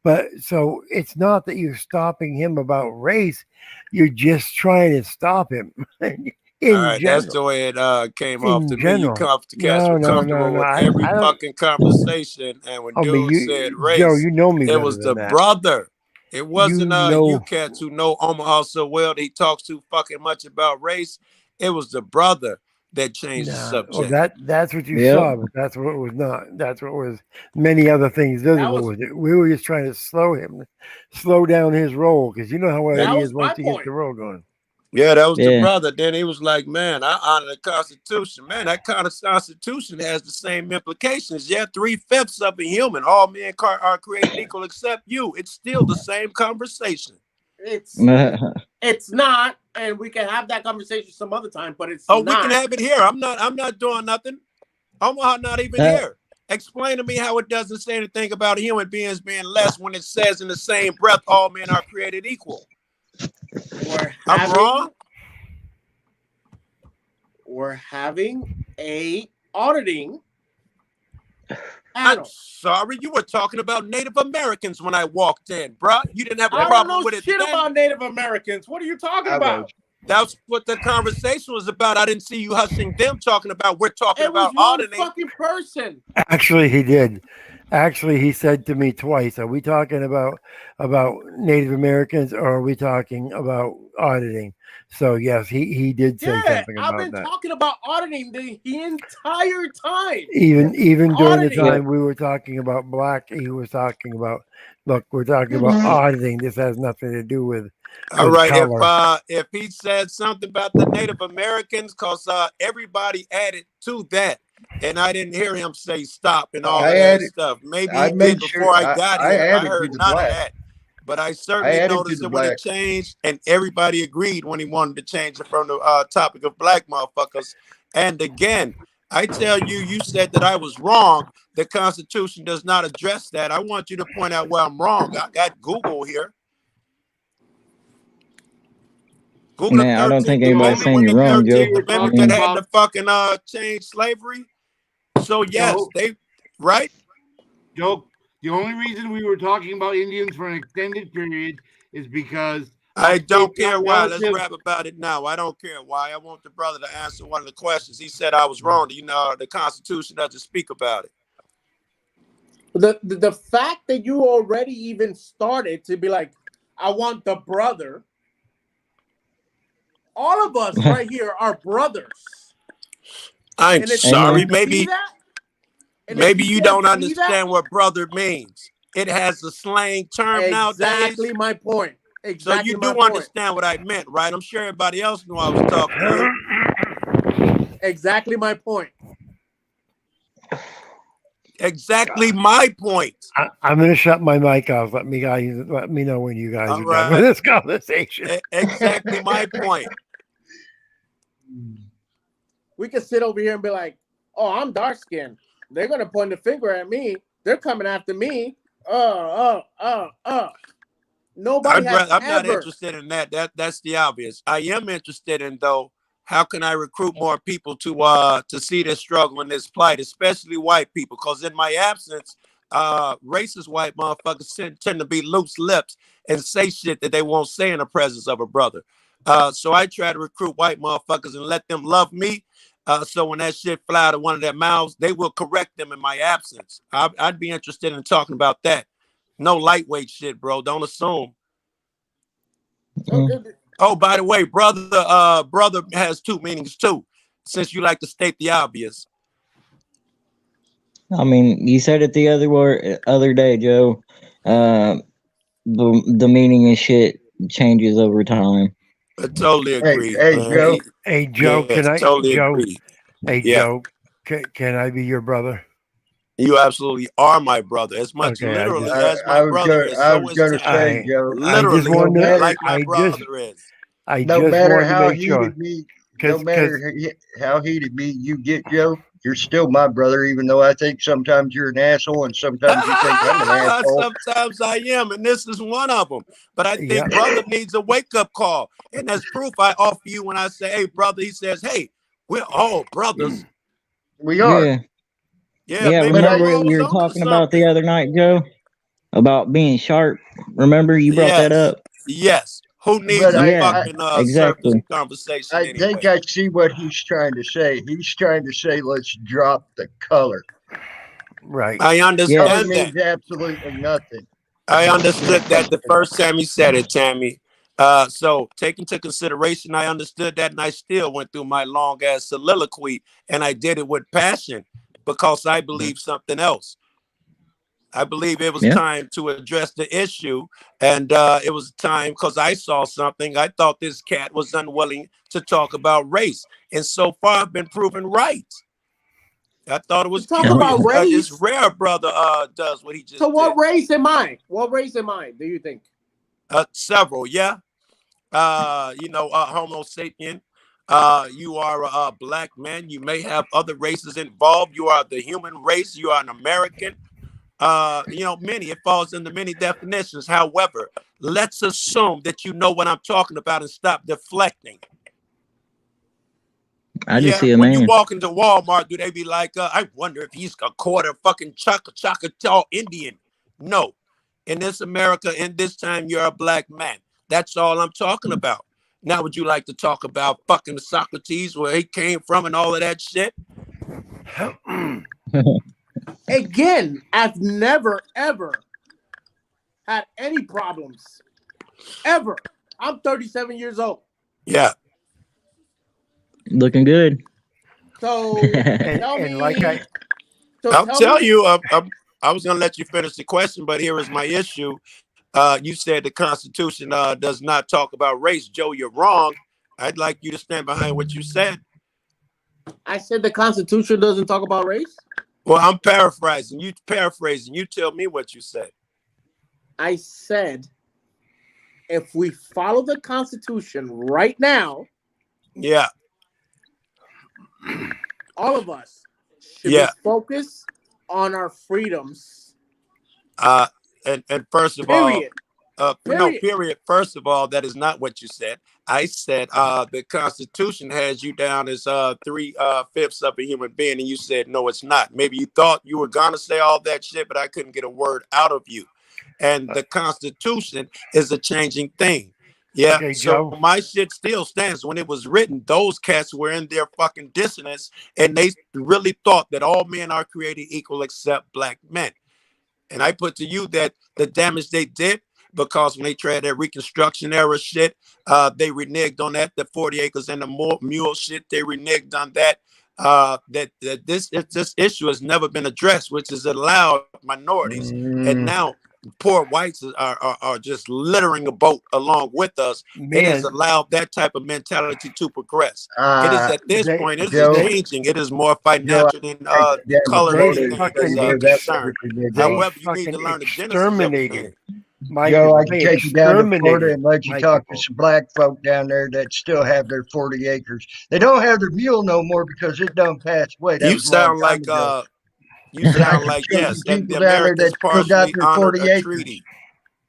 but so it's not that you're stopping him about race. You're just trying to stop him in All right, general. that's the way it came off In to me. general. Cats were comfortable with every I don't. fucking conversation, and when I mean, dude said Joe, race, you know me it better was than the that. brother. It You wasn't you know. cats who know Omaha so well that he talks too fucking much about race. It was the brother that changed the Nah, well, subject. that's what you Yep. saw, but that's what was not. That's what was many other things visible was- with it. We were just trying to slow down his roll, because you know how That he was is my once he gets point. the roll going. Yeah, that was the Yeah. brother. Then he was like, man, I honor the Constitution. Man, that kind of Constitution has the same implications. Yeah, 3/5 of a human. All men are created equal except you. It's still the same conversation. It's not, and we can have that conversation some other time, but it's Oh, not. we can have it here. I'm not doing nothing. Omaha not even here. Explain to me how it doesn't say anything about human beings being less when it says in the same breath all men are created equal. I'm wrong. We're having a auditing I'm panel. sorry, you were talking about Native Americans when I walked in, bruh. You didn't have a I don't problem know with it shit then. about Native Americans. What are you talking about? That's what the conversation was about. I didn't see you hushing them talking about. We're talking It was about one auditing. fucking person. Actually, he did. Actually, he said to me twice, "Are we talking about Native Americans, or are we talking about auditing?" So yes, he did say Yeah, something I've about been that. talking about auditing the entire time. Even during the Auditing. time we were talking about black, he was talking about, look, we're talking about auditing. This has nothing to do with All right, color. if he said something about the Native Americans, cause everybody added to that, and I didn't hear him say stop and all of that stuff. Maybe he did before I got here. I heard none of that, but I certainly noticed it when he changed, and everybody agreed when he wanted to change it from the topic of black motherfuckers. And again, I tell you, you said that I was wrong. The Constitution does not address that. I want you to point out where I'm wrong. I got Google here. Google Man, I don't think anybody's saying when you're the wrong, Joe. 13th Amendment that had to fucking change slavery. So yes, they right. Joe, the only reason we were talking about Indians for an extended period is because I don't care why. relative. Let's rap about it now. I don't care why. I want the brother to answer one of the questions. He said I was wrong. You know, the Constitution doesn't speak about it. The fact that you already even started to be like, I want the brother. All of us right here are brothers. I'm sorry. Maybe you don't understand what brother means. It has a slang term nowadays. Exactly my point. Exactly. So you do understand what I meant, right? I'm sure everybody else knew I was talking to you. Exactly my point. Exactly my point. I'm going to shut my mic off. Let me know when you guys All are done with right. this conversation. Exactly my point. We can sit over here and be like, "Oh, I'm dark skinned. They're gonna point the finger at me. They're coming after me." Nobody has I'm not ever. interested in that. That's the obvious. I am interested in though. How can I recruit more people to see this struggle and this plight, especially white people? Because in my absence, racist white motherfuckers tend to be loose lips and say shit that they won't say in the presence of a brother. So I try to recruit white motherfuckers and let them love me. So when that shit fly out of one of their mouths, they will correct them in my absence. I'd be interested in talking about that. No lightweight shit, bro. Don't assume. Okay. Oh, by the way, brother has two meanings too, since you like to state the obvious. I mean, you said it the other day, Joe. The meaning of shit changes over time. I totally agree. Hey, Joe. Hey, Joe, yes, can I? totally Joe, agree. hey, Yeah. Joe, can I be your brother? You absolutely are my brother, as much Okay, literally as my I was brother gonna, is. I So was is gonna Tam. say, Joe. Literally, wanted No matter, like my brother is. I no just matter wanted to how make sure. heated me, no matter how heated me you get, Joe, you're still my brother. Even though I think sometimes you're an asshole and sometimes you think I'm an asshole. Sometimes I am, and this is one of them. But I think brother needs a wake-up call. And that's proof I offer you when I say, hey, brother, he says, hey, we're all brothers. We are. Yeah, Yeah, maybe remember Lamo's we were onto talking about the something. other night, Joe? About being sharp. Remember you brought that up? Yes. Who needs But a Yeah, fucking surface exactly. conversation I think anyway? I see what he's trying to say. He's trying to say, let's drop the color. Right. I Color understand that. means absolutely nothing. I understood that the first time you said it, Tammy. So take into consideration, I understood that, and I still went through my long ass soliloquy, and I did it with passion because I believe something else. I believe it was Yeah. time to address the issue, and it was time because I saw something. I thought this cat was unwilling to talk about race, and so far I've been proven right. I thought it was Talk curious. about race. It's rare, brother. Does what he just So what did. race am I? What race am I? Do you think? Several, yeah. Homo sapien. You are a black man. You may have other races involved. You are the human race. You are an American. Many. It falls into many definitions. However, let's assume that you know what I'm talking about and stop deflecting. I just see a when you man. walk into Walmart, do they be like, I wonder if he's a quarter fucking Choctaw Indian? No. In this America, in this time, you're a black man. That's all I'm talking about. Now, would you like to talk about fucking Socrates, where he came from and all of that shit? Again, I've never, ever had any problems. Ever. I'm 37 years old. Yeah. Looking good. So tell me. I'll tell you. I was going to let you finish the question, but here is my issue. You said the Constitution does not talk about race. Joe, you're wrong. I'd like you to stand behind what you said. I said the Constitution doesn't talk about race? Well, I'm paraphrasing. You paraphrasing. You tell me what you said. I said, if we follow the Constitution right now, yeah, all of us should be focused on our freedoms. And first of period. all, no, period. First of all, that is not what you said. I said the Constitution has you down as 3/5 of a human being, and you said no, it's not. Maybe you thought you were gonna say all that shit, but I couldn't get a word out of you. And the Constitution is a changing thing. Yeah. Okay, so Joe. my shit still stands. When it was written, those cats were in their fucking dissonance, and they really thought that all men are created equal except black men. And I put to you that the damage they did, because when they tried that Reconstruction era shit, they reneged on that. The 40 acres and the mule shit, they reneged on that. This issue has never been addressed, which has allowed minorities. And now poor whites are just littering the boat along with us. It has Man, allowed that type of mentality to progress. It is at this point, it is Joe, changing. It is more Joe, financial than I the color of they skin is fucking concerned. they However, you need to fucking learn the genesis of a thing. exterminated my Joe, people. I can They take you down to Florida and let you my talk people. to some black folk down there that still have their 40 acres. They don't have their mule no more because it done passed away. That You was a long sound time like ago. you But I sound can like show you yes, and people the down there that Americans still got partially their honored 40 a acres. treaty.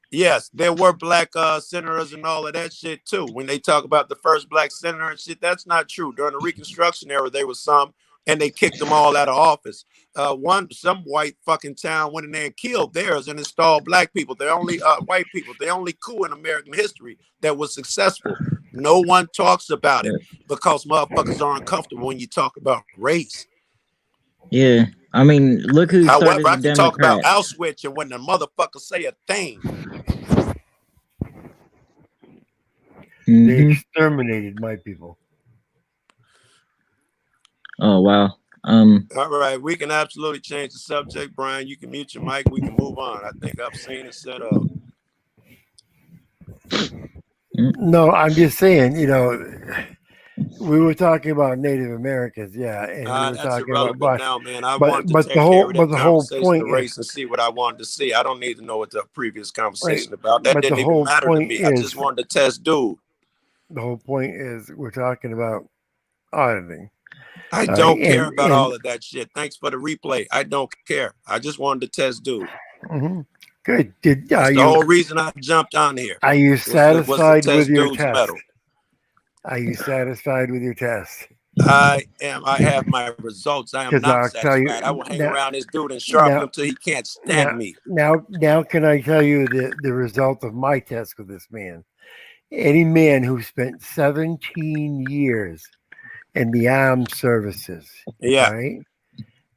Yes, there were black senators and all of that shit too. When they talk about the first black senator and shit, that's not true. During the Reconstruction era, there was some, and they kicked them all out of office. Some white fucking town went in there and killed theirs and installed black people. They're only white people. The only coup in American history that was successful. No one talks about it because motherfuckers are uncomfortable when you talk about race. Yeah. I mean, look who started However, I the can talk about Democrats. Auschwitz and when the motherfuckers say a thing. They exterminated my people. Oh wow. All right, we can absolutely change the subject, Brian. You can mute your mic. We can move on. I think I've seen it set up. No, I'm just saying, we were talking about Native Americans, yeah, and we were That's talking irrelevant now, man. I wanted to but take care of that the whole conversation point of is race and see what I wanted to see. I don't need to know what the previous right, conversation about. That but the didn't even whole matter to point me. I just is wanted to test dude. the whole point is we're talking about auditing. I don't care about all of that shit. Thanks for the replay. I don't care. I just wanted to test dude. Good. That's the whole reason I jumped on here. Are you Was to satisfied with test your dude's test? metal. Are you satisfied with your test? I am. I have my results. I am 'Cause not I'll tell you satisfied. I will hang now- around this dude and sharpen now- him till he can't stand me. Now, can I tell you the result of my test with this man? Any man who spent 17 years in the armed services, Yeah. right,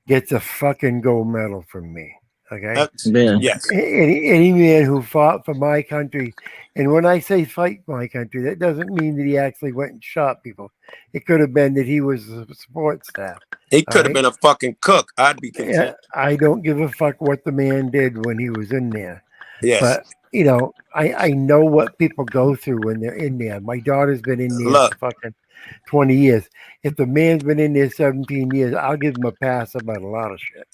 gets a fucking gold medal from me. Okay. Yes. Any man who fought for my country, and when I say fight my country, that doesn't mean that he actually went and shot people. It could have been that he was a support staff. He could have been a fucking cook. I'd be content. Yeah, I don't give a fuck what the man did when he was in there. Yes. But I know what people go through when they're in there. My daughter's been in there for fucking 20 years. If the man's been in there 17 years, I'll give him a pass about a lot of shit.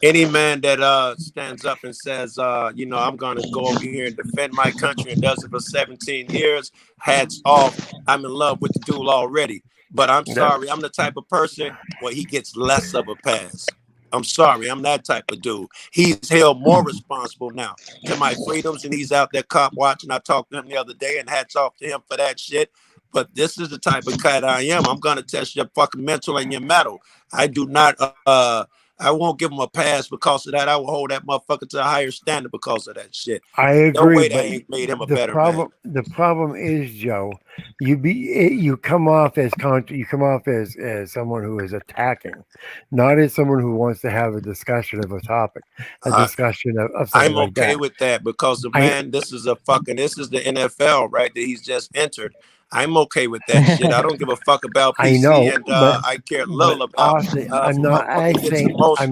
Any man that stands up and says, I'm going to go over here and defend my country and does it for 17 years, hats off. I'm in love with the dude already. But I'm sorry, I'm the type of person where he gets less of a pass. I'm sorry, I'm that type of dude. He's held more responsible now to my freedoms, and he's out there cop watching. I talked to him the other day, and hats off to him for that shit. But this is the type of cat I am. I'm going to test your fucking mental and your metal. I do not, I won't give him a pass because of that. I will hold that motherfucker to a higher standard because of that shit. I agree. No way but that ain't made him a better man. The problem is, Joe, you come off as you come off as someone who is attacking, not as someone who wants to have a discussion of a topic, discussion of something I'm like okay that. with that because the man, this is the NFL, right? That he's just entered. I'm okay with that shit. I don't give a fuck about PC, I know, and but I care little about. Austin, I'm not saying because the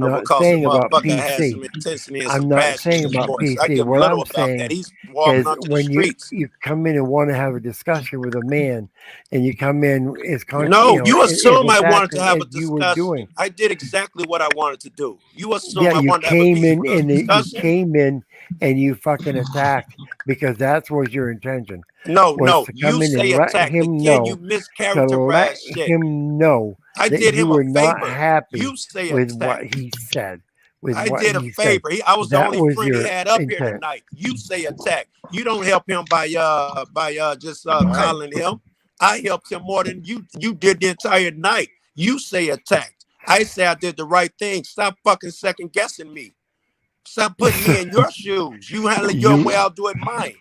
about motherfucker has some PC. intensity and I'm some not passion saying in his about voice. I PC. give What little I'm about saying that. He's walking is onto the when streets. you come in and want to have a discussion with a man, and you come in as You assume I wanted to have a you were doing. discussion. I did exactly what I wanted to do. You assume Yeah, I you wanted to have a came peaceful in and you discussion? came in and you fucking attacked because that was your intention. No, was to come you in say and let attack. him Again, you know to let mischaracterize shit. him know I that did you him a were not favor. happy You say with attack. what he said. With I what did a he said. favor. I was the That only was friend he your had up here intent. tonight. You say attack. You don't help him by just All right. calling him. I helped him more than you did the entire night. You say attacked. I say I did the right thing. Stop fucking second guessing me. Stop putting me in your shoes. You handle it your way, I'll do it mine.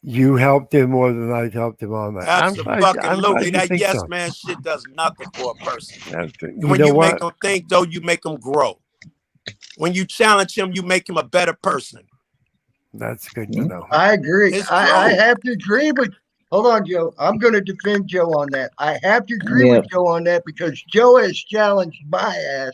You helped him more than I helped him on that. Absolutely. That think yes so. man shit does nothing for a person. You When know you what? make them think, though, you make them grow. When you challenge him, you make him a better person. That's good to know. I agree. It's I true. have to agree with. Hold on, Joe. I'm going to defend Joe on that. I have to agree with Joe on that because Joe has challenged my ass,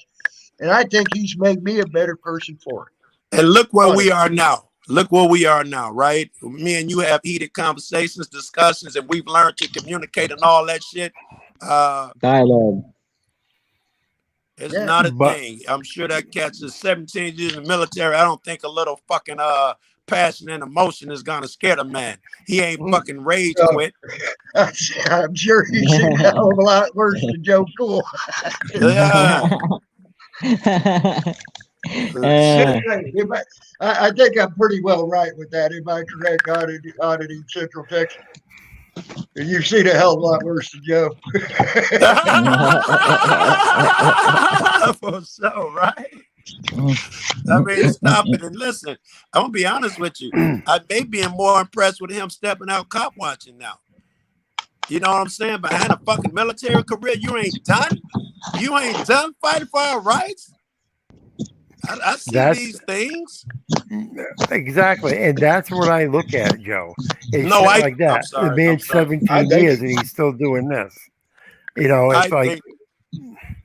and I think he's made me a better person for it. And look where we are now. Look where we are now, right? Me and you have heated conversations, discussions, and we've learned to communicate and all that shit. Dialogue. It's Yeah. not a But thing. I'm sure that catch is 17 years in the military. I don't think a little fucking passion and emotion is gonna scare the man. He ain't fucking rage So, quit. I'm sure he's seen a hell of a lot worse than Joe Cool. Yeah. I think I'm pretty well right with that. Am I correct, auditing Central Texas? You've seen a hell of a lot worse than Joe. For sure, right? I mean, stop it and listen. I'm gonna be honest with you. I may be more impressed with him stepping out cop watching now. You know what I'm saying? Behind a fucking military career, you ain't done. You ain't done fighting for our rights. I see these things. Exactly, and that's what I look at, Joe. It's No, shit like that. I'm sorry. The man's 17 years and he's still doing this. You know, it's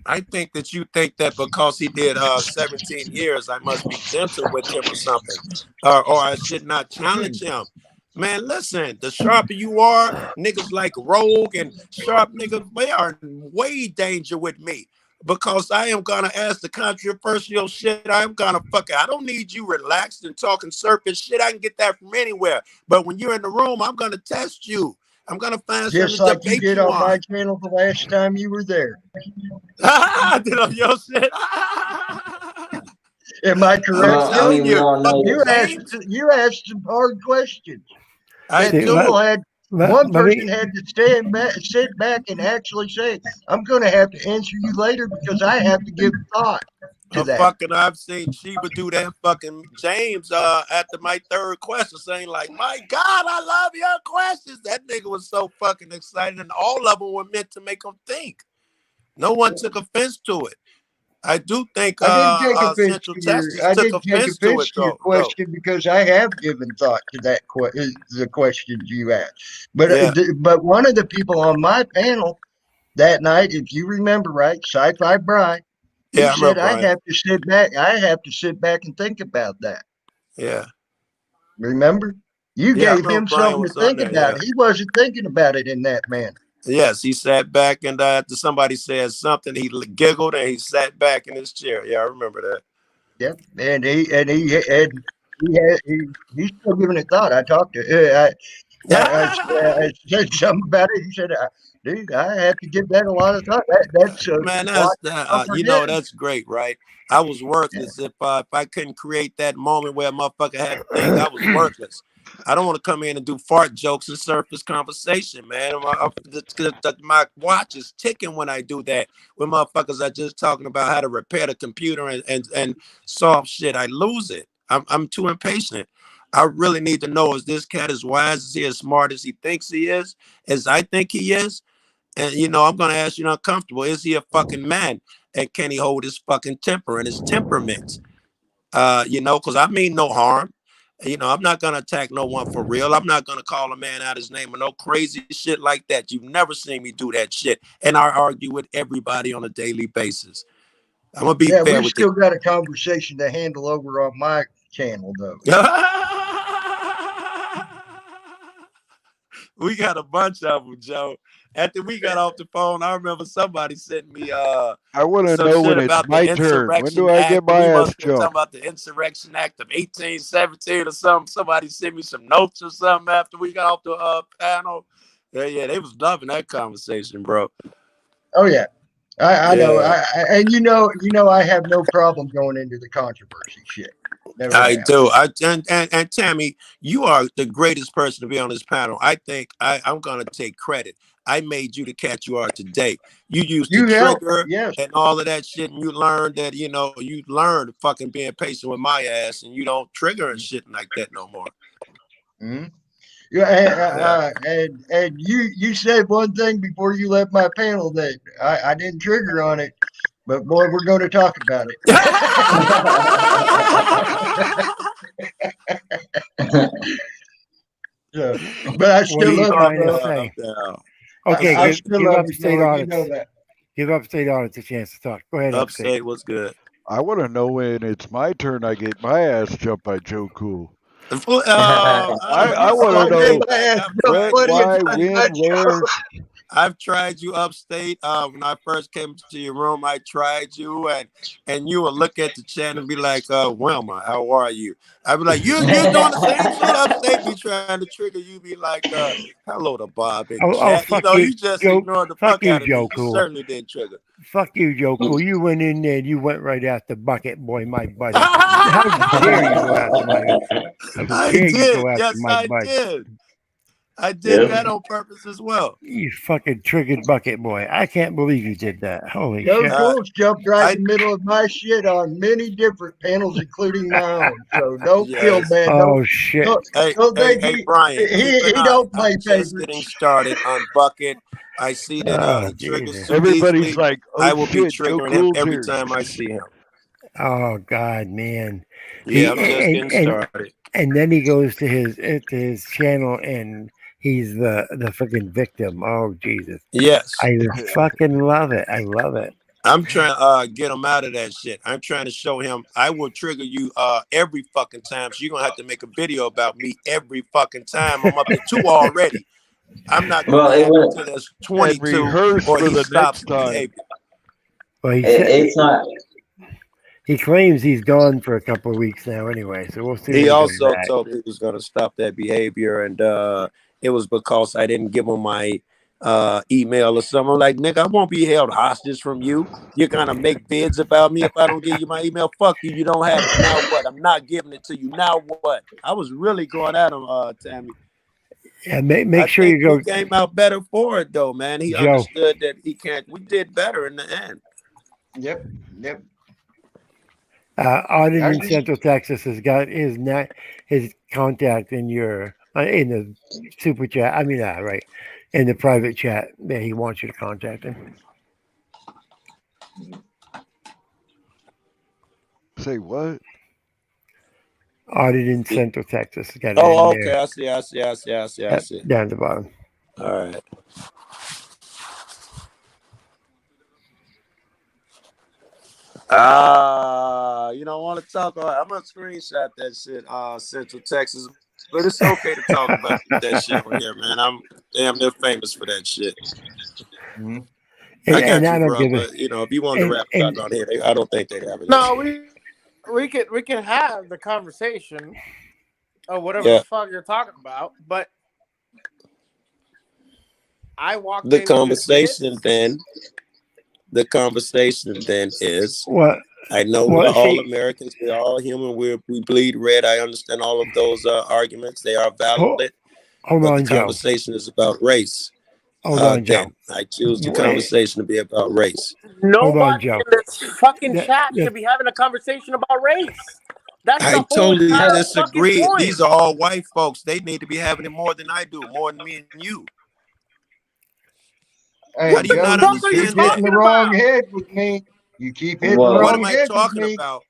I think that you think that because he did 17 years, I must be gentle with him or something, or I should not challenge him. Man, listen, the sharper you are, niggas like Rogue and Sharp niggas, they are in way danger with me because I am gonna ask the controversial shit. I'm gonna I don't need you relaxed and talking surface shit. I can get that from anywhere. But when you're in the room, I'm gonna test you. I'm gonna find just something like to you debate did you on my channel the last time you were there. I did on your shit. Am I correct, Joe? we all know You asked some hard questions. I do. One person had to sit back and actually say, I'm going to have to answer you later because I have to give thought to that. I've seen Sheba do that fucking James after my third question, saying like, my God, I love your questions. That nigga was so fucking excited, and all of them were meant to make him think. No one took offense to it. I do think I didn't take offense Central to Texas I took didn't take offense to offense it, to your though. question because I have given thought to that the questions you asked. But Yeah. But one of the people on my panel that night, if you remember right, Sci-Fi Bry, he Yeah, I said remember, I Brian. have to sit back. I have to sit back and think about that. Yeah. Remember? You Yeah, I gave remember him Brian something to was on think there, about. yeah. He wasn't thinking about it in that manner. Yes, he sat back and after somebody said something, he giggled and he sat back in his chair. Yeah, I remember that. Yep, and he's still giving it thought. I talked to I said something about it. He said, "Dude, I have to give that a lot of thought." That's Man, that's great, right? I was worthless if I couldn't create that moment where a motherfucker had to think. I was worthless. I don't want to come in and do fart jokes and surface conversation, man. My watch is ticking when I do that. When motherfuckers are just talking about how to repair the computer and solve shit, I lose it. I'm too impatient. I really need to know, is this cat as wise? Is he as smart as he thinks he is? As I think he is? And, I'm going to ask you uncomfortable. Is he a fucking man? And can he hold his fucking temper and his temperament? Because I mean no harm. I'm not going to attack no one for real. I'm not going to call a man out his name or no crazy shit like that. You've never seen me do that shit. And I argue with everybody on a daily basis. I'm going to be fair with you. We still got a conversation to handle over on my channel, though. We got a bunch of them, Joe. After we got off the phone, I remember somebody sent me I want to know when it's my turn. When do I get my ass jumped? Talking about the Insurrection Act of 1817 or something. Somebody sent me some notes or something after we got off the panel. Yeah, they was loving that conversation, bro. Oh yeah, I know. And I have no problem going into the controversy shit. I do. And Tammy, you are the greatest person to be on this panel. I think I'm gonna take credit. I made you the cat you are today. You used the trigger and all of that shit, and you learned that you learned fucking being patient with my ass, and you don't trigger and shit like that no more. Mm-hmm. Yeah, and you said one thing before you left my panel that I didn't trigger on it, but boy, we're going to talk about it. So, but I still love you, bro. Okay, give Upstate Audits. Give Upstate Audits a chance to talk. Go ahead, Upstate. What's good? I want to know when it's my turn I get my ass jumped by Joe Cool. I want to know what, why, when, where. I've tried you upstate. When I first came to your room, I tried you, and you would look at the chat and be like, Wilma, how are you? I'd be like, you're doing the same shit upstate. Be trying to trigger you, be like, hello to Bob in chat. Fuck you, You just Joe. ignored the Fuck fuck you, out of me. Joe You Cool. certainly didn't trigger. Fuck you, Joe Cool. You went in there and you went right after Bucket Boy, my buddy. How dare you go after my? How I dare you did. go after Yes, my I buddy? did. I did that on purpose as well. You fucking triggered Bucket Boy. I can't believe you did that. Holy Joe shit. Cool's jumped right in the middle of my shit on many different panels, including my own. So don't feel bad. Oh shit. Don't think Brian, he don't play I'm just getting started on Bucket. I see that he triggers too Everybody's easily. like, oh I will be shit, Joe triggering him Cool's every here. time I see him. Oh God, man. Yeah, I'm just getting started. And then he goes to his channel and he's the freaking victim. Oh Jesus. Yes. I fucking love it. I love it. I'm trying to get him out of that shit. I'm trying to show him I will trigger you every fucking time. So you're gonna have to make a video about me every fucking time. I'm up to 2 already. I'm not gonna have it until there's 22 or he stops behaving. Well, it's not. He claims he's gone for a couple of weeks now anyway, so we'll see. He also told me he was going to stop that behavior, and it was because I didn't give him my email or something. I'm like, nigga, I won't be held hostage from you. You're going to make vids about me if I don't give you my email. Fuck you. You don't have it. Now what? I'm not giving it to you. Now what? I was really going at him, Tammy. Yeah, make sure you go. He came out better for it, though, man. He understood that he can't. We did better in the end. Yep. Audit in Central Texas has got his contact in your in the super chat. I mean, right in the private chat. Yeah, he wants you to contact him. Say what? Audit in Central Texas. Got it Oh, in okay. there. I see. Down at the bottom. All right. You don't want to talk about. I'm gonna screenshot that shit, Central Texas, but it's okay to talk about that shit on here, man. I'm damn near famous for that shit. Mm-hmm. I got I you, don't bro. give But you know, if you want to rap about on here, I don't think they'd have it. No, we can have the conversation or whatever the fuck you're talking about, but I walked The into conversation then is what? I know we're all Americans, we're all human, we bleed red. I understand all of those arguments. They are valid. Hold but on, the conversation is about race. Hold on, Joe. I choose the conversation to be about race. Nobody in this fucking chat should be having a conversation about race. That's I the whole totally entire disagree. fucking point. These are all white folks. They need to be having it more than I do, more than me and you. Hey, How do you Joe, not you understand keep hitting the wrong head with me. You keep hitting the What wrong am I head with talking me. about?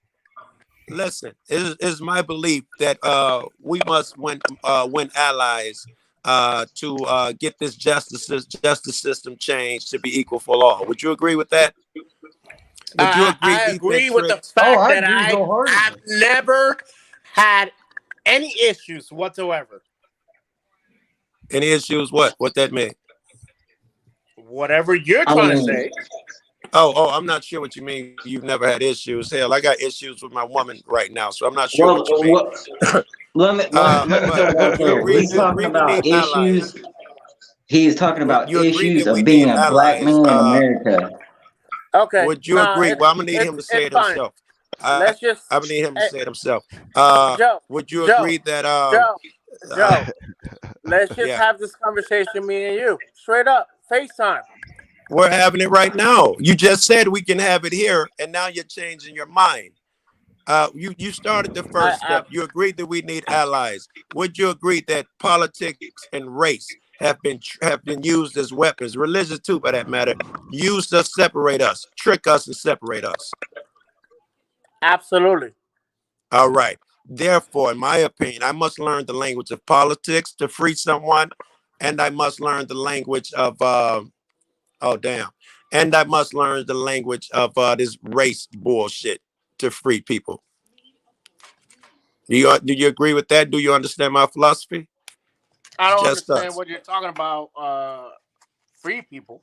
Listen, it is my belief that we must win allies to get this justice system changed to be equal for all. Would you agree with that? Would you agree? I agree with the fact that I have never had any issues whatsoever. Any issues? What that mean? Whatever you're trying to say. Oh, I'm not sure what you mean. You've never had issues. Hell, I got issues with my woman right now, so I'm not sure what you mean. Let me go clear. He's talking about issues. He's talking about issues of being a black man in America. Okay. Would you agree? Well, I'm gonna need him to say it himself. I'm gonna need him to say it himself. Joe, would you agree that Joe, let's just have this conversation, me and you, straight up, FaceTime. We're having it right now. You just said we can have it here, and now you're changing your mind. You started the first step. You agreed that we need allies. Would you agree that politics and race have been used as weapons, religion too, for that matter, used to separate us, trick us, and separate us? Absolutely. All right. Therefore, in my opinion, I must learn the language of politics to free someone, and I must learn the language of and I must learn the language of this race bullshit to free people. Do you agree with that? Do you understand my philosophy? I don't Just understand us. what you're talking about. Free people.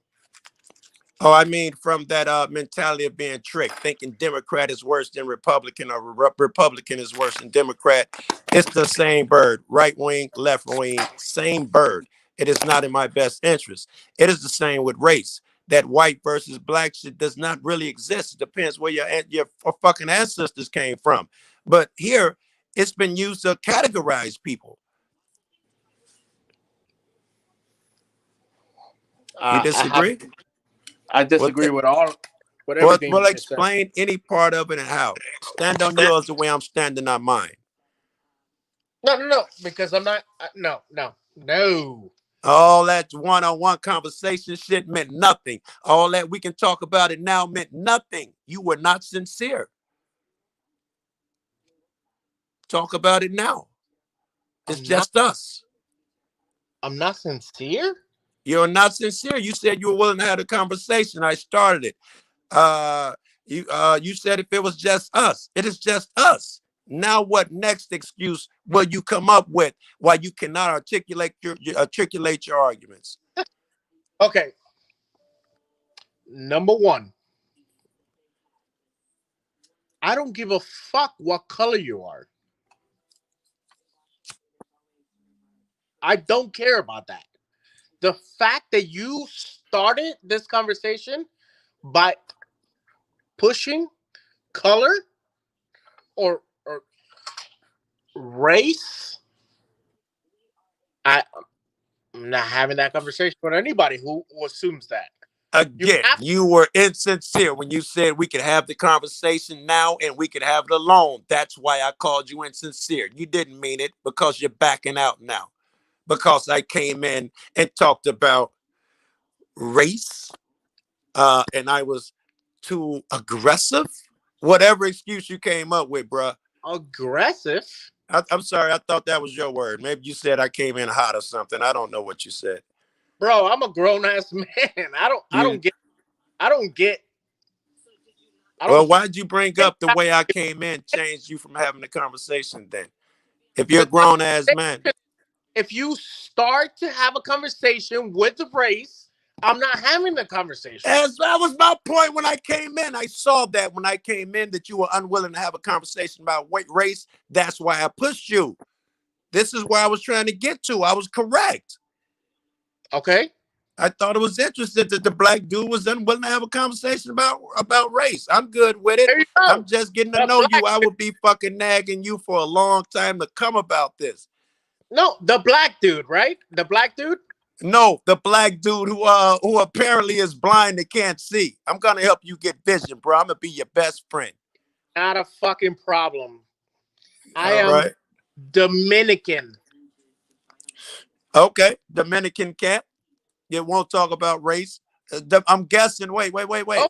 Oh, I mean, from that mentality of being tricked, thinking Democrat is worse than Republican, or Republican is worse than Democrat. It's the same bird, right wing, left wing, same bird. It is not in my best interest. It is the same with race. That white versus black shit does not really exist. It depends where your fucking ancestors came from. But here, it's been used to categorize people. You disagree? I disagree with everything Well, you just said. explain any part of it and how. Stand on yours the way I'm standing on mine. No, because I'm not. No. All that one-on-one conversation shit meant nothing. All that we can talk about it now meant nothing. You were not sincere. Talk about it now. It's just us. I'm not sincere? You're not sincere. You said you were willing to have a conversation. I started it. You said if it was just us, it is just us. Now, what next excuse will you come up with why you cannot articulate your arguments? Okay. Number one, I don't give a fuck what color you are. I don't care about that. The fact that you started this conversation by pushing color or race, I'm not having that conversation with anybody who assumes that. Again, you were insincere when you said we could have the conversation now and we could have it alone. That's why I called you insincere. You didn't mean it because you're backing out now. Because I came in and talked about race, and I was too aggressive. Whatever excuse you came up with, bruh. Aggressive? I'm sorry. I thought that was your word. Maybe you said I came in hot or something. I don't know what you said. Bro, I'm a grown ass man. I don't get. Well, why'd you bring up the way I came in, changed you from having the conversation then? If you're a grown ass man. If you start to have a conversation with the race, I'm not having the conversation. That was my point when I came in. I saw that when I came in that you were unwilling to have a conversation about race. That's why I pushed you. This is where I was trying to get to. I was correct. Okay. I thought it was interesting that the black dude was unwilling to have a conversation about race. I'm good with it. I'm just getting to know you. I would be fucking nagging you for a long time to come about this. No, the black dude, right? The black dude? No, the black dude who apparently is blind and can't see. I'm gonna help you get vision, bro. I'm gonna be your best friend. Not a fucking problem. I am Dominican. Okay, Dominican cat. You won't talk about race. I'm guessing. Wait. Oh.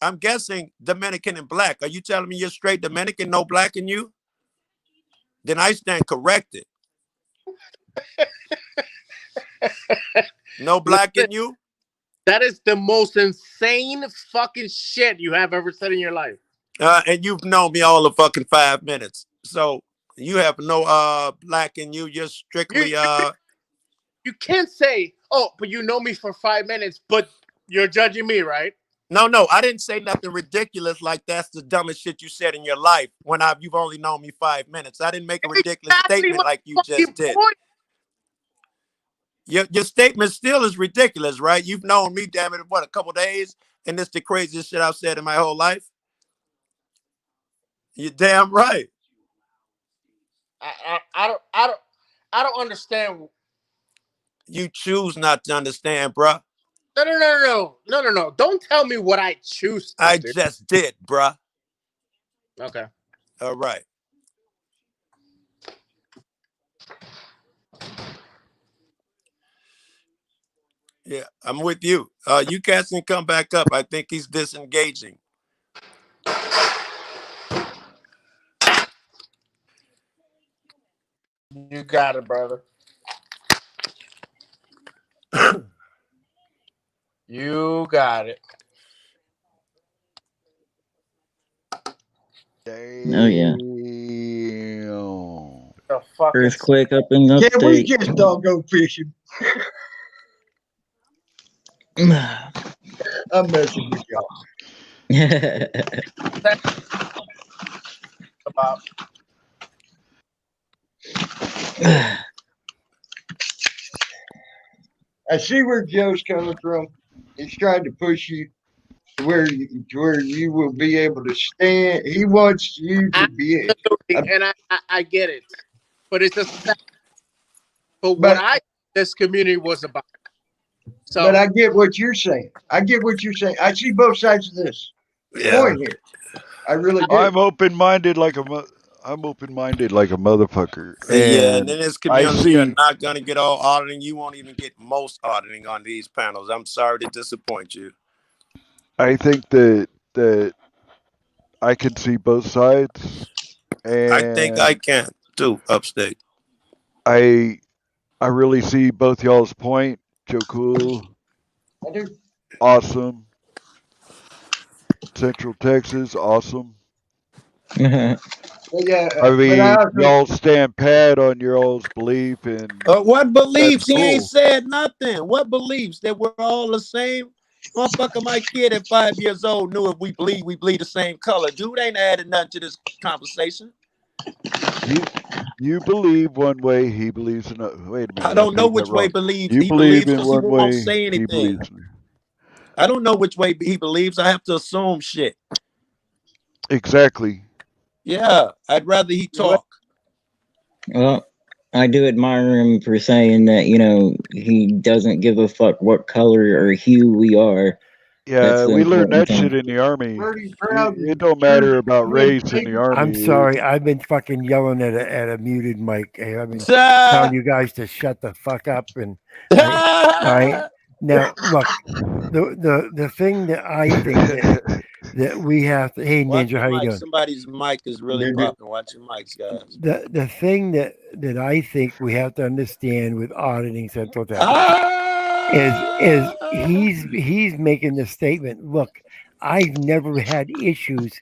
I'm guessing Dominican and black. Are you telling me you're straight Dominican, no black in you? Then I stand corrected. No black in you? That is the most insane fucking shit you have ever said in your life. And you've known me all of fucking 5 minutes. So you have no black in you. You're strictly You can't say, oh, but you know me for 5 minutes, but you're judging me, right? No, I didn't say nothing ridiculous like that's the dumbest shit you said in your life when you've only known me 5 minutes. I didn't make a ridiculous statement like you just did. Your statement still is ridiculous, right? You've known me, damn it, what, a couple days? And this the craziest shit I've said in my whole life? You're damn right. I don't understand. You choose not to understand, bruh. No. Don't tell me what I choose to do. Just did, bruh. Okay. All right. Yeah, I'm with you. You cats can come back up. I think he's disengaging. You got it, brother. You got it. Oh yeah. The fucking Earthquake up in the Can we upstate. just all go fishing? I'm messing with y'all. about. I see where Joe's coming from. He's trying to push you to where you will be able to stand. He wants you to be. And I get it, but it's just fact. But what this community was about. So, but I get what you're saying. I get what you're saying. I see both sides of this point here. I really do. I'm open-minded like a motherfucker. Yeah, and in this community, you're see, not going to get all auditing. You won't even get most auditing on these panels. I'm sorry to disappoint you. I think that I can see both sides, and I think I can too, upstate. I really see both y'all's point. Joe Cool, I do. Awesome. Central Texas, awesome. Yeah, I mean, y'all stand pat on your all's belief, and what beliefs? Cool. He ain't said nothing. What beliefs? That we're all the same? Motherfucker, my kid at 5 years old knew if we bleed the same color. Dude ain't adding nothing to this conversation. You believe one way, he believes another. Wait a minute. I don't know which way believes. You he believe believes in because he one won't way, say he anything. believes. I don't know which way he believes. I have to assume shit. Exactly. Yeah, I'd rather he talk. Well, I do admire him for saying that, he doesn't give a fuck what color or hue we are. Yeah, we learned that shit in the Army. It don't matter about race in the Army. I'm sorry. I've been fucking yelling at a muted mic. Hey, I've been telling you guys to shut the fuck up. And all right, now look, the thing that I think that we have to. Hey, Watch Ninja, how you mic. doing? Somebody's mic is really popping. Watch your mics, guys. The thing that I think we have to understand with auditing Central Texas is he's making the statement. Look, I've never had issues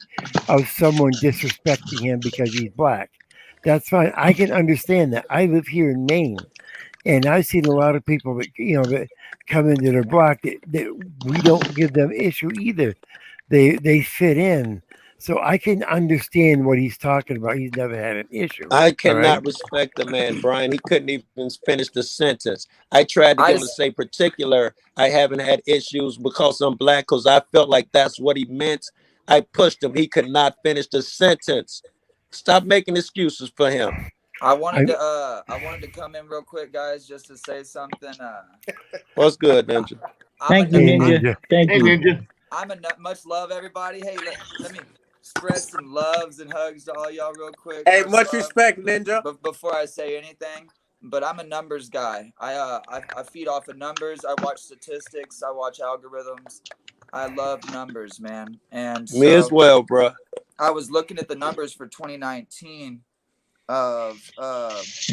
of someone disrespecting him because he's black. That's fine. I can understand that. I live here in Maine, and I've seen a lot of people that that come in that are black that we don't give them issue either. They fit in. So I can understand what he's talking about. He's never had an issue. I cannot respect the man, Brian. He couldn't even finish the sentence. I tried to get him to say particular. I haven't had issues because I'm black, because I felt like that's what he meant. I pushed him. He could not finish the sentence. Stop making excuses for him. I wanted to come in real quick, guys, just to say something. What's good, Ninja? Thank you, Ninja. Thank you. Ninja. I'm a much love, everybody. Hey, let me spread some loves and hugs to all y'all real quick. Hey, much respect, Ninja. Before I say anything, but I'm a numbers guy. I feed off of numbers. I watch statistics. I watch algorithms. I love numbers, man. And me as well, bro. I was looking at the numbers for 2019 of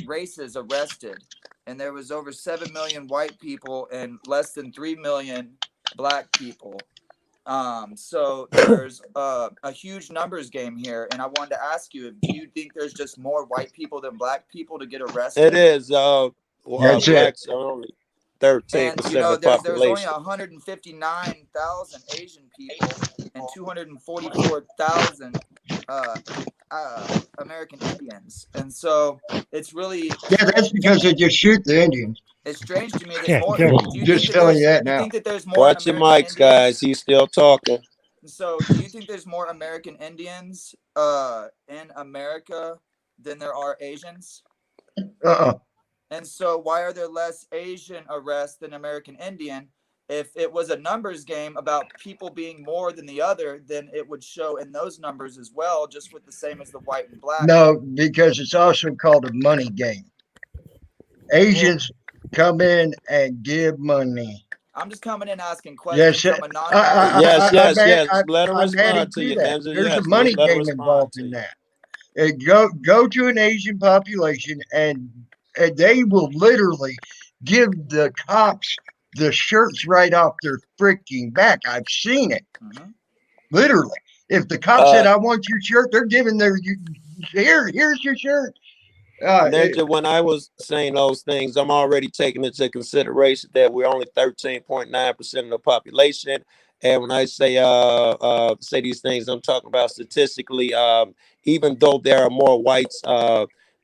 races arrested, and there was over 7 million white people and less than 3 million black people. So there's a huge numbers game here, and I wanted to ask you, do you think there's just more white people than black people to get arrested? It is. Blacks are only 13% of the population. There's only 159,000 Asian people and 244,000 American Indians, and so it's really that's because they just shoot the Indians. It's strange to me that more. Just telling you that now. You think that there's more? Watch your mics, guys. He's still talking. So, do you think there's more American Indians in America than there are Asians? And so, why are there less Asian arrests than American Indian? If it was a numbers game about people being more than the other, then it would show in those numbers as well, just with the same as the white and black. No, because it's also called a money game. Asians come in and give money. I'm just coming in asking questions. Yes, I'm a yes. Let him respond to you. There's a money game involved in that. Go to an Asian population, and they will literally give the cops the shirts right off their freaking back. I've seen it. Literally. If the cop said, I want your shirt, they're giving here's your shirt. Ninja, when I was saying those things, I'm already taking into consideration that we're only 13.9% of the population. And when I say these things, I'm talking about statistically. Even though there are more whites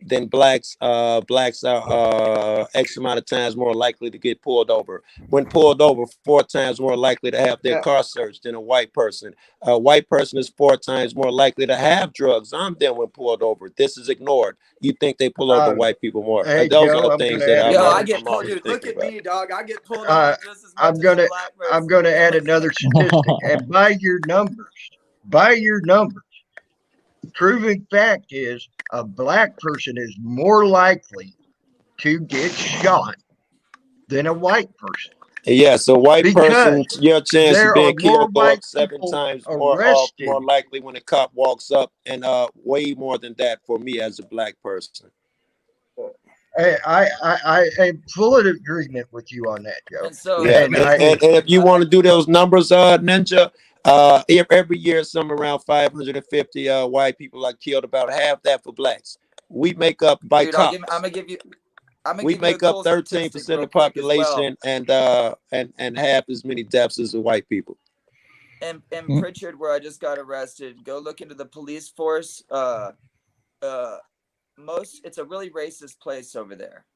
than blacks, blacks are X amount of times more likely to get pulled over. When pulled over, 4 times more likely to have their car searched than a white person. A white person is 4 times more likely to have drugs on them when pulled over. This is ignored. You think they pull over white people more? Hey, Those Joe, are the I'm things gonna that add I another. get pulled, dude. Look at me, dog. I get pulled over just as much as a black person. I'm gonna add another statistic, and by your numbers, proven fact is a black person is more likely to get shot than a white person. Yes, a white person, Because your chance of there are being more killed go white up 7 people times arrested. more likely when a cop walks up, and way more than that for me as a black person. I am full of agreement with you on that, Joe. And so, Yeah, and if you want to do those numbers, Ninja, every year somewhere around 550 white people are killed. About half that for blacks. We make up by dude, cops. I'm gonna give you a Make cool up 13% statistic of real the quick as well. population, and half as many deaths as the white people. And Pritchard, where I just got arrested, go look into the police force. It's a really racist place over there.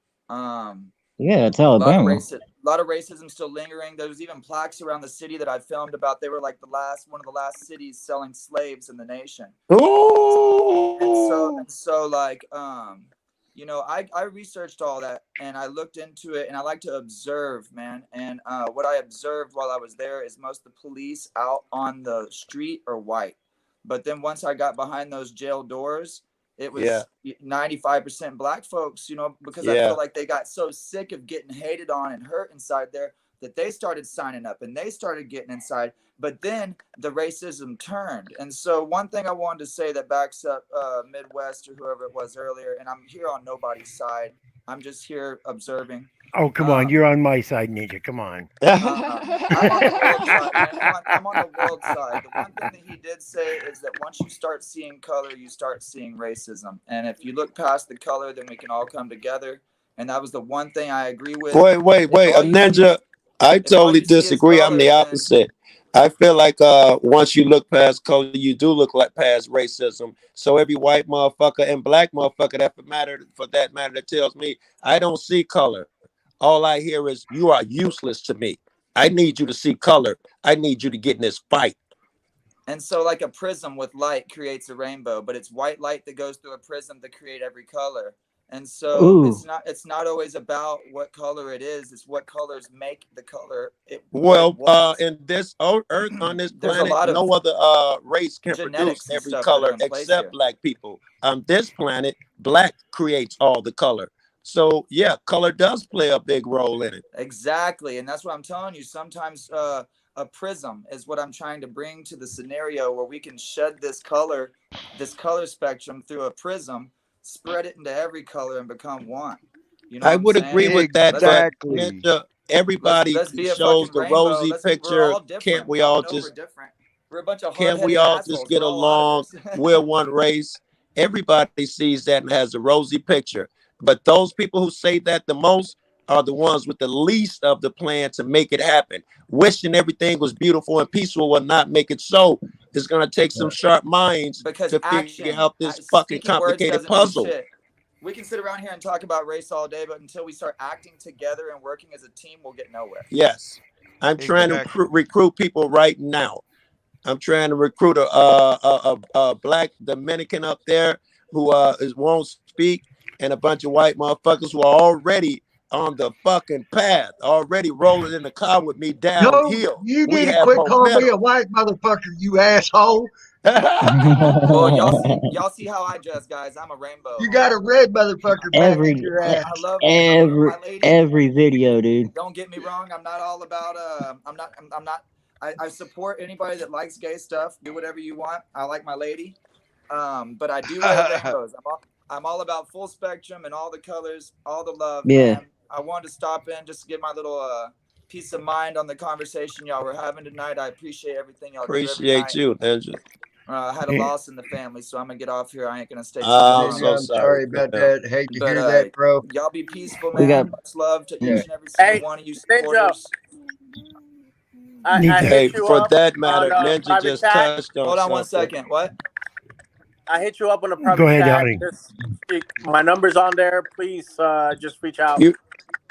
Yeah, it's A lot Alabama. of racism still lingering. There's even plaques around the city that I filmed about. They were like one of the last cities selling slaves in the nation. Oh. And so like I researched all that and I looked into it, and I like to observe, man. And what I observed while I was there is most of the police out on the street are white. But then once I got behind those jail doors, it was 95% black folks, because I feel like they got so sick of getting hated on and hurt inside there that they started signing up and they started getting inside. But then the racism turned. And so one thing I wanted to say that backs up Midwest or whoever it was earlier, and I'm here on nobody's side. I'm just here observing. Oh, come on. You're on my side, Ninja. Come on. I'm on the world side, man. I'm on the world side. The one thing that he did say is that once you start seeing color, you start seeing racism. And if you look past the color, then we can all come together. And that was the one thing I agree with. Wait, Ninja. I totally disagree. I'm the opposite. I feel like once you look past color, you do look like past racism. So every white motherfucker and black motherfucker that tells me I don't see color. All I hear is you are useless to me. I need you to see color. I need you to get in this fight. And so like a prism with light creates a rainbow, but it's white light that goes through a prism to create every color. And so it's not always about what color it is. It's what colors make the color. In this earth, on this planet, no other race can produce every color except black people. On this planet, black creates all the color. So yeah, color does play a big role in it. Exactly. And that's what I'm telling you. Sometimes a prism is what I'm trying to bring to the scenario where we can shed this color spectrum through a prism, spread it into every color and become one. I would agree with that. Exactly. But everybody shows the rosy picture. Can't we all just we're a bunch of can't we all just get along? We're one race. Everybody sees that and has a rosy picture. But those people who say that the most are the ones with the least of the plan to make it happen. Wishing everything was beautiful and peaceful will not make it so. It's going to take some sharp minds to figure out this fucking complicated puzzle. We can sit around here and talk about race all day, but until we start acting together and working as a team, we'll get nowhere. Yes. I'm trying to recruit people right now. I'm trying to recruit a black Dominican up there who won't speak, and a bunch of white motherfuckers who are already on the fucking path, already rolling in the car with me downhill. You need to quit calling me a white motherfucker, you asshole. Well, y'all see how I dress, guys. I'm a rainbow. You got a red motherfucker back in your ass. I love my lady. Every video, dude. Don't get me wrong. I'm not all about I'm not I support anybody that likes gay stuff. Do whatever you want. I like my lady. But I do wear rainbows. I'm all about full spectrum and all the colors, all the love. Yeah. Man. I wanted to stop in just to get my little peace of mind on the conversation y'all were having tonight. I appreciate everything y'all do. Appreciate you, Ninja. I had a loss in the family, so I'm gonna get off here. I ain't gonna stay too I'm long. sorry about that. Hate to hear that, bro. Y'all be peaceful, We man. got- Much love to Yeah. each and every single one of you supporters. I Ninja. hit you for up that on matter, a Ninja private just chat. touched on Hold on one something. second. What? I hit you up on a Go private ahead, chat. darling. My number's on there. Please just reach out.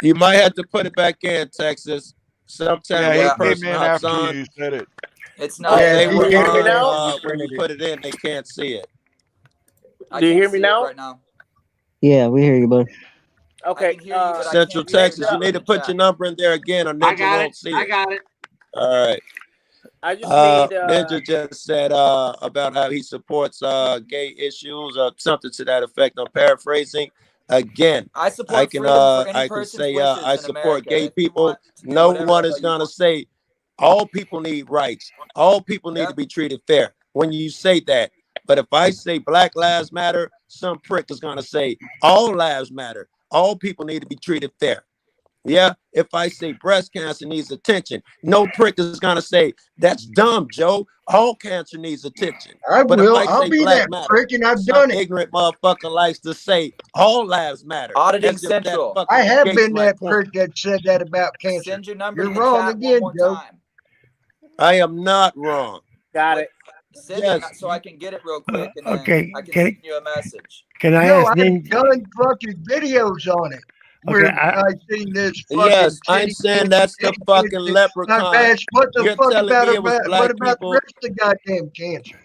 You might have to put it back in, Texas. Sometimes Yeah, when a he Yeah. came person in hops after on, you said it. It's if not. Yeah, they Do you were hear me on now? when you put it in, they can't see it. Do you hear me now? right now? Yeah, we hear you, bud. Okay. I can hear you, but I Central can't hear Texas, you what's need to in the put chat. your number in there again, or I Ninja got it. won't see I it. got it. All right. I just need. Ninja just said about how he supports gay issues or something to that effect. I'm paraphrasing. Again, I support freedom for any I can person's say wishes I in support America. gay If you people. want to do No whatever one the is hell you gonna want. say all people need rights. All people need to be treated fair. When you say that, but if I say Black Lives Matter, some prick is gonna say all lives matter. All people need to be treated fair. Yeah, if I say breast cancer needs attention, no prick is gonna say that's dumb, Joe. All cancer needs attention. I But if will. I I'll say be black that matter, prick, and I've some done it. ignorant motherfucker likes to say all lives matter. Auditing As if that Central. fucking I have negates been my that point. prick that said that about cancer. Send your number You're in the wrong chat again, one more Joe. time. I am not wrong. Got it. Send Yes. it so I can get it real quick, and then Okay, I can can- send you a message. Can I No, ask I've Ninja? done fucking videos on it where Okay, I seen this fucking Yes, I'm city saying that's the fucking I've leprechaun. asked what the You're fuck telling me it was what black about the people. rest of the goddamn cancer?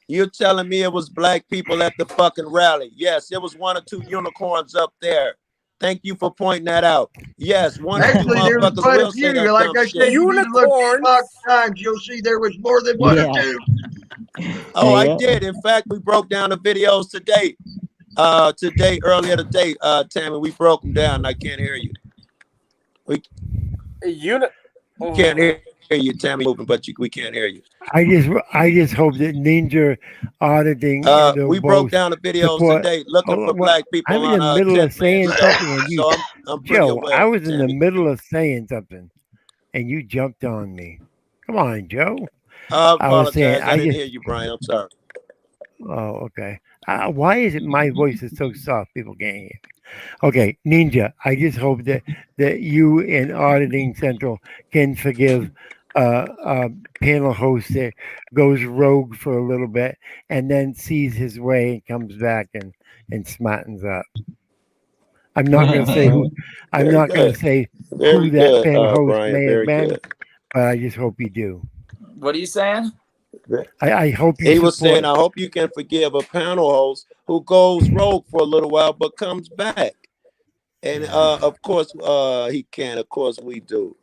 You're telling me it was black people at the fucking rally. Yes, it was one or two unicorns up there. Thank you for pointing that out. Yes, one or two Actually, there was motherfuckers quite a will say few. that Like dumb I shit. said, you need to look at Fox Unicorns. Times. You'll see there was more than one or Yeah. two. Oh, I Yeah. did. In fact, we broke down the videos today. Earlier today, Tammy, we broke them down. I can't hear you. We can't hear you, Tammy, moving, but we can't hear you. I just hope that Ninja auditing and they'll We broke both down the videos support. today looking for Well, black people I'm in on the middle of 10th Man saying Show. something, and you, So I'm pretty Joe, I aware, was in the Tammy. middle of saying something, and you jumped on me. Come on, Joe. I I was saying apologize. I didn't hear you, Brian. I'm sorry. Oh, okay. Why is it my voice is so soft people can't hear me? Okay, Ninja, I just hope that you and Auditing Central can forgive a panel host that goes rogue for a little bit and then sees his way and comes back and smartens up. I'm not going to say who. I'm Very not going good. to say Very who that good, panel host Brian. may have Very been, good. but I just hope you do. What are you saying? I hope you He was support. saying, I hope you can forgive a panel host who goes rogue for a little while but comes back. And of course, he can. Of course, we do.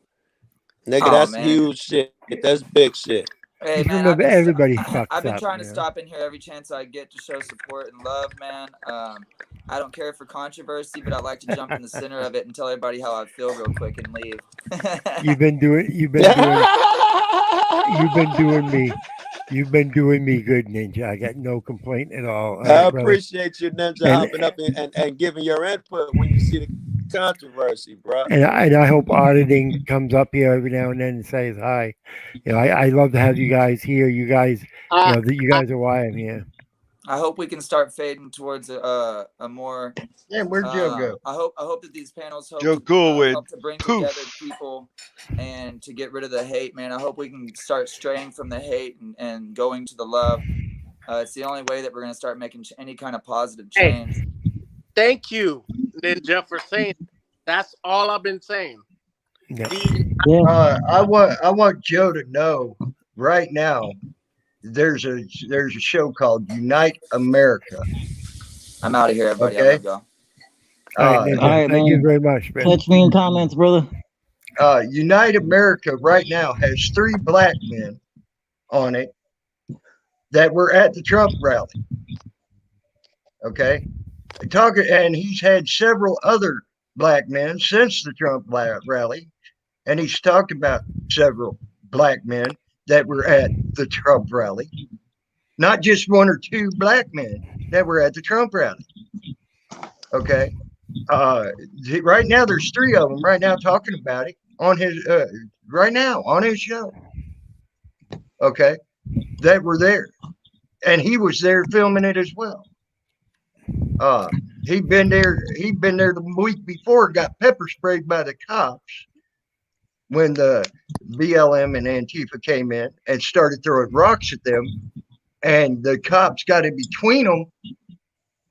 Nigga, Oh, that's man. huge shit. That's big shit. Hey, Just man, remember, everybody fucks I've been up. trying to you know? stop in here every chance I get to show support and love, man. I don't care for controversy, but I like to jump in the center of it and tell everybody how I feel real quick and leave. You've been doing me. You've been doing me good, Ninja. I got no complaint at all. All I right, brother. appreciate you, Ninja, And hopping up and giving your input when you see the controversy, bro. and I hope auditing comes up here every now and then and says hi. You know, I love to have you guys here. You guys, you guys are why I'm here. I hope we can start fading towards a more. Yeah, where'd Joe go? I hope that these panels Joe Coolwood. help to bring together people and to get rid of the hate, man. I hope we can start straying from the hate and going to the love. It's the only way that we're going to start making any kind of positive change. Hey, thank you, Ninja, for saying that. That's all I've been saying. Yeah. I want Joe to know right now. There's a show called Unite America. I'm out of here, everybody. Okay. I love y'all. All right, Ninja, All right, thank you man. very much, man. Catch me in comments, brother. Unite America right now has 3 black men on it that were at the Trump rally. Okay. And he's had several other black men since the Trump rally, and he's talked about several black men that were at the Trump rally, not just 1 or 2 black men that were at the Trump rally. Okay. Right now there's 3 of them right now talking about it on his right now on his show. Okay. That were there. and he was there filming it as well. He'd been there the week before, got pepper sprayed by the cops when the BLM and Antifa came in and started throwing rocks at them, and the cops got in between them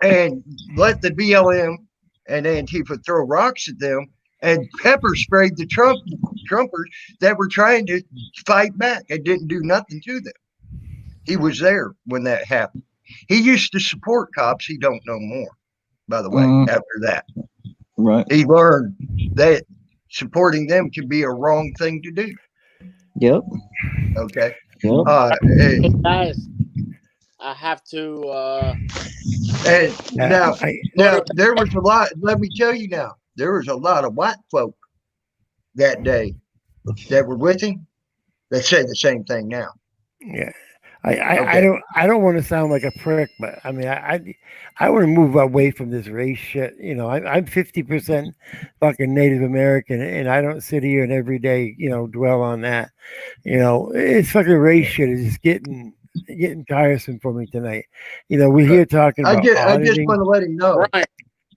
and let the BLM and Antifa throw rocks at them and pepper sprayed the Trumpers that were trying to fight back and didn't do nothing to them. He was there when that happened. He used to support cops. He don't know more, by the way, after that. Right. He learned that supporting them can be a wrong thing to do. Yep. Okay. Yep. Hey guys, I have to. And now there was a lot. Let me tell you now, there was a lot of white folk that day that were with him that say the same thing now. Yeah. I don't want to sound like a prick, but I mean I want to move away from this race shit. You know, I'm 50% fucking Native American, and I don't sit here and every day, you know, dwell on that. You know, it's fucking race shit is just getting tiresome for me tonight. You know, we're here talking about I just auditing. want to let him know. Right.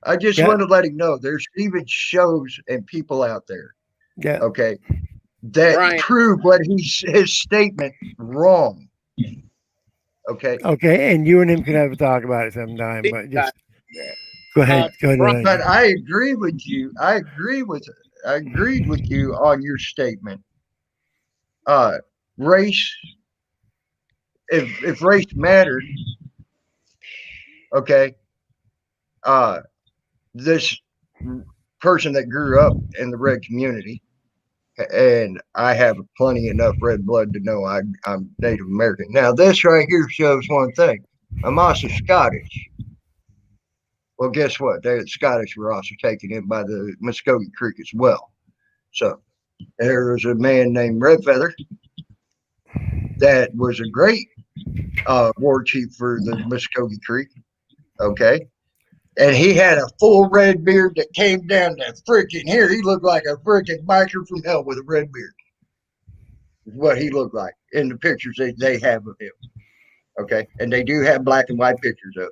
I just want to let him know there's even shows and people out there. Yeah. Okay. That Brian. prove what his statement wrong. Okay. Okay, and you and him can have a talk about it sometime, but just go ahead. Go ahead. But I agree with you. I agreed with you on your statement. Race. If race mattered, okay. This person that grew up in the red community, and I have plenty enough red blood to know I'm Native American. Now, this right here shows one thing. I'm also Scottish. Well, guess what? The Scottish were also taken in by the Muskogee Creek as well. So there was a man named Red Feather that was a great war chief for the Muskogee Creek. Okay. And he had a full red beard that came down to freaking here. He looked like a freaking biker from hell with a red beard. Is what he looked like in the pictures they have of him. Okay. And they do have black and white pictures of him.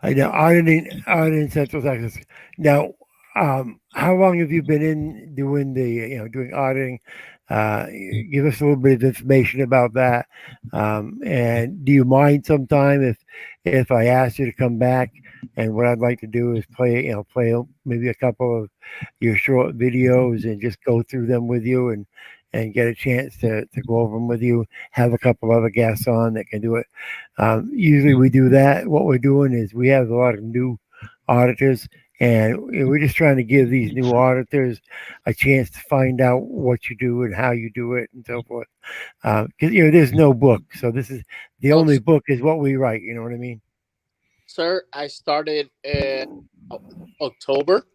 I know auditing Central Texas. Now, how long have you been in doing doing auditing? Give us a little bit of information about that. And do you mind sometime if I ask you to come back? And what I'd like to do is play maybe a couple of your short videos and just go through them with you and get a chance to go over them with you. Have a couple other guests on that can do it. Usually we do that. What we're doing is we have a lot of new auditors, and we're just trying to give these new auditors a chance to find out what you do and how you do it and so forth. Because there's no book, so this is the only book is what we write. You know what I mean? Sir, I started in October.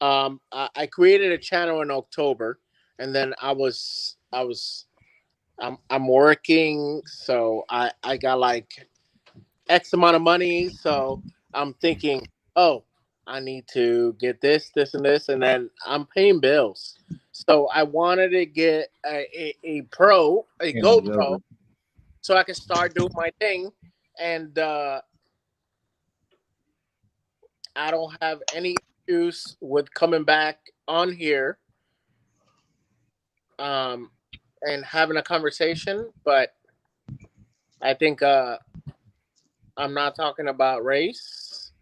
I created a channel in October, and then I'm working, so I got like X amount of money, so I'm thinking, oh, I need to get this, and this, and then I'm paying bills. So I wanted to get a GoPro, so I can start doing my thing, and I don't have any issues with coming back on here and having a conversation, but I think I'm not talking about race.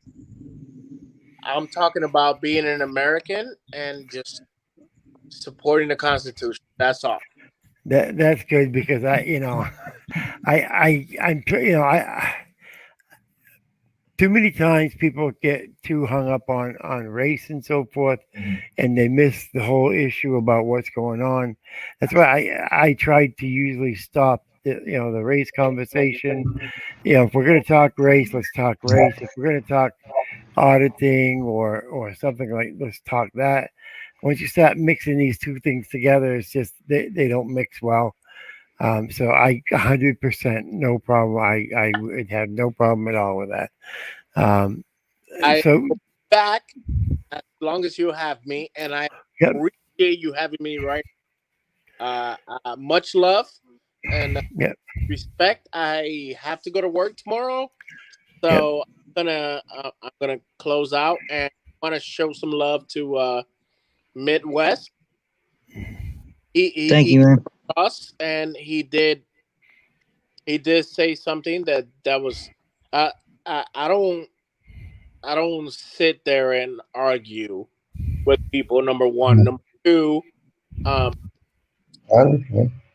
I'm talking about being an American and just supporting the Constitution. That's all. That's good because too many times people get too hung up on race and so forth, and they miss the whole issue about what's going on. That's why I tried to usually stop the race conversation. If we're going to talk race, let's talk race. If we're going to talk auditing or something like, let's talk that. Once you start mixing these two things together, it's just they don't mix well. So I 100% no problem. I would have no problem at all with that. I back as long as you have me, and I appreciate you having me. Right. Much love, and Yeah. respect. I have to go to work tomorrow, Yep. so I'm gonna close out and want to show some love to Midwest. Thank He you, man. us, and he did say something that was uh, I don't sit there and argue with people. Number one, number two, um,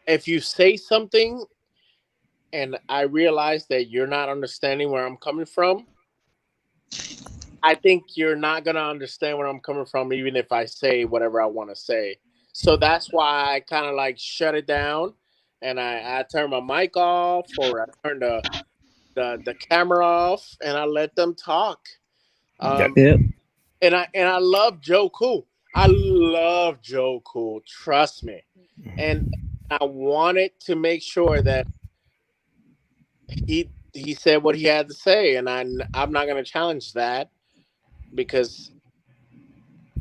if you say something and I realize that you're not understanding where I'm coming from, I think you're not gonna understand where I'm coming from, even if I say whatever I want to say. So that's why I kind of like shut it down, and I turn my mic off, or I turn the camera off, and I let them talk. Um, Yep. and I love Joe Cool. I love Joe Cool. Trust me, and I wanted to make sure that he said what he had to say, and I'm not gonna challenge that because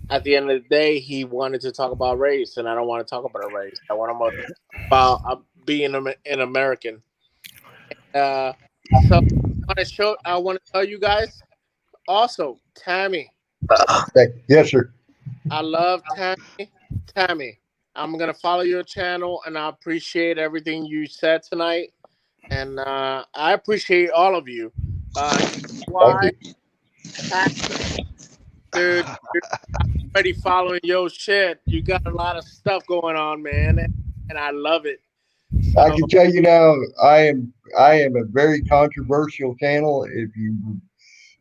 at the end of the day, he wanted to talk about race, and I don't want to talk about a race. I want to about being an American. Uh, so I want to tell you guys also, Tammy. Yes, sir. I love Tammy. Tammy, I'm gonna follow your channel, and I appreciate everything you said tonight, and I appreciate all of you. Why, dude? You're already following your shit. You got a lot of stuff going on, man, and I love it. So I can tell you now, I am a very controversial channel. If you,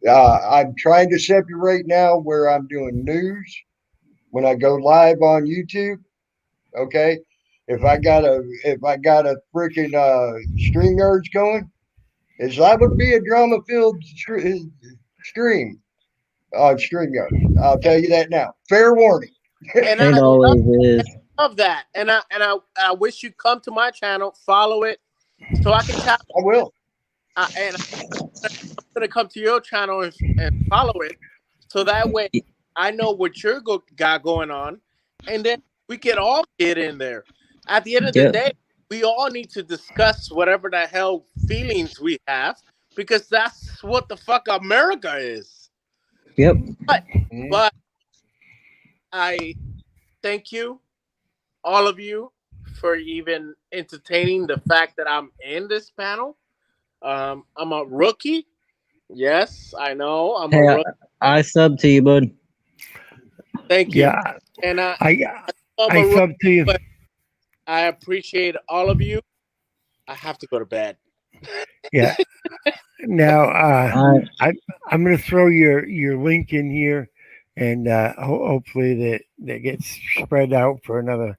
I'm trying to separate now where I'm doing news when I go live on YouTube. Okay, if I got a freaking StreamYards going, is that would be a drama filled stream on StreamYard. I'll tell you that now. Fair warning. and It I always is. love that, and I wish you come to my channel, follow it, so I can chat. I will. And I'm gonna come to your channel and follow it, so that way I know what you're got going on, and then we can all get in there. At the end of the Yep. day, we all need to discuss whatever the hell feelings we have, because that's what the fuck America is. Yep. But I thank you, all of you, for even entertaining the fact that I'm in this panel. I'm a rookie. Yes, I know. I'm a Hey, rookie. I sub to you, bud. Thank you. Yeah. And I I'm a I rookie, sub to you. but I appreciate all of you. I have to go to bed. Yeah. Now I I'm going to throw your link in here, and hopefully that gets spread out for another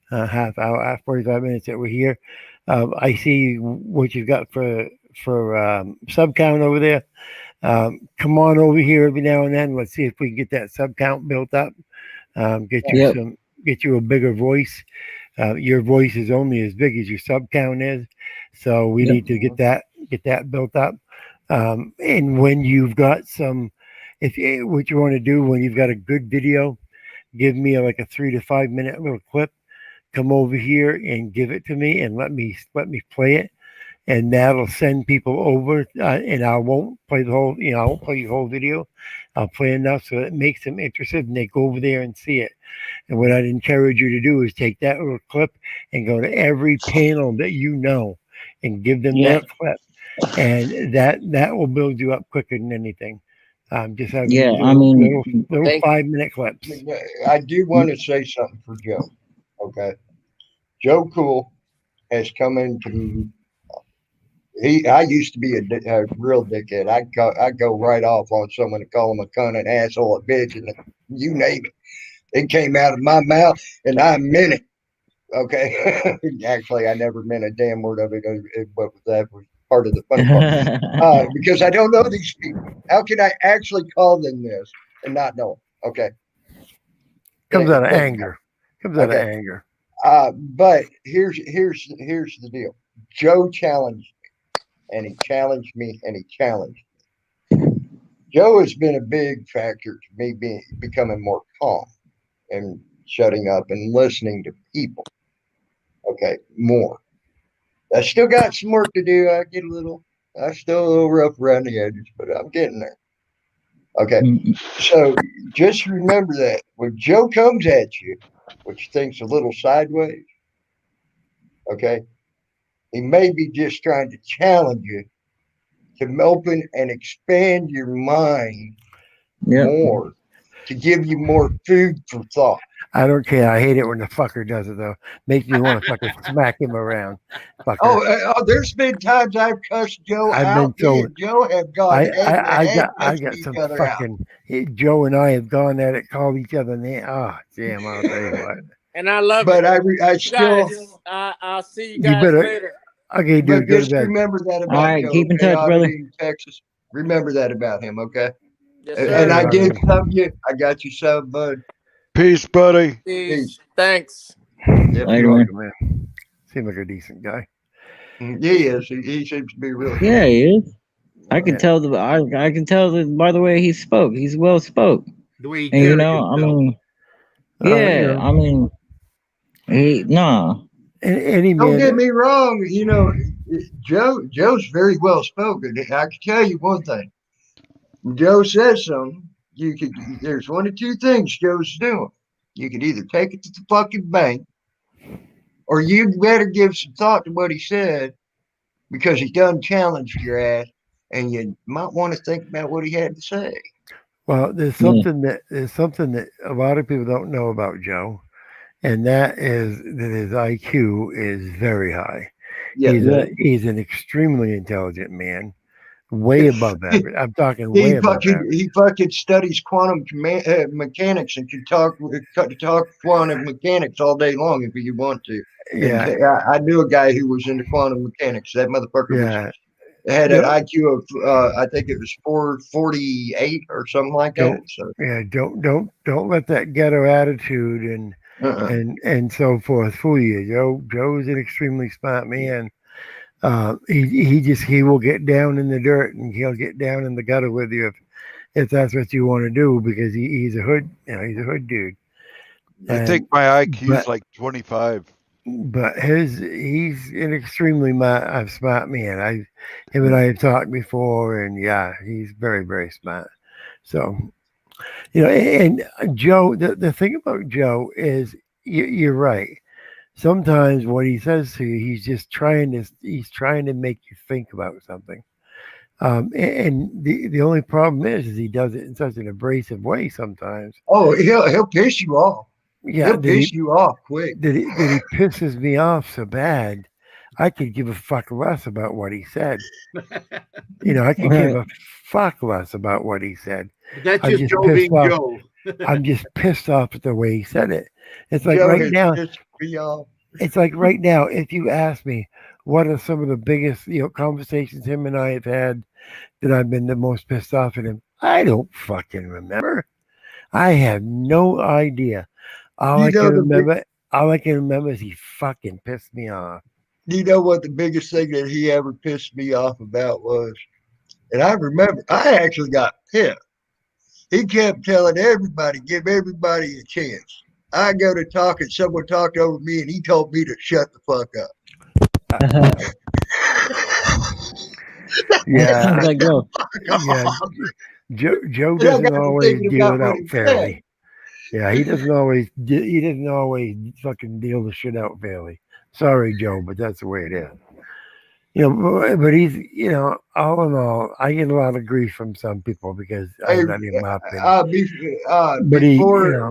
half hour, 45 minutes that we're here. I see what you've got for sub count over there. Come on over here every now and then. Let's see if we can get that sub count built up. Get you Yep. get you a bigger voice. Your voice is only as big as your sub count is, so we Yep. need to get that built up. And when you've got some, what you want to do when you've got a good video, give me like a 3 to 5 minute little clip. Come over here and give it to me, and let me play it, and that'll send people over. And I won't play the whole, I won't play your whole video. I'll play enough so it makes them interested, and they go over there and see it. And what I'd encourage you to do is take that little clip and go to every panel that you know, and give them Yeah. that clip, and that will build you up quicker than anything. Just having Yeah. these I mean, little 5 minute clips. I do want to say something for Joe. Okay, Joe Cool has come into. I used to be a real dickhead. I go right off on someone and call them a cunt, an asshole, a bitch, and you name it. It came out of my mouth, and I meant it. Okay, actually, I never meant a damn word of it, but that was part of the funny part. Because I don't know these people. How can I actually call them this and not know them? Okay, Comes out of doesn't anger. Comes matter. out of Okay, anger. but here's the deal. Joe challenged me, and he challenged me, and he challenged me. Joe has been a big factor to me becoming more calm and shutting up and listening to people. Okay, more. I still got some work to do. I still a little rough around the edges, but I'm getting there. Okay. So just remember that when Joe comes at you, which thinks a little sideways, okay, he may be just trying to challenge you to open and expand your mind more, to give you more food for thought. I don't care. I hate it when the fucker does it though. Makes me want to fucking smack him around. Fucker. There's been times I've cussed Joe I've out. been Me and Joe have gone head to head, I cussing got each some other out. fucking Joe and I have gone at it, called each other names. Oh damn! I'll tell you what. And I love But it. I still. Guys, I'll see you You guys better. later. Okay, dude, But go to just bed. remember that about All right, Joe. keep in Okay, touch, brother. in Texas. Remember that about him, okay? Yes, And I sir. did sub you. I got you sub, bud. Peace, buddy. Peace. Thanks. Yep, Later, you're man. welcome, man. Seems like a decent guy. He is. He seems to be really. Yeah, he is. I can Yeah. tell I can tell that by the way he spoke. He's well spoke. The way he And carries I himself. mean, You yeah, know, I mean, any Don't man. get me wrong. Joe's very well spoken. I can tell you one thing. When Joe says something, there's one of two things Joe's doing. You could either take it to the fucking bank, or you better give some thought to what he said, because he done challenged your ass, and you might want to think about what he had to say. Well, there's something that a lot of people don't know about Joe, and that is that his IQ is very high. Yeah. He's an extremely intelligent man, way above average. I'm talking way above average. He fucking studies quantum mechanics and can talk quantum mechanics all day long if you want to. Yeah. And I knew a guy who was into quantum mechanics. That motherfucker had an IQ of I think it was 448 or something like that. So Don't let that ghetto attitude and so forth fool you. Joe's an extremely smart man. He will get down in the dirt and he'll get down in the gutter with you if that's what you want to do, because he's a hood dude. I think my IQ is like 25. But he's an extremely smart man. Him and I have talked before, and yeah, he's very, very smart. So, and Joe, the thing about Joe is you're right. Sometimes what he says to you, he's trying to make you think about something. And the only problem is he does it in such an abrasive way sometimes. Oh, he'll piss you off. Yeah, he'll piss you off quick. That he pisses me off so bad, I could give a fuck less about what he said. I could give a fuck less about what he said. That's just Joe being Joe. I'm just pissed off at the way he said it. It's like Joe right now. It's like right now, if you ask me what are some of the biggest conversations him and I have had that I've been the most pissed off at him, I don't fucking remember. I have no idea. All I can remember is he fucking pissed me off. You know what the biggest thing that he ever pissed me off about was? And I remember, I actually got pissed. He kept telling everybody, give everybody a chance. I go to talk and someone talked over me and he told me to shut the fuck up. Yeah. Sounds like Joe. Yeah. Joe doesn't always deal it out fairly. Yeah, he doesn't always fucking deal the shit out fairly. Sorry, Joe, but that's the way it is. But he's, all in all, I get a lot of grief from some people because I'm not even my opinion.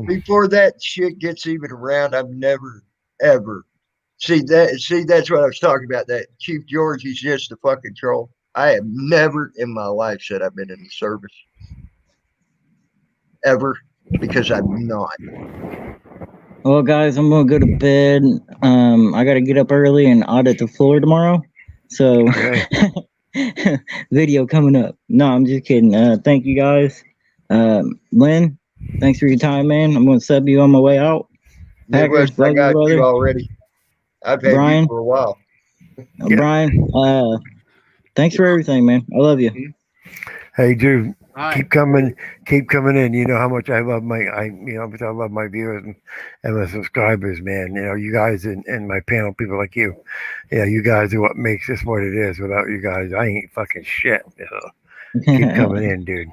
Before that shit gets even around, I've never ever that's what I was talking about. That Chief George, he's just a fucking troll. I have never in my life said I've been in the service ever, because I'm not. Well, guys, I'm gonna go to bed. I gotta get up early and audit the floor tomorrow. So, video coming up. No, I'm just kidding. Thank you guys. Lynn, thanks for your time, man. I'm gonna sub you on my way out. Midwest, I got you already. I've had you for a while. Brian, thanks for everything, man. I love you. Hey, dude. keep coming in. You know how much I love I love my viewers and my subscribers, man. You know, you guys and my panel people like you. Yeah, you guys are what makes this what it is. Without you guys, I ain't fucking shit. You know? Keep coming in, dude.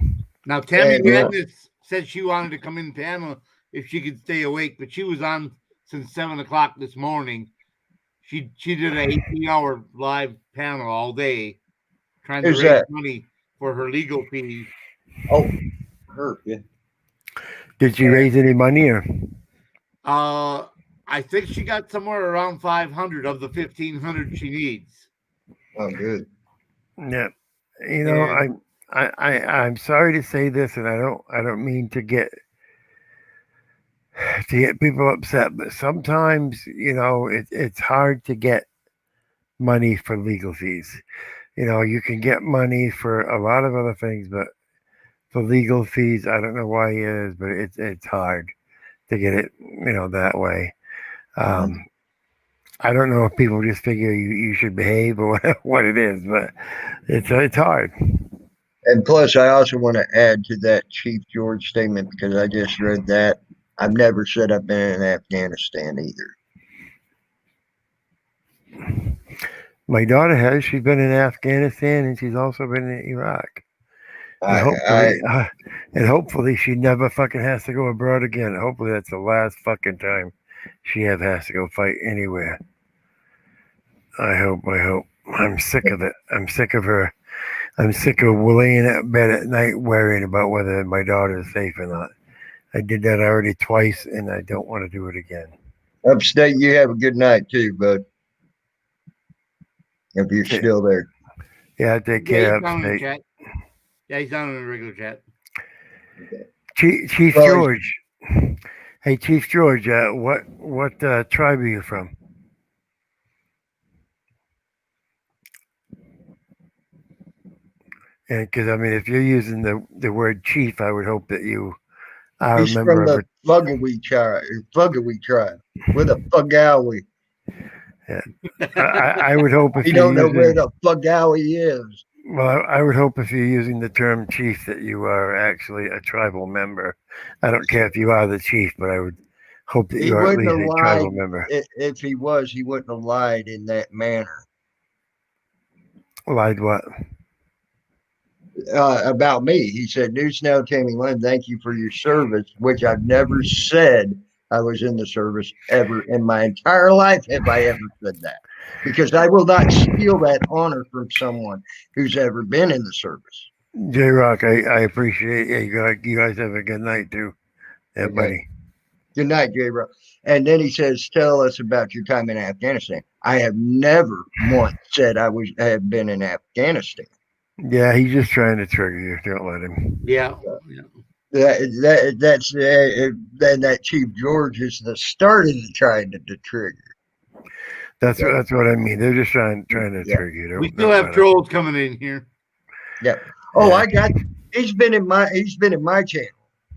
Now, Tammy Madness said she wanted to come in panel if she could stay awake, but she was on since 7 o'clock this morning. She did an 18-hour live panel all day, trying to raise money for her legal fees. Oh, her. Yeah. Did she raise any money or? I think she got somewhere around 500 of the 1,500 she needs. Oh, good. Yeah, you know, I'm sorry to say this, and I don't mean to get people upset, but sometimes you know it's hard to get money for legal fees. You know, you can get money for a lot of other things, but for legal fees, I don't know why it is, but it's hard to get it, you know, that way. I don't know if people just figure you should behave or what it is, but it's hard. And plus, I also want to add to that Chief George statement because I just read that. I've never said I've been in Afghanistan either. My daughter has. She's been in Afghanistan and she's also been in Iraq. And hopefully she never fucking has to go abroad again. Hopefully that's the last fucking time she ever has to go fight anywhere. I hope. I'm sick of it. I'm sick of her. I'm sick of laying at bed at night worrying about whether my daughter is safe or not. I did that already twice and I don't want to do it again. Upstate, you have a good night too, bud. If you're still there. Yeah, take care. Upstate. Yeah, he's down in the regular chat. Chief George. Hey, Chief George, what tribe are you from? And because I mean, if you're using the word chief, I would hope that you are He's a member from of the Fuggawi tribe. With a Fuggawi. Yeah, I would hope if you don't know where the Fuggawi is. Well, I would hope if you're using the term chief that you are actually a tribal member. I don't care if you are the chief, but I would hope that you are at least a tribal member. If he was, he wouldn't have lied in that manner. Lied what? About me. He said, New Snow Tammy Lynn, thank you for your service, which I've never said I was in the service ever in my entire life. Have I ever said that? Because I will not steal that honor from someone who's ever been in the service. J Rock, I appreciate it. You guys have a good night too. Yeah, buddy. Good night, J Rock. And then he says, tell us about your time in Afghanistan. I have never once said I have been in Afghanistan. Yeah, he's just trying to trigger you. Don't let him. Yeah. That's then that Chief George is the start of the trying to trigger. That's what I mean. They're just trying to trigger you. We still have trolls coming in here. Yeah. Oh, I got. He's been in my channel,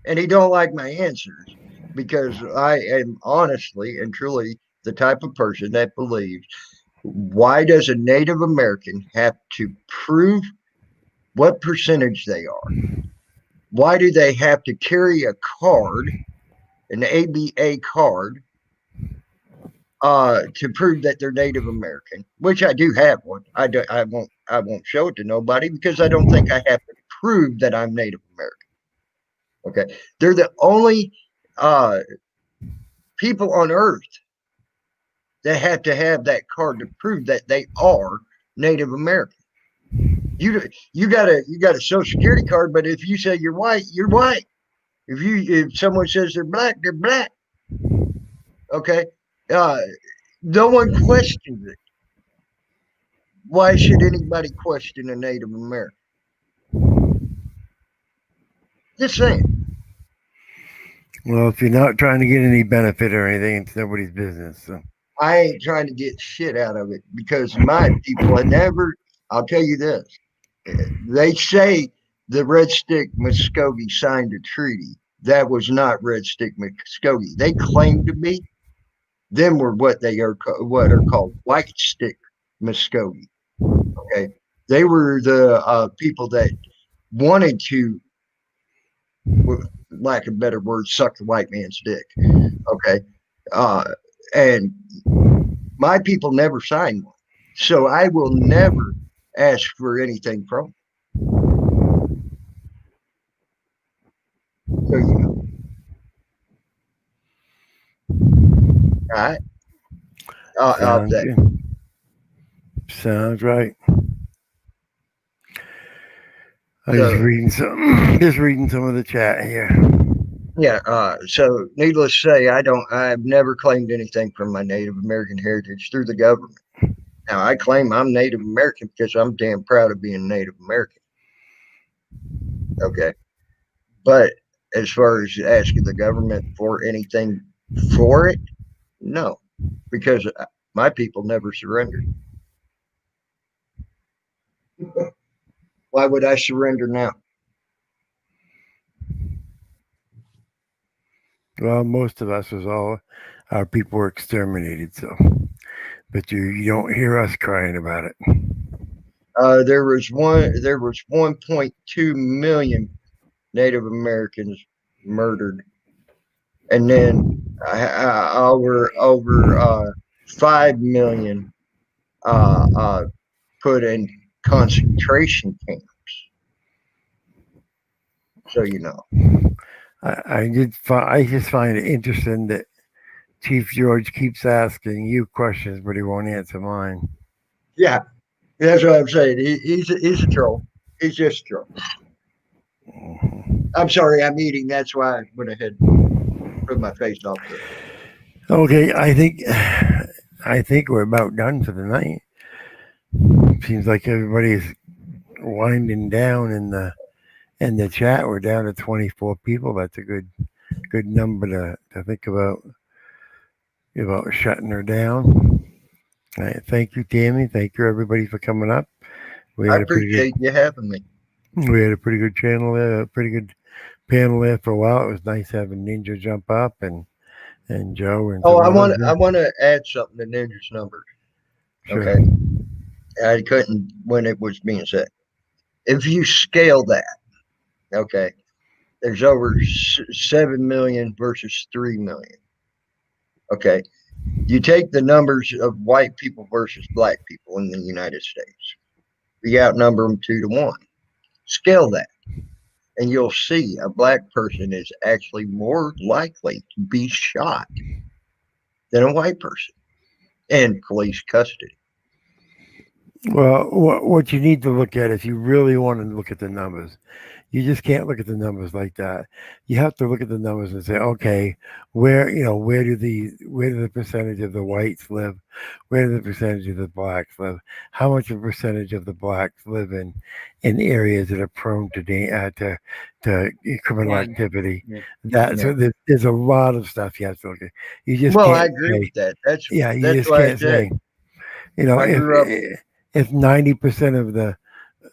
and he don't like my answers because I am honestly and truly the type of person that believes. Why does a Native American have to prove what percentage they are? Why do they have to carry a card, an ABA card, to prove that they're Native American? Which I do have one. I won't show it to nobody because I don't think I have to prove that I'm Native American. Okay, they're the only people on Earth that have to have that card to prove that they are Native American. You got a Social Security card, but if you say you're white, you're white. If someone says they're black, they're black. Okay, no one questions it. Why should anybody question a Native American? Just saying. Well, if you're not trying to get any benefit or anything, it's nobody's business. So. I ain't trying to get shit out of it because my people have never. I'll tell you this. They say the Red Stick Muskogee signed a treaty. That was not Red Stick Muskogee. They claim to be. Them were what are called White Stick Muskogee. Okay, they were the people that wanted to lack of better words, suck the white man's dick. Okay. And my people never signed one. So I will never ask for anything from them. So, you know. All right. Sounds right. I was just reading some of the chat here. Yeah. So needless to say, I've never claimed anything from my Native American heritage through the government. Now I claim I'm Native American because I'm damn proud of being Native American. Okay. But as far as asking the government for anything for it, no, because my people never surrendered. Why would I surrender now? Well, most of us our people were exterminated, so. But you don't hear us crying about it. There was 1.2 million Native Americans murdered, and then over 5 million put in concentration camps. So you know, I just find it interesting that Chief George keeps asking you questions, but he won't answer mine. Yeah, that's what I'm saying. He's a troll. He's just a troll. I'm sorry, I'm eating. That's why I went ahead and put my face off there. Okay, I think we're about done for the night. Seems like everybody's winding down in the chat. We're down to 24 people. That's a good number to think about shutting her down. Thank you, Tammy. Thank you, everybody, for coming up. I appreciate you having me. We had a pretty good channel there, a pretty good panel there for a while. It was nice having Ninja jump up and Joe. And I want to add something to Ninja's numbers. Sure. Okay, I couldn't when it was being said. If you scale that, okay, there's over 7 million versus 3 million. Okay, you take the numbers of white people versus black people in the United States. You outnumber them 2 to 1. Scale that, and you'll see a black person is actually more likely to be shot than a white person in police custody. Well, what you need to look at, if you really want to look at the numbers, you just can't look at the numbers like that. You have to look at the numbers and say, okay, where do the percentage of the whites live? Where do the percentage of the blacks live? How much of a percentage of the blacks live in areas that are prone to criminal activity? So there's a lot of stuff you have to look at. You just can't I agree with that. you that's just why can't say. If 90% of the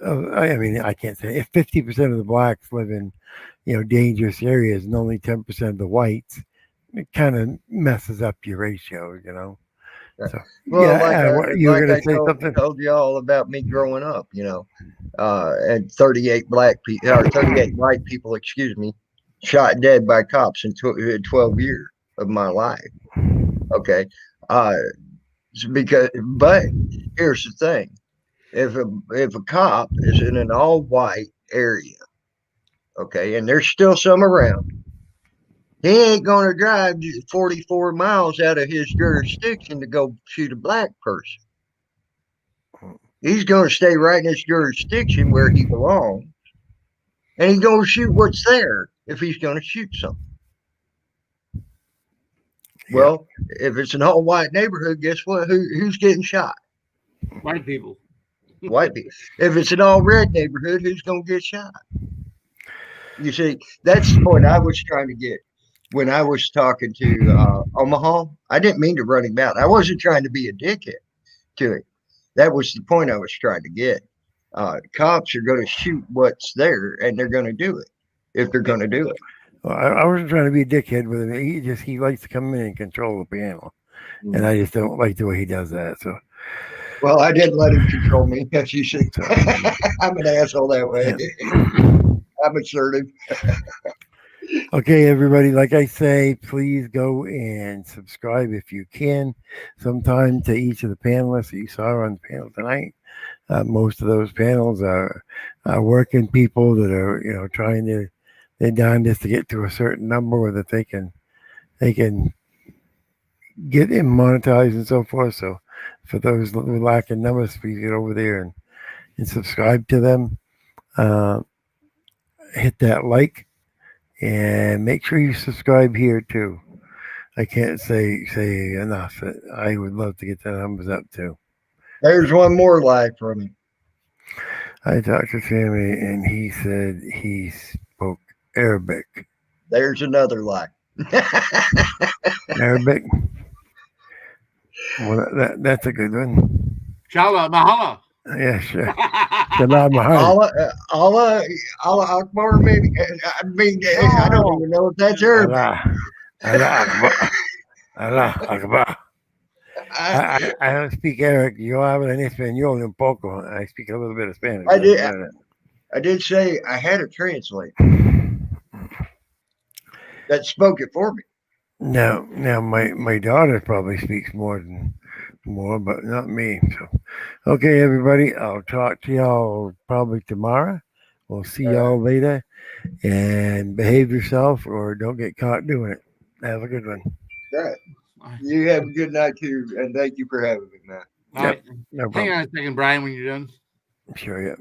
I can't say if 50% of the blacks live in, dangerous areas and only 10% of the whites, it kind of messes up your ratio, So, you were going to say something? Told you all about me growing up, and 38 white people, excuse me, shot dead by cops in 12 years of my life. Okay. But here's the thing. If a cop is in an all-white area, okay, and there's still some around, he ain't going to drive 44 miles out of his jurisdiction to go shoot a black person. He's going to stay right in his jurisdiction where he belongs, and he's going to shoot what's there if he's going to shoot something. Well, if it's an all-white neighborhood, guess what? Who's getting shot? White people. White people. If it's an all-red neighborhood, who's going to get shot? You see, that's the point I was trying to get when I was talking to Omaha. I didn't mean to run him out. I wasn't trying to be a dickhead to him. That was the point I was trying to get. Cops are going to shoot what's there, and they're going to do it if they're going to do it. Well, I wasn't trying to be a dickhead with him. He likes to come in and control the panel, and I just don't like the way he does that. So, well, I didn't let him control me, as you see. I'm an asshole that way. I'm assertive. Okay, everybody, like I say, please go and subscribe if you can. Sometime to each of the panelists that you saw on the panel tonight. Most of those panels are working people that are, trying their darndest to get to a certain number that they can get in monetized and so forth. So for those lacking numbers, please get over there and subscribe to them. Hit that like and make sure you subscribe here too. I can't say enough. I would love to get the numbers up too. There's one more like from him. I talked to Sammy and he said he spoke Arabic. There's another like. Arabic. Well, that's a good one. Shala Mahala. Yeah, sure. Salam Allah Akbar, maybe. I mean, I don't even know if that's Arabic. Allah Akbar. Allah Akbar. I don't speak Arabic. Yo hablo en español un poco. I speak a little bit of Spanish. I did say I had a translator that spoke it for me. Now my daughter probably speaks more, but not me. So, okay, everybody, I'll talk to y'all probably tomorrow. We'll see y'all later, and behave yourself or don't get caught doing it. Have a good one. Right. You have a good night too, and thank you for having me, man. All right. No Hang on a second, Brian, when you're done. Sure, yeah.